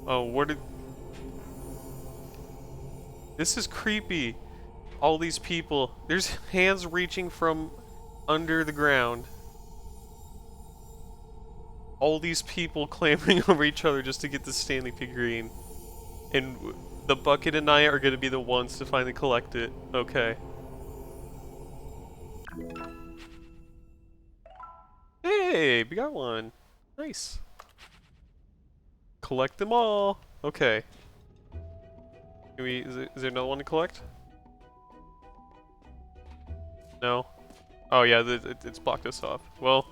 Oh, what did... This is creepy. All these people. There's hands reaching from under the ground. All these people clambering over each other just to get the Stanley figurine. And the bucket and I are going to be the ones to finally collect it. Okay. Hey, we got one. Nice. Collect them all. Okay. Is there another one to collect? No? Oh yeah, it's blocked us off. Well,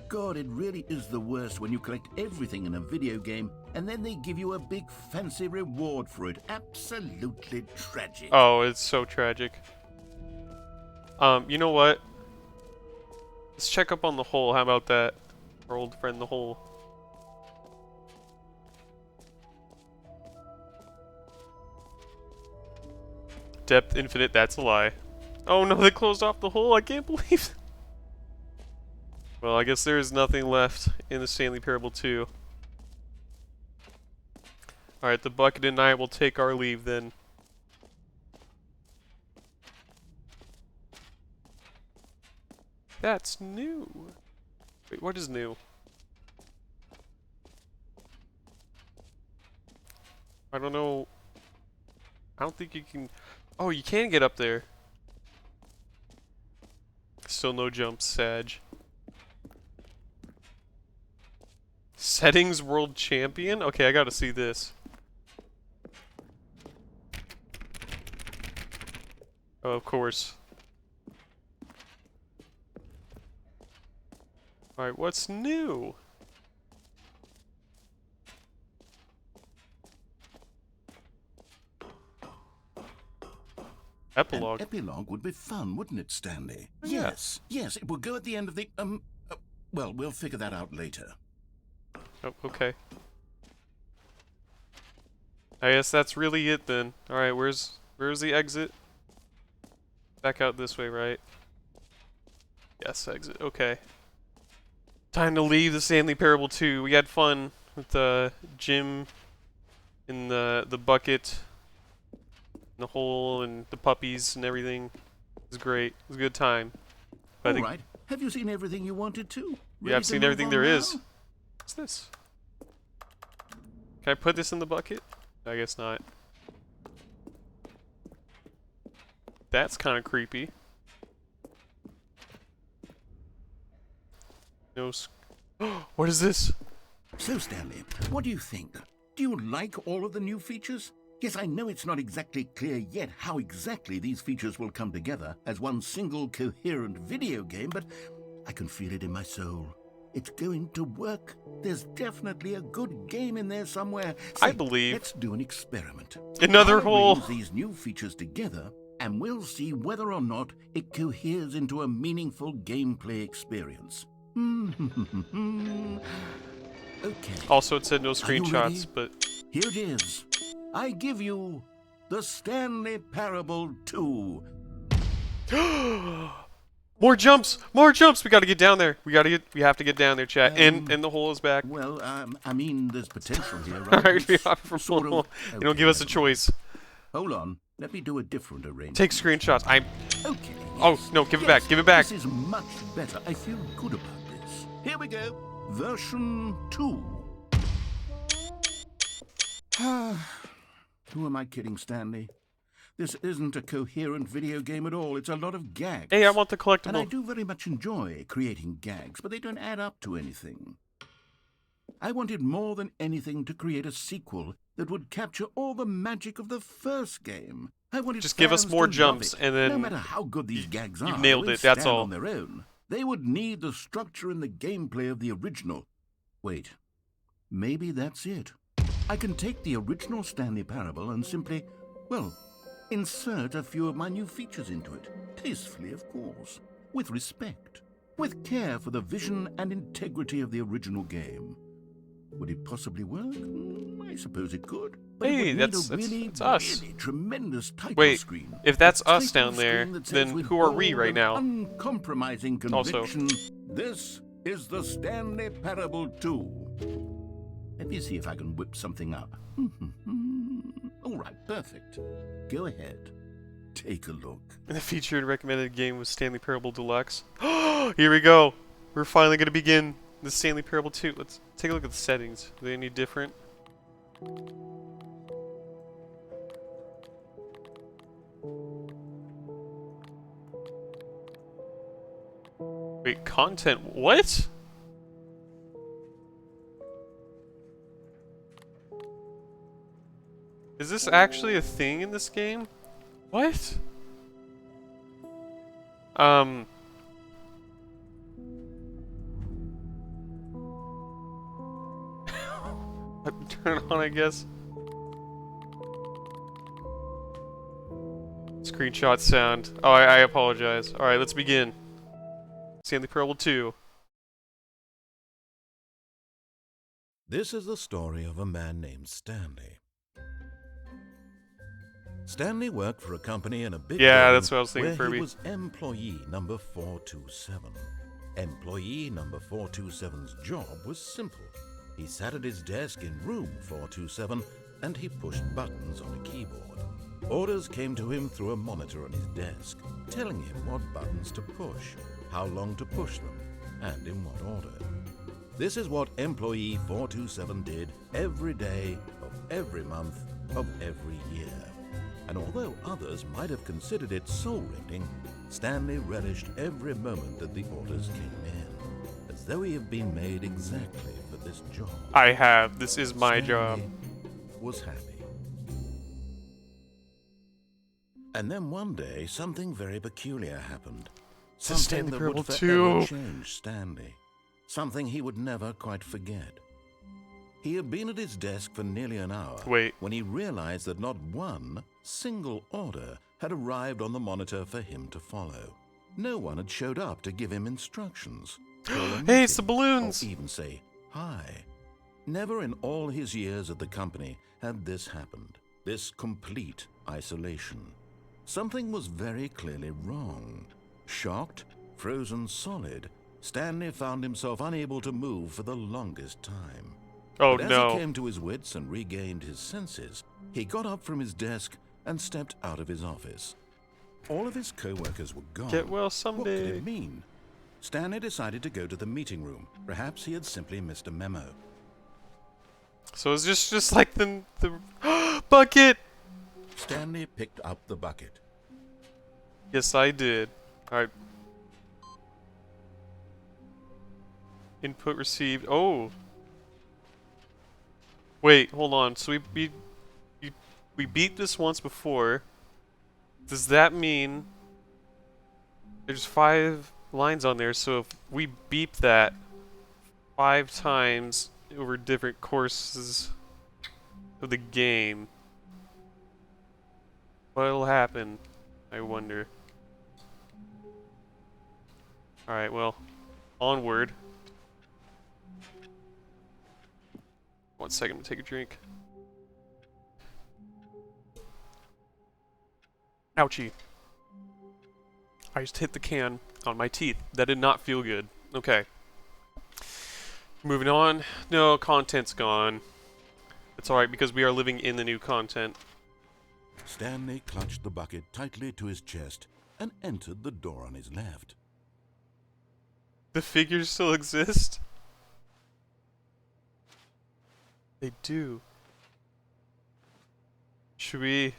God, it really is the worst when you collect everything in a video game and then they give you a big fancy reward for it. Absolutely tragic. oh, it's so tragic. You know what? Let's check up on the hole. How about that? Our old friend, the hole. Depth infinite, that's a lie. Oh no, they closed off the hole. I can't believe it. Well, I guess there is nothing left in the Stanley Parable 2. Alright, the bucket and I will take our leave then. That's new. Wait, what is new? I don't know. I don't think you can... Oh, you can get up there. Still no jumps, Sag. Settings World Champion? Okay, I gotta see this. Oh, of course. Alright, what's new? Epilogue. An epilogue would be fun, wouldn't it, Stanley? Yeah. Yes, yes, it will go at the end of the, well, we'll figure that out later. Oh, okay. I guess that's really it then. Alright, where's the exit? Back out this way, right? Yes, exit. Okay. Time to leave the Stanley Parable 2. We had fun with the gym in the bucket, the hole, and the puppies and everything. It was great. It was a good time. But I All think- right, have you seen everything you wanted to? Yeah, Ready I've to seen move everything on there now? is. What's this? Can I put this in the bucket? I guess not. That's kind of creepy. No. What is this? So, Stanley, what do you think? Do you like all of the new features? Yes, I know it's not exactly clear yet how exactly these features will come together as one single coherent video game, but I can feel it in my soul. It's going to work. There's definitely a good game in there somewhere. I believe. Let's do an experiment. Another I'll hole. arrange these new features together, and we'll see whether or not it coheres into a meaningful gameplay experience. Okay. Also, it said no Are you screenshots, ready? but Here it is. I give you the Stanley Parable 2. more jumps, more jumps. We got to get down there. We have to get down there, chat. And the hole is back. Well, I mean, there's potential here, right? All right, we It's have from sort of- You don't okay, give us a never mind. choice. Hold on. Let me do a different arrangement. Take screenshots. Okay. Oh, yes. no, give it Yes, back, give it back. This is much better. I feel good about this. Here we go. Version 2. Who am I kidding, Stanley? This isn't a coherent video game at all. It's a lot of gags. Hey, I want the And I collectible. do very much enjoy creating gags, but they don't add up to anything. I wanted more than anything to create a sequel that would capture all the magic of the first game. I wanted Just give us fans more to love jumps, it. and then no matter how good these gags you've are, nailed they it, that's stand all. on their own. They would need the structure and the gameplay of the original. Wait, maybe that's it. I can take the original Stanley Parable and simply, well, insert a few of my new features into it. Tastefully, of course. With respect. With care for the vision and integrity of the original game. Would it possibly work? I suppose it could. But it Hey, would that's need a really, us. really tremendous title Wait, screen. if that's A us title down there, screen that says then with who are we bold right and now? Uncompromising Also. conviction. This is the Stanley Parable 2. Let me see if I can whip something up. All right, perfect. Go ahead. Take a look. The featured recommended game was Stanley Parable Deluxe. Here we go. We're finally going to begin the Stanley Parable 2. Let's take a look at the settings. Are they any different? Wait, content. What? Is this actually a thing in this game? What? Turn it on, I guess. Screenshot sound. Oh, I apologize. Alright, let's begin. Stanley Parable 2. This is the story of a man named Stanley. Stanley worked for a company in a big Yeah, building that's what I was thinking, where Furby. he was employee number 427. Employee number 427's job was simple. He sat at his desk in room 427 and he pushed buttons on a keyboard. Orders came to him through a monitor on his desk, telling him what buttons to push, how long to push them, and in what order. This is what employee 427 did every day of every month of every year. And although others might have considered it soul-rending, Stanley relished every moment that the orders came in, as though he had been made exactly for this job. I have. This is my job. Stanley was happy. And then one day, something very peculiar happened. This is Something Stanley that Parable would forever 2. change Stanley. Something he would never quite forget. He had been at his desk for nearly an hour Wait. when he realized that not one single order had arrived on the monitor for him to follow. No one had showed up to give him instructions. call a Hey, it's the meeting, balloons. Or even say hi. Never in all his years at the company had this happened. This complete isolation. Something was very clearly wrong. Shocked, frozen solid, Stanley found himself unable to move for the longest time. Oh But as no. he came to his wits and regained his senses, he got up from his desk and stepped out of his office. All of his co-workers were gone. Get well What someday. could it mean? Stanley decided to go to the meeting room. Perhaps he had simply missed a memo. So it's just like the bucket. Stanley picked up the bucket. Yes, I did. All right. Input received. Oh. Wait, hold on. So we beat this once before. Does that mean there's 5 lines on there? So if we beep that 5 times over different courses of the game, what'll happen? I wonder. All right, well, onward. 1 second to take a drink. Ouchie. I just hit the can on my teeth. That did not feel good. Okay. Moving on. No, content's gone. It's alright because we are living in the new content. Stanley clutched the bucket tightly to his chest and entered the door on his left. The figures still exist? They do. Should we...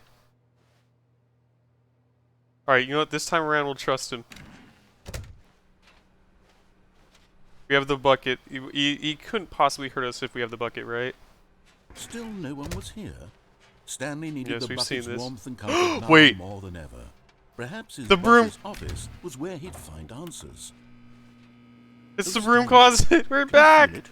Alright, you know what? This time around we'll trust him. We have the bucket. He couldn't possibly hurt us if we have the bucket, right? Still no one was here. Stanley needed Yes, the we've seen bucket's this. warmth and comfort now Wait. more than ever. Perhaps his The broom. boss's office was where he'd find answers. It's Oh, the broom Stanley, closet! We're can you back! feel it?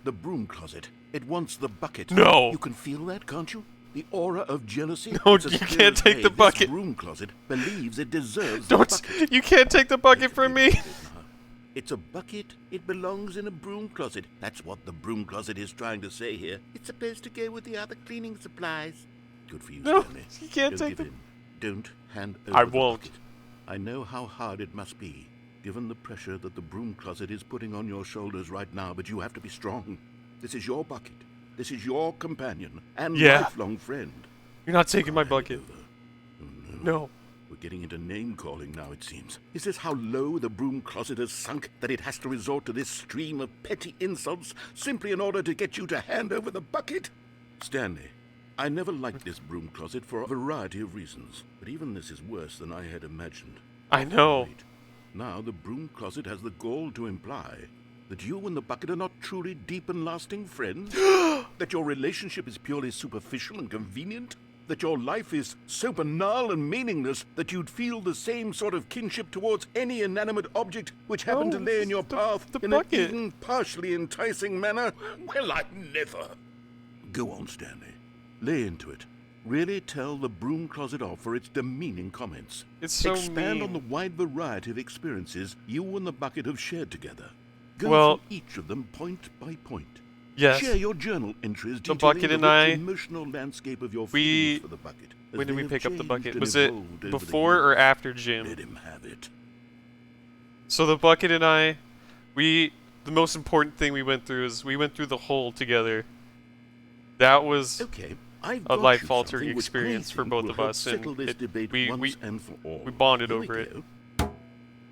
The broom closet. It wants the bucket. No. You can feel that, can't you? The aura of jealousy. No, It's as you clear can't as take day. the bucket. This broom closet believes it deserves the Don't... bucket. You can't take the bucket from me! It's a bucket. It belongs in a broom closet. That's what the broom closet is trying to say here. It's supposed to go with the other cleaning supplies. Good for you, No, Stanley. you can't Don't take give them. in. Don't hand over I the won't. bucket. I know how hard it must be, given the pressure that the broom closet is putting on your shoulders right now, but you have to be strong. This is your bucket. This is your companion and Yeah. lifelong friend. You're not taking my Can't hand bucket. it over. Oh, no. No. We're getting into name-calling now, it seems. Is this how low the broom closet has sunk, that it has to resort to this stream of petty insults simply in order to get you to hand over the bucket? Stanley, I never liked this broom closet for a variety of reasons, but even this is worse than I had imagined. I know. Wait. Now the broom closet has the gall to imply that you and the bucket are not truly deep and lasting friends? That your relationship is purely superficial and convenient? That your life is so banal and meaningless that you'd feel the same sort of kinship towards any inanimate object which happened to lay in your path the in bucket. an even partially enticing manner? Well, I never. Go on, Stanley. Lay into it. Really tell the broom closet off for its demeaning comments. It's so Expand mean. on the wide variety of experiences you and the bucket have shared together. Go Well- through each of them point by point. Yes. Share your journal entries The detailing bucket the and rich I- emotional landscape of your we- feelings for the bucket. as When did they we have pick up the changed bucket? and Was it evolved over the before or years. after Let gym? him have it. So the bucket and I, the most important thing we went through is we went through the hole together. That was Okay, I've a got you life-altering something which experience I for think both will of help us, and settle this it- debate we- once we- and for all. we bonded Here over we it. go.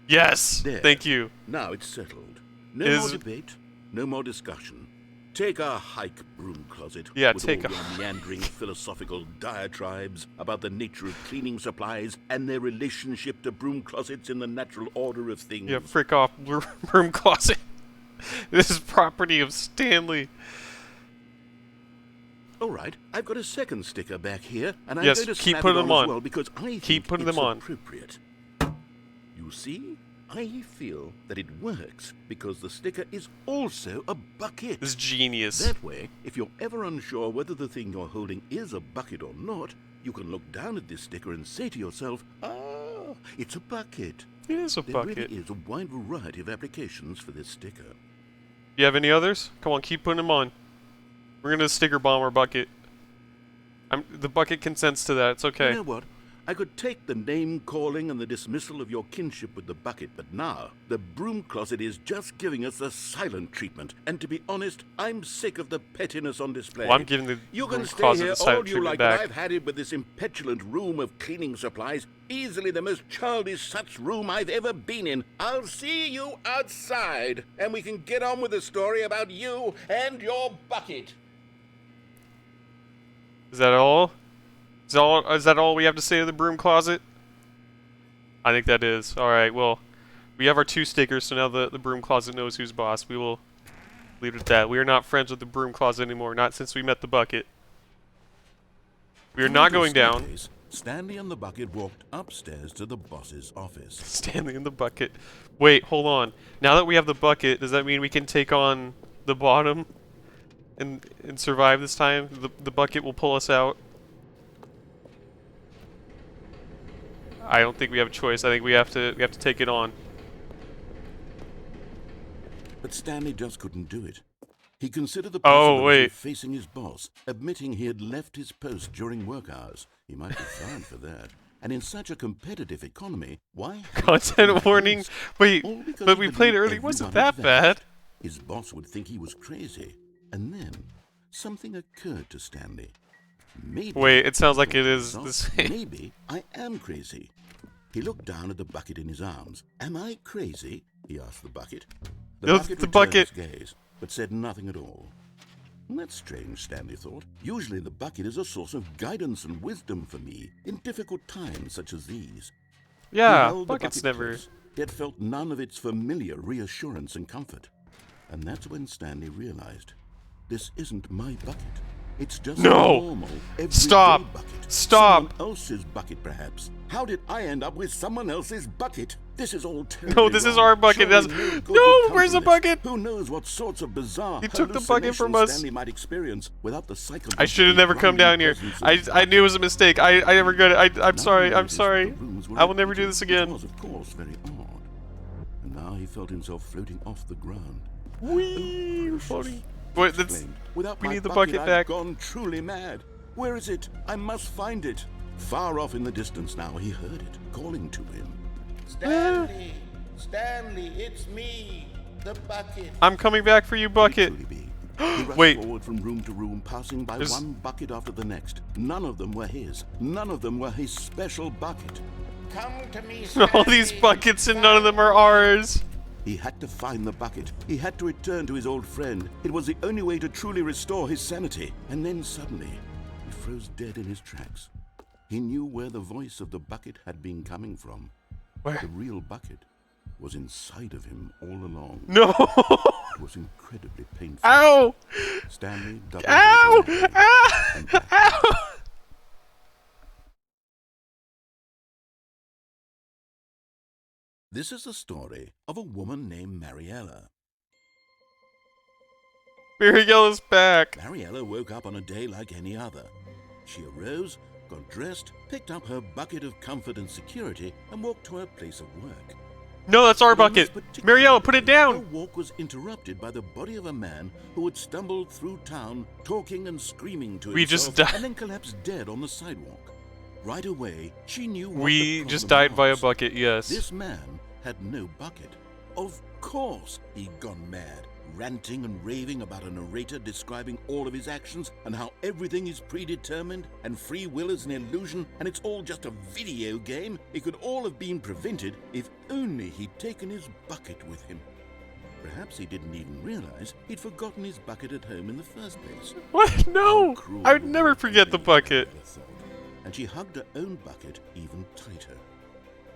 yes. There. Thank you. Now it's settled. No Is- more debate, no more discussion. Take a hike, broom closet. Yeah, with take all a- your meandering philosophical diatribes about the nature of cleaning supplies and their relationship to broom closets in the natural order of things. Yeah, frick off, broom closet. This is property of Stanley. All right, I've got a second sticker back here, and I'm Yes, going to keep snap putting it them on on. as well because I think Keep putting it's them on. appropriate. You see, I feel that it works because the sticker is also a bucket. This is genius. That way, if you're ever unsure whether the thing you're holding is a bucket or not, you can look down at this sticker and say to yourself, ah, it's a bucket. It is a There bucket. really is a wide variety of applications for this sticker. You have any others? Come on, keep putting them on. We're gonna sticker bomb our bucket. The bucket consents to that. It's okay. You know what? I could take the name-calling and the dismissal of your kinship with the bucket, but now the broom closet is just giving us the silent treatment. And to be honest, I'm sick of the pettiness on display. Well, I'm giving the You broom can stay closet here the silent all you treatment like, back. but I've had it with this impetulant room of cleaning supplies. Easily the most childish such room I've ever been in. I'll see you outside, and we can get on with the story about you and your bucket. Is that all? Is that all we have to say to the broom closet? I think that is. Alright, well, we have our 2 stickers, so now the broom closet knows who's boss. We will leave it at that. We are not friends with the broom closet anymore, not since we met the bucket. We are not going down. Stanley and the bucket walked upstairs to the boss's office. Stanley and the bucket. Wait, hold on. Now that we have the bucket, does that mean we can take on the bottom and survive this time? The bucket will pull us out. I don't think we have a choice. I think we have to take it on. But Stanley just couldn't do it. He considered the Oh, possibility wait. of facing his boss, admitting he had left his post during work hours. He might be fined for that. And in such a competitive economy, why? Content warning. Wait, All because but he we played believed early. It wasn't everyone that bad. His boss would think he was crazy. And then something occurred to Stanley. Maybe. Wait, it sounds like it is the same. Maybe I am crazy. He looked down at the bucket in his arms. Am I crazy? He asked the bucket. The bucket. His gaze, but said nothing at all. That's strange, Stanley thought. Usually the bucket is a source of guidance and wisdom for me in difficult times such as these. He Yeah, held the bucket's bucket never. close, yet felt none of its familiar reassurance and comfort. And that's when Stanley realized, this isn't my bucket. It's just No! a normal, everyday Stop! bucket. Stop! Someone else's bucket, perhaps. How did I end up with someone else's bucket? This is all terribly No, this is wrong. our bucket. Surely That's- no good No, would come where's from the this. bucket? Who knows what sorts of bizarre He took the bucket from hallucinations us. Stanley might experience without the psychological I should have never come down here. I knew it was a mistake. I never got it. I'm sorry. I'm sorry. I will never do this It again. was, of course, very odd. And now he felt himself floating off the ground. Whee! Floating. Wait, that's. Exclaimed, "Without We my need the bucket I've back." gone truly mad. Where is it? I must find it. Far off in the distance now, he heard it calling to him. Stanley! Stanley, it's me, the bucket. I'm coming back for you, bucket. Could it truly be? He rushed Wait. forward from room to room, passing by There's- one bucket after the next. None of them were his. None of them were his special bucket. Come to me, All these Stanley. buckets and none of them are ours. He had to find the bucket. He had to return to his old friend. It was the only way to truly restore his sanity. And then suddenly, he froze dead in his tracks. He knew where the voice of the bucket had been coming from. Where? The real bucket was inside of him all along. No. It was incredibly painful. Ow! Stanley doubled Ow! his head Ow! and back. Ow! This is the story of a woman named Mariella. Mariella's back. Mariella woke up on a day like any other. She arose, got dressed, picked up her bucket of comfort and security, and walked to her place of work. No, that's our But on this bucket. particular Mariella, put it day, Her down. walk was interrupted by the body of a man who had stumbled through town, talking and screaming to We just himself, died. and then collapsed dead on the sidewalk. Right away, she knew what We the just problem died by a was. bucket, yes. This man had no bucket. Of course he'd gone mad, ranting and raving about a narrator describing all of his actions and how everything is predetermined and free will is an illusion and it's all just a video game. It could all have been prevented if only he'd taken his bucket with him. Perhaps he didn't even realize he'd forgotten his bucket at home in the first place. What? No. How cruel I would never would forget the be, bucket. Mariella thought, and she hugged her own bucket even tighter.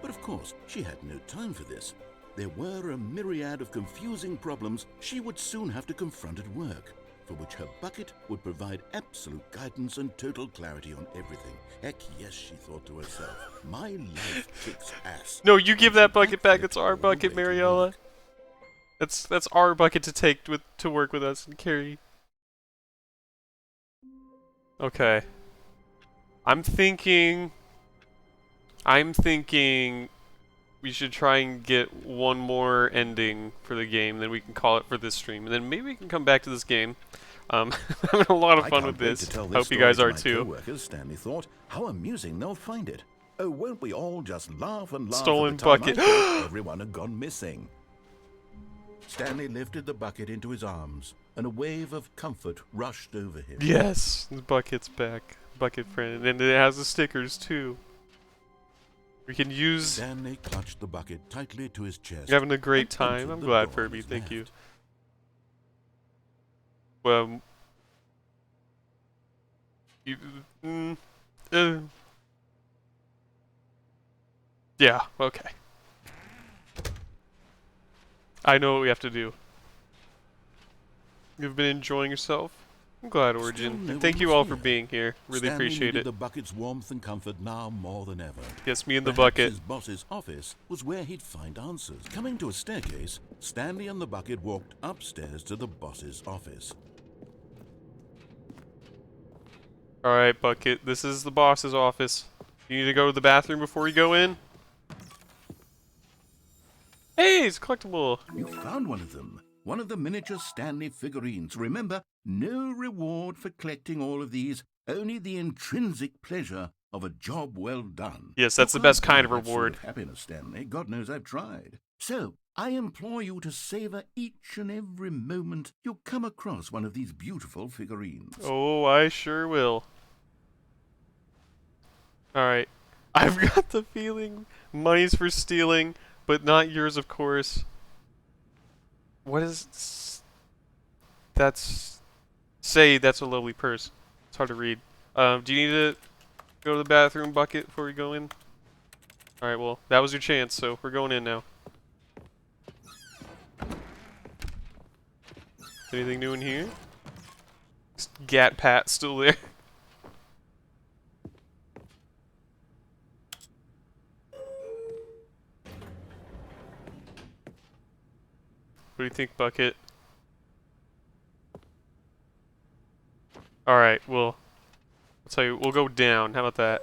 But of course, she had no time for this. There were a myriad of confusing problems she would soon have to confront at work, for which her bucket would provide absolute guidance and total clarity on everything. Heck yes, she thought to herself, my life kicks ass. No, you give And that she bucket back. backflipped That's our all the bucket, way to Mariella. work. That's our bucket to take to work with us and carry. Okay. I'm thinking we should try and get one more ending for the game, then we can call it for this stream, and then maybe we can come back to this game. I'm having a lot of I fun can't with wait this. to tell Hope you story guys to are my too. Co-workers, Stanley thought. How amusing they'll find it. Oh, won't we all just laugh and laugh Stolen at the time bucket. I thought everyone had gone missing. Stanley lifted the bucket into his arms, and a wave of comfort rushed over him. Yes, the bucket's back. Bucket friend, and it has the stickers too. We can use. Stanley clutched the bucket tightly to his chest. You're having a great and time. entered I'm the glad, door on Furby. his Thank you. left. Well, You, mm, uh, yeah, okay. I know what we have to do. You've been enjoying yourself? I'm glad, Origin. no And thank one you was all for here. being here. Really Stanley appreciate needed it. the bucket's warmth and comfort now more than ever. Yes, me and the Perhaps bucket. his boss's office was where he'd find answers. Coming to a staircase, Stanley and the bucket walked upstairs to the boss's office. Alright, Bucket. This is the boss's office. You need to go to the bathroom before you go in? Hey, it's collectible! You found one of them. One of the miniature Stanley figurines. Remember, no reward for collecting all of these, only the intrinsic pleasure of a job well done. Yes, that's the You best can't kind of buy that sort reward. of happiness, Stanley. God knows I've tried. So, I implore you to savor each and every moment you come across one of these beautiful figurines. Oh, I sure will. Alright. I've got the feeling money's for stealing, but not yours, of course. What is... That's... Say that's a lovely purse. It's hard to read. Do you need to go to the bathroom, Bucket, before we go in? Alright, well, that was your chance, so we're going in now. Anything new in here? Gat Pat still there. What do you think, Bucket? Alright, well, I'll tell you, we'll go down. How about that?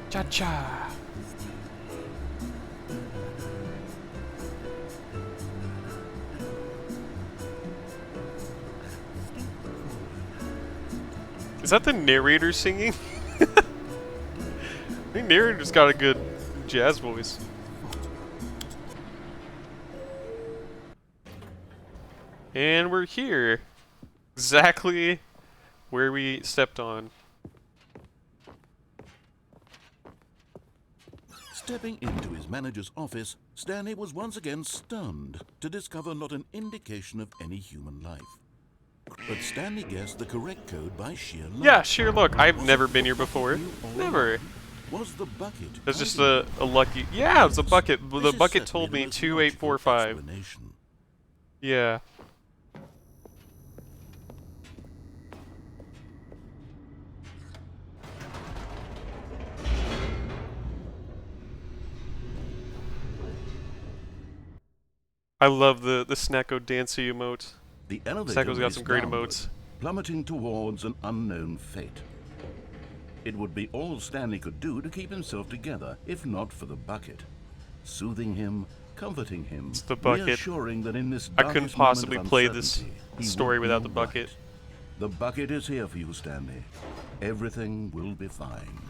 Cha-cha! Is that the narrator singing? The narrator's got a good jazz voice. And we're here. Exactly where we stepped on. Stepping into his manager's office, Stanley was once again stunned to discover not an indication of any human life. But Stanley guessed the correct code by sheer luck. Yeah, sheer luck. I've never been here before. Never. Was the bucket? That's just a lucky... Yeah, it's a bucket. The bucket told me 2845. Explanation. Yeah. I love the Snacko Dancy emote. The elevator Snacko's got some great downward, emotes. plummeting towards an unknown fate. It would be all Stanley could do to keep himself together, if not for the bucket. Soothing him, comforting him, It's the bucket. reassuring that in this I couldn't darkest moment possibly of play this uncertainty, he story would without be the bucket. right. The bucket is here for you, Stanley. Everything will be fine.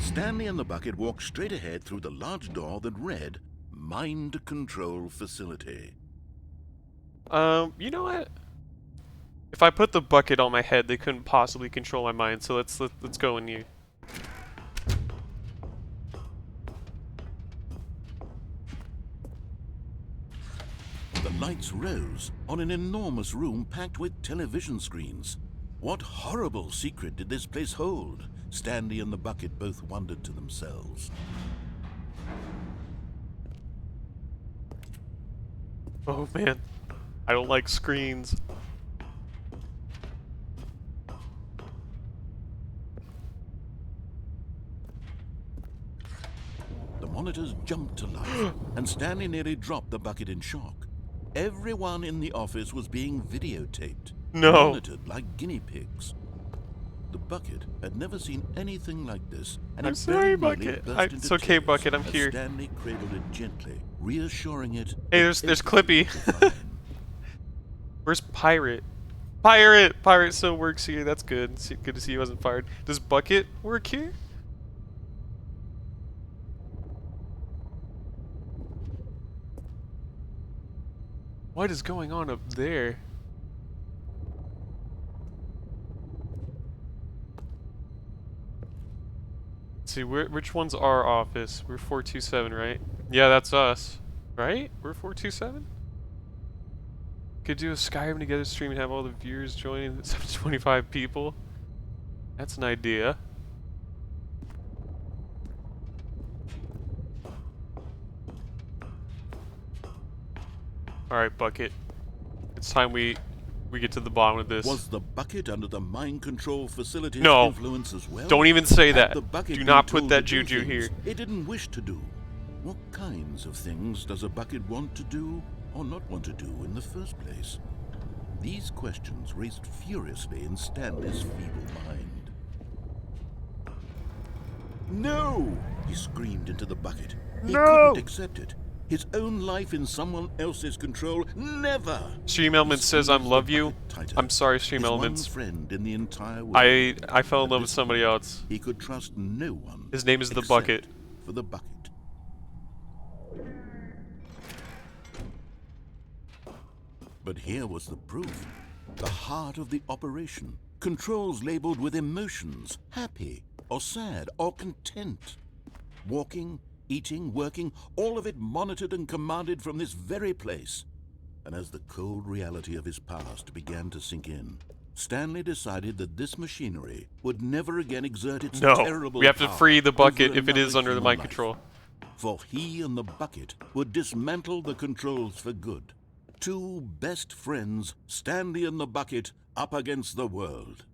Stanley and the bucket walked straight ahead through the large door that read, Mind Control Facility. You know what? If I put the bucket on my head, they couldn't possibly control my mind. So let's go in here. The lights rose on an enormous room packed with television screens. What horrible secret did this place hold? Stanley and the bucket both wondered to themselves. Oh man, I don't like screens. The monitors jumped to life, and Stanley nearly dropped the bucket in shock. Everyone in the office was being videotaped, No. monitored like guinea pigs. The bucket had never seen anything like this, and I'm it sorry, very nearly Bucket. burst It's into okay, tears Bucket, I'm as here. Stanley cradled it gently, reassuring it. Hey, that there's everything Clippy. would be fine. Where's Pirate? Pirate still works here. That's good. Good to see he wasn't fired. Does Bucket work here? What is going on up there? see, which one's our office? We're 427, right? Yeah, that's us. Right? We're 427? Could do a Skyrim together stream and have all the viewers join. It's up to 25 people. That's an idea. Alright, Bucket. It's time we get to the bottom of this. Was the bucket under the mind control facility's No. influence as well? Don't even say Had that. the bucket Do been not put told that to do juju things here. It didn't wish to do. What kinds of things does a bucket want to do or not want to do in the first place? These questions raced furiously in Stanley's feeble mind. No! He screamed into the bucket. He couldn't accept it. His own life in someone else's control, never! Stream Elements says I love you. I'm sorry, Stream His Elements. one friend in the entire world. I fell in love with This somebody moment, else. He could trust no one. His name is the except Bucket. For the bucket. But here was the proof. The heart of the operation. Controls labeled with emotions, happy, or sad, or content. Walking, eating, working, all of it monitored and commanded from this very place. And as the cold reality of his past began to sink in, Stanley decided that this machinery would never again exert its terrible we have to power free the bucket over if it is another under the human mind life. control. For he and the bucket would dismantle the controls for good. Two best friends, Stanley and the bucket, up against the world.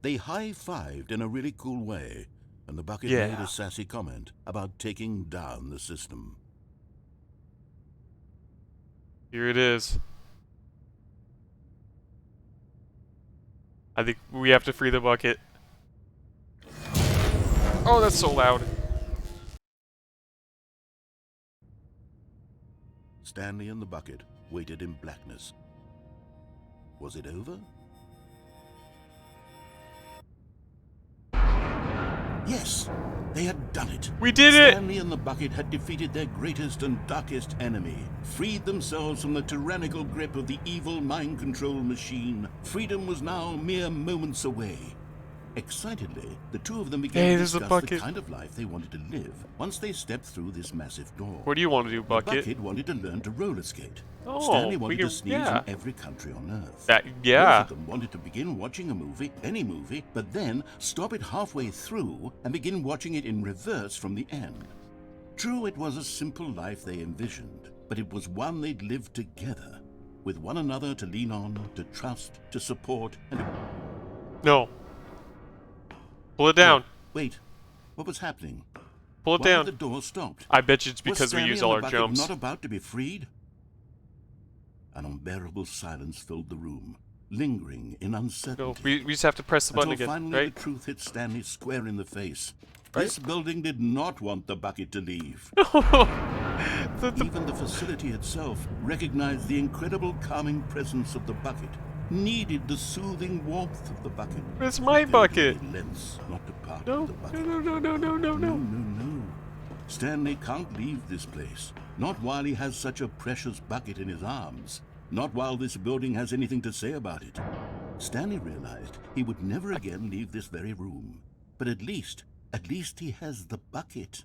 They high-fived in a really cool way, and the bucket made a sassy comment about taking down the system. Here it is. I think we have to free the bucket. Oh, that's so loud. Stanley and the bucket waited in blackness. Was it over? Yes, they had done it. We did it! Stanley and the bucket had defeated their greatest and darkest enemy, freed themselves from the tyrannical grip of the evil mind control machine. Freedom was now mere moments away. Excitedly, the two of them began to there's the discuss the bucket. kind of life they wanted to live once they stepped through this massive door. What do you want to do, The Bucket? bucket wanted to learn to roller skate. Oh, Stanley we wanted can- to sneeze yeah. in every country on Earth. That, Both yeah. of them wanted to begin watching a movie, any movie, but then stop it halfway through and begin watching it in reverse from the end. True, it was a simple life they envisioned, but it was one they'd lived together, with one another to lean on, to trust, to support, and... No. Pull it down. Wait, what was happening? Pull it Why down. had the door stopped? I bet you it's Was because we Stanley use and all the our bucket jumps. not about to be freed? An unbearable silence filled the room, lingering in No, uncertainty. we just have to press the button Until again, finally right? the truth hit Stanley square in the face. Right? This building did not want the bucket to leave. Even the facility itself recognized the incredible calming presence of the bucket, needed the soothing warmth of the bucket. It's my They bucket. made lengths not to part No, with the bucket. no. No. Stanley can't leave this place. Not while he has such a precious bucket in his arms. Not while this building has anything to say about it. Stanley realized he would never again leave this very room. But at least he has the bucket.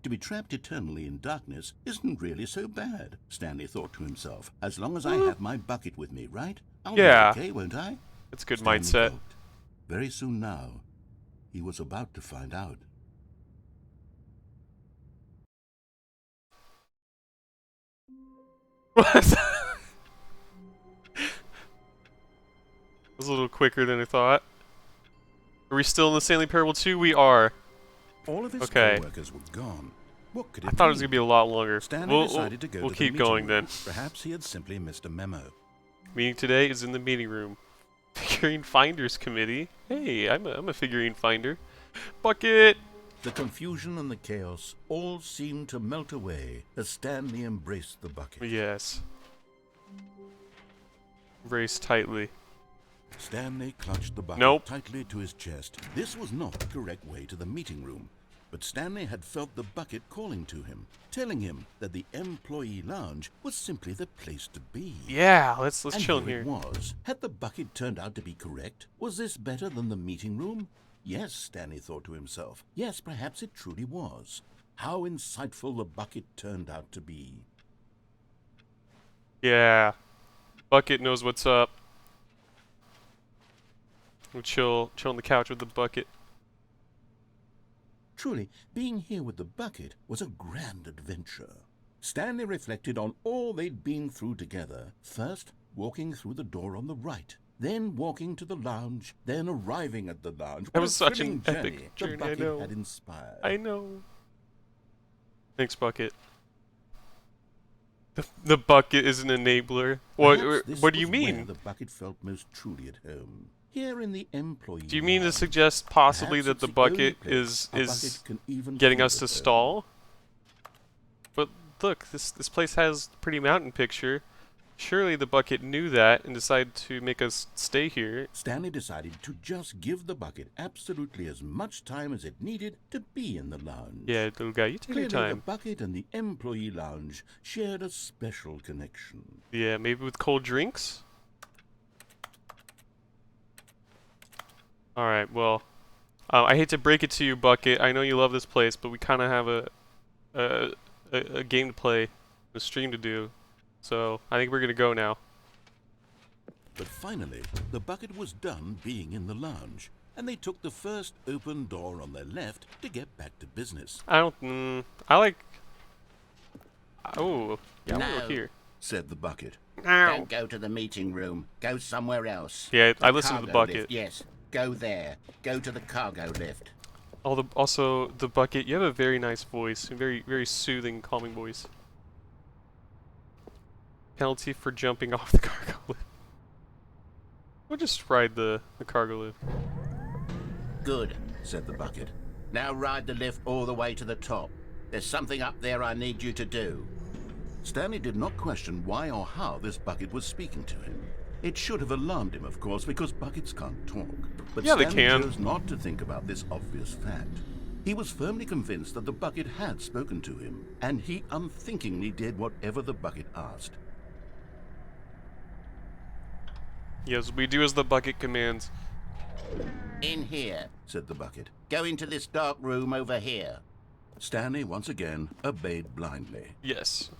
To be trapped eternally in darkness isn't really so bad, Stanley thought to himself. As long as I have my bucket with me, right? I'll Yeah. be okay, won't I? That's a good Stanley mindset. thought. Very soon now, he was about to find out. What? That was a little quicker than I thought. Are we still in the Stanley Parable 2? We are. All of his Okay. co-workers were gone. What could it I thought it was mean? going to be a lot longer. Stanley decided to go we'll to the keep meeting going room. then. Perhaps he had simply missed a memo. Meeting today is in the meeting room. Figurine Finders Committee. Hey, I'm a figurine finder. Bucket! The confusion and the chaos all seemed to melt away as Stanley embraced the bucket. Yes. Brace tightly. Stanley clutched the bucket Nope. tightly to his chest. This was not the correct way to the meeting room, but Stanley had felt the bucket calling to him, telling him that the employee lounge was simply the place to be. Yeah, let's And chill in here here. it was. Had the bucket turned out to be correct? Was this better than the meeting room? Yes, Stanley thought to himself. Yes, perhaps it truly was. How insightful the bucket turned out to be. Yeah. Bucket knows what's up. We'll chill on the couch with the bucket. Truly, being here with the bucket was a grand adventure. Stanley reflected on all they'd been through together. First, walking through the door on the right. Then walking to the lounge. Then arriving at the lounge. That What was a such an thrilling epic journey journey, I the know. bucket had inspired. I know. Thanks, Bucket. The bucket is an enabler. Perhaps this What do you was where mean? the bucket felt most truly at home. Here in the employee Do you mean to lounge. suggest possibly Perhaps that it's the the only bucket place a is bucket can even getting feel us to at home. stall? But look, this place has a pretty mountain picture. Surely the bucket knew that and decided to make us stay here. Stanley decided to just give the bucket absolutely as much time as it needed to be in the lounge. Yeah, little guy, you take your Clearly, the time. bucket and the employee lounge shared a special connection. Yeah, maybe with cold drinks? Alright, well, I hate to break it to you, Bucket. I know you love this place, but we kind of have a game to play, a stream to do. So, I think we're going to go now. But finally, the bucket was done being in the lounge, and they took the first open door on their left to get back to business. I don't, I like... Oh, yeah, I want to No. go here. Said the bucket. Don't go to the meeting room. Go somewhere else. Yeah, I The listen to the cargo bucket. lift, yes, go there. Go to the cargo lift. Also, the Bucket, you have a very nice voice, a very, very soothing, calming voice. Penalty for jumping off the cargo lift. We'll just ride the cargo lift. Good. Said the bucket. Now ride the lift all the way to the top. There's something up there I need you to do. Stanley did not question why or how this bucket was speaking to him. It should have alarmed him, of course, because buckets can't talk. But Yeah, they Stanley can. chose not to think about this obvious fact. He was firmly convinced that the bucket had spoken to him, and he unthinkingly did whatever the bucket asked. Yes, we do as the Bucket commands. In here. Said the bucket. Go into this dark room over here. Stanley once again obeyed blindly. Yes.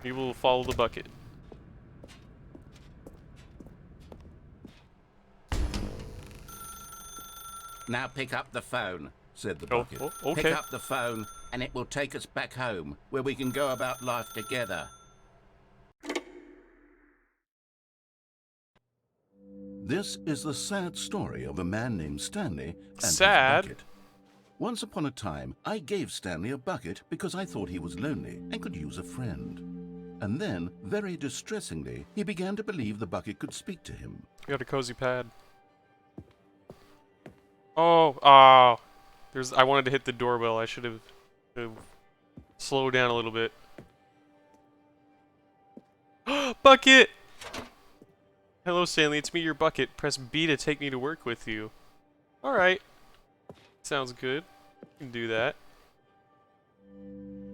We will follow the Bucket. Now pick up the phone. Said the Oh, bucket. okay. Pick up the phone, and it will take us back home, where we can go about life together. This is the sad story of a man named Stanley and Sad? his bucket. Once upon a time, I gave Stanley a bucket because I thought he was lonely and could use a friend. And then, very distressingly, he began to believe the bucket could speak to him. We got a cozy pad. Oh, there's. I wanted to hit the doorbell. I should have slowed down a little bit. Bucket! Hello, Stanley. It's me, your Bucket. Press B to take me to work with you. Alright. Sounds good. You can do that.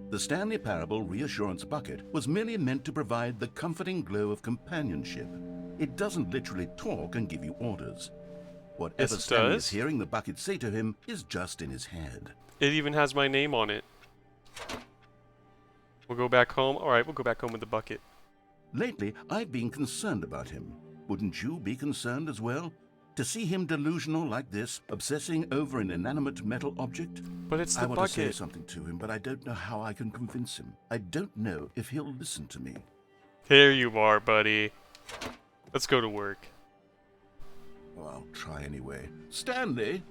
The Stanley Parable Reassurance Bucket was merely meant to provide the comforting glow of companionship. It doesn't literally talk and give you orders. Whatever Yes, it Stanley does. is hearing the bucket say to him is just in his head. It even has my name on it. We'll go back home. Alright, we'll go back home with the Bucket. Lately, I've been concerned about him. Wouldn't you be concerned as well? To see him delusional like this, obsessing over an inanimate metal object? But it's I the want to say Bucket. something to him, but I don't know how I can convince him. I don't know if he'll listen to me. There you are, buddy. Let's go to work. Well, I'll try anyway. Stanley,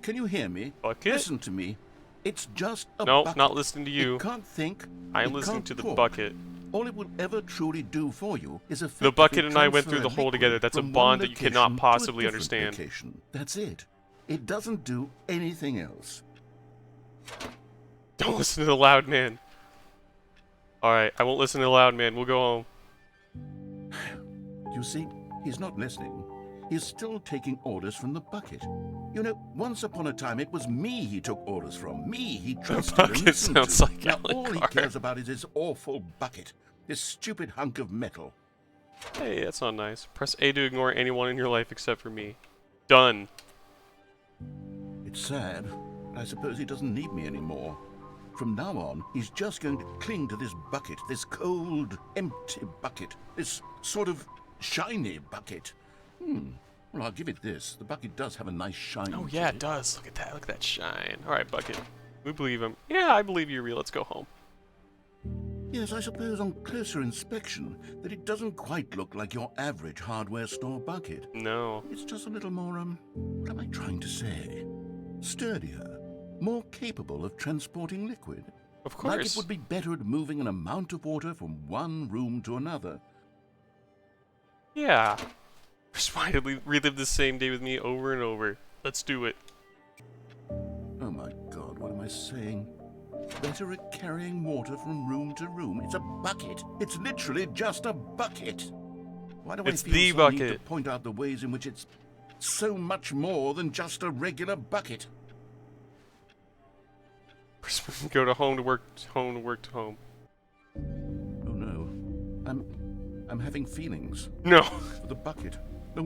can you hear me? Bucket? Listen to me. It's just a No, bucket. not listening to you. It can't think. I am it listening can't to the talk. Bucket. All it will ever truly do for you is The Bucket and I went through the transfer a hole together. liquid That's a from bond one that you cannot location to a possibly different understand. location. That's it. It doesn't do anything else. Don't listen to the loud man. Alright, I won't listen to the loud man. We'll go home. You see, he's not listening. He's still taking orders from the Bucket. You know, once upon a time it was me he took orders from. Me he trusted and Bucket listened sounds to. like Now Alan all he Carr. cares about is his awful Bucket. This stupid hunk of metal. Hey, that's not nice. Press A to ignore anyone in your life except for me. Done. It's sad, but I suppose he doesn't need me anymore. From now on, he's just going to cling to this bucket, this cold, empty bucket, this sort of shiny bucket. Well, I'll give it this. The bucket does have a nice shine. Oh to yeah, it does. Look at that. Look at that shine. All right, Bucket. We believe him. Yeah, I believe you're real. Let's go home. Yes, I suppose on closer inspection that it doesn't quite look like your average hardware store bucket. No. It's just a little more, what am I trying to say? Sturdier, more capable of transporting liquid. Of course. Like it would be better at moving an amount of water from one room to another. Yeah. Persuadedly relive the same day with me over and over. Let's do it. Oh my God, what am I saying? Better at carrying water from room to room. It's a bucket. It's literally just a bucket. Why do I It's feel the so need to bucket. point out the ways in which it's so much more than just a regular bucket? Go to home to work, home to work to home. Oh no. I'm having feelings No. for the bucket. No.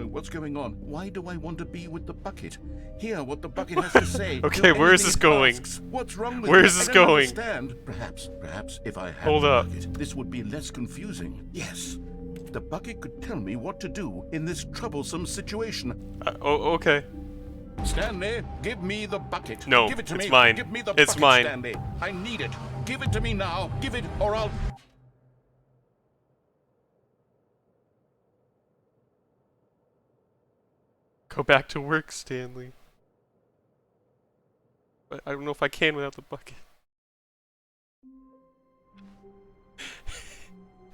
What's going on? Why do I want to be with the bucket? Hear what the bucket has to say. Okay, Do where is anything this it going? asks. What's wrong with Where it? is this I don't going? Understand. Perhaps if I had Hold the up. bucket, this would be less confusing. Yes. The bucket could tell me what to do in this troublesome situation. Oh, okay. Stanley, give me the bucket. No, give it to it's me. mine. Give me the It's bucket, mine. Stanley. I need it. Give it to me now. Give it, or I'll. Go back to work, Stanley. But I don't know if I can without the bucket.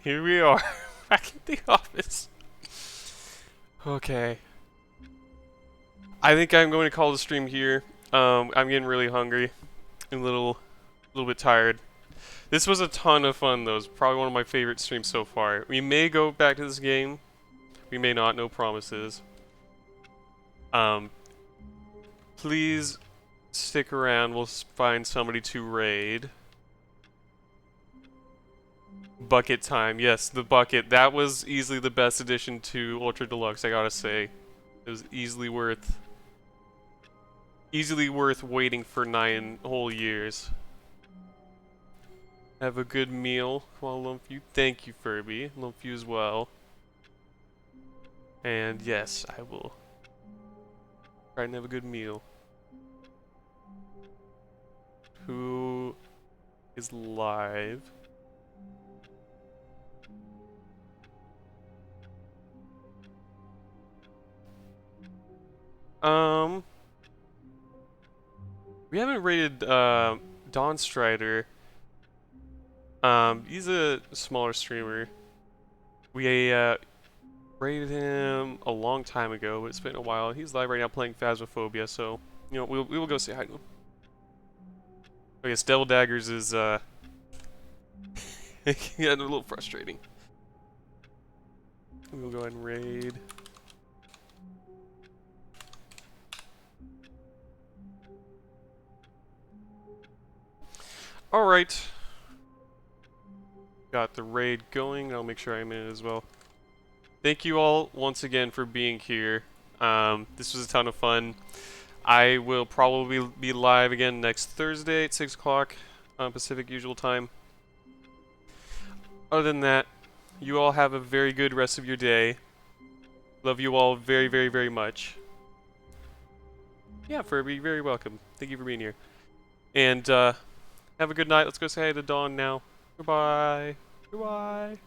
Here we are, back at the office. Okay. I think I'm going to call the stream here. I'm getting really hungry and a little bit tired. This was a ton of fun, though. It's probably one of my favorite streams so far. We may go back to this game. We may not. No promises. Please stick around. We'll find somebody to raid. Bucket time. Yes, the bucket. That was easily the best addition to Ultra Deluxe, I gotta say. It was easily worth waiting for 9 whole years. Have a good meal while lump you. Thank you, Furby. Lump you as well. And yes, I will try and have a good meal. Who is live? We haven't rated Dawn Strider. He's a smaller streamer. We rated him a long time ago, but it's been a while. He's live right now playing Phasmophobia, so you know we will go say hi to him. I guess Devil Daggers is yeah, a little frustrating. We'll go ahead and raid. Alright. Got the raid going. I'll make sure I'm in it as well. Thank you all once again for being here. This was a ton of fun. I will probably be live again next Thursday at 6 o'clock Pacific usual time. Other than that, you all have a very good rest of your day. Love you all very, very, very much. Yeah, Furby, very welcome. Thank you for being here. And have a good night. Let's go say hi to Dawn now. Goodbye. Goodbye.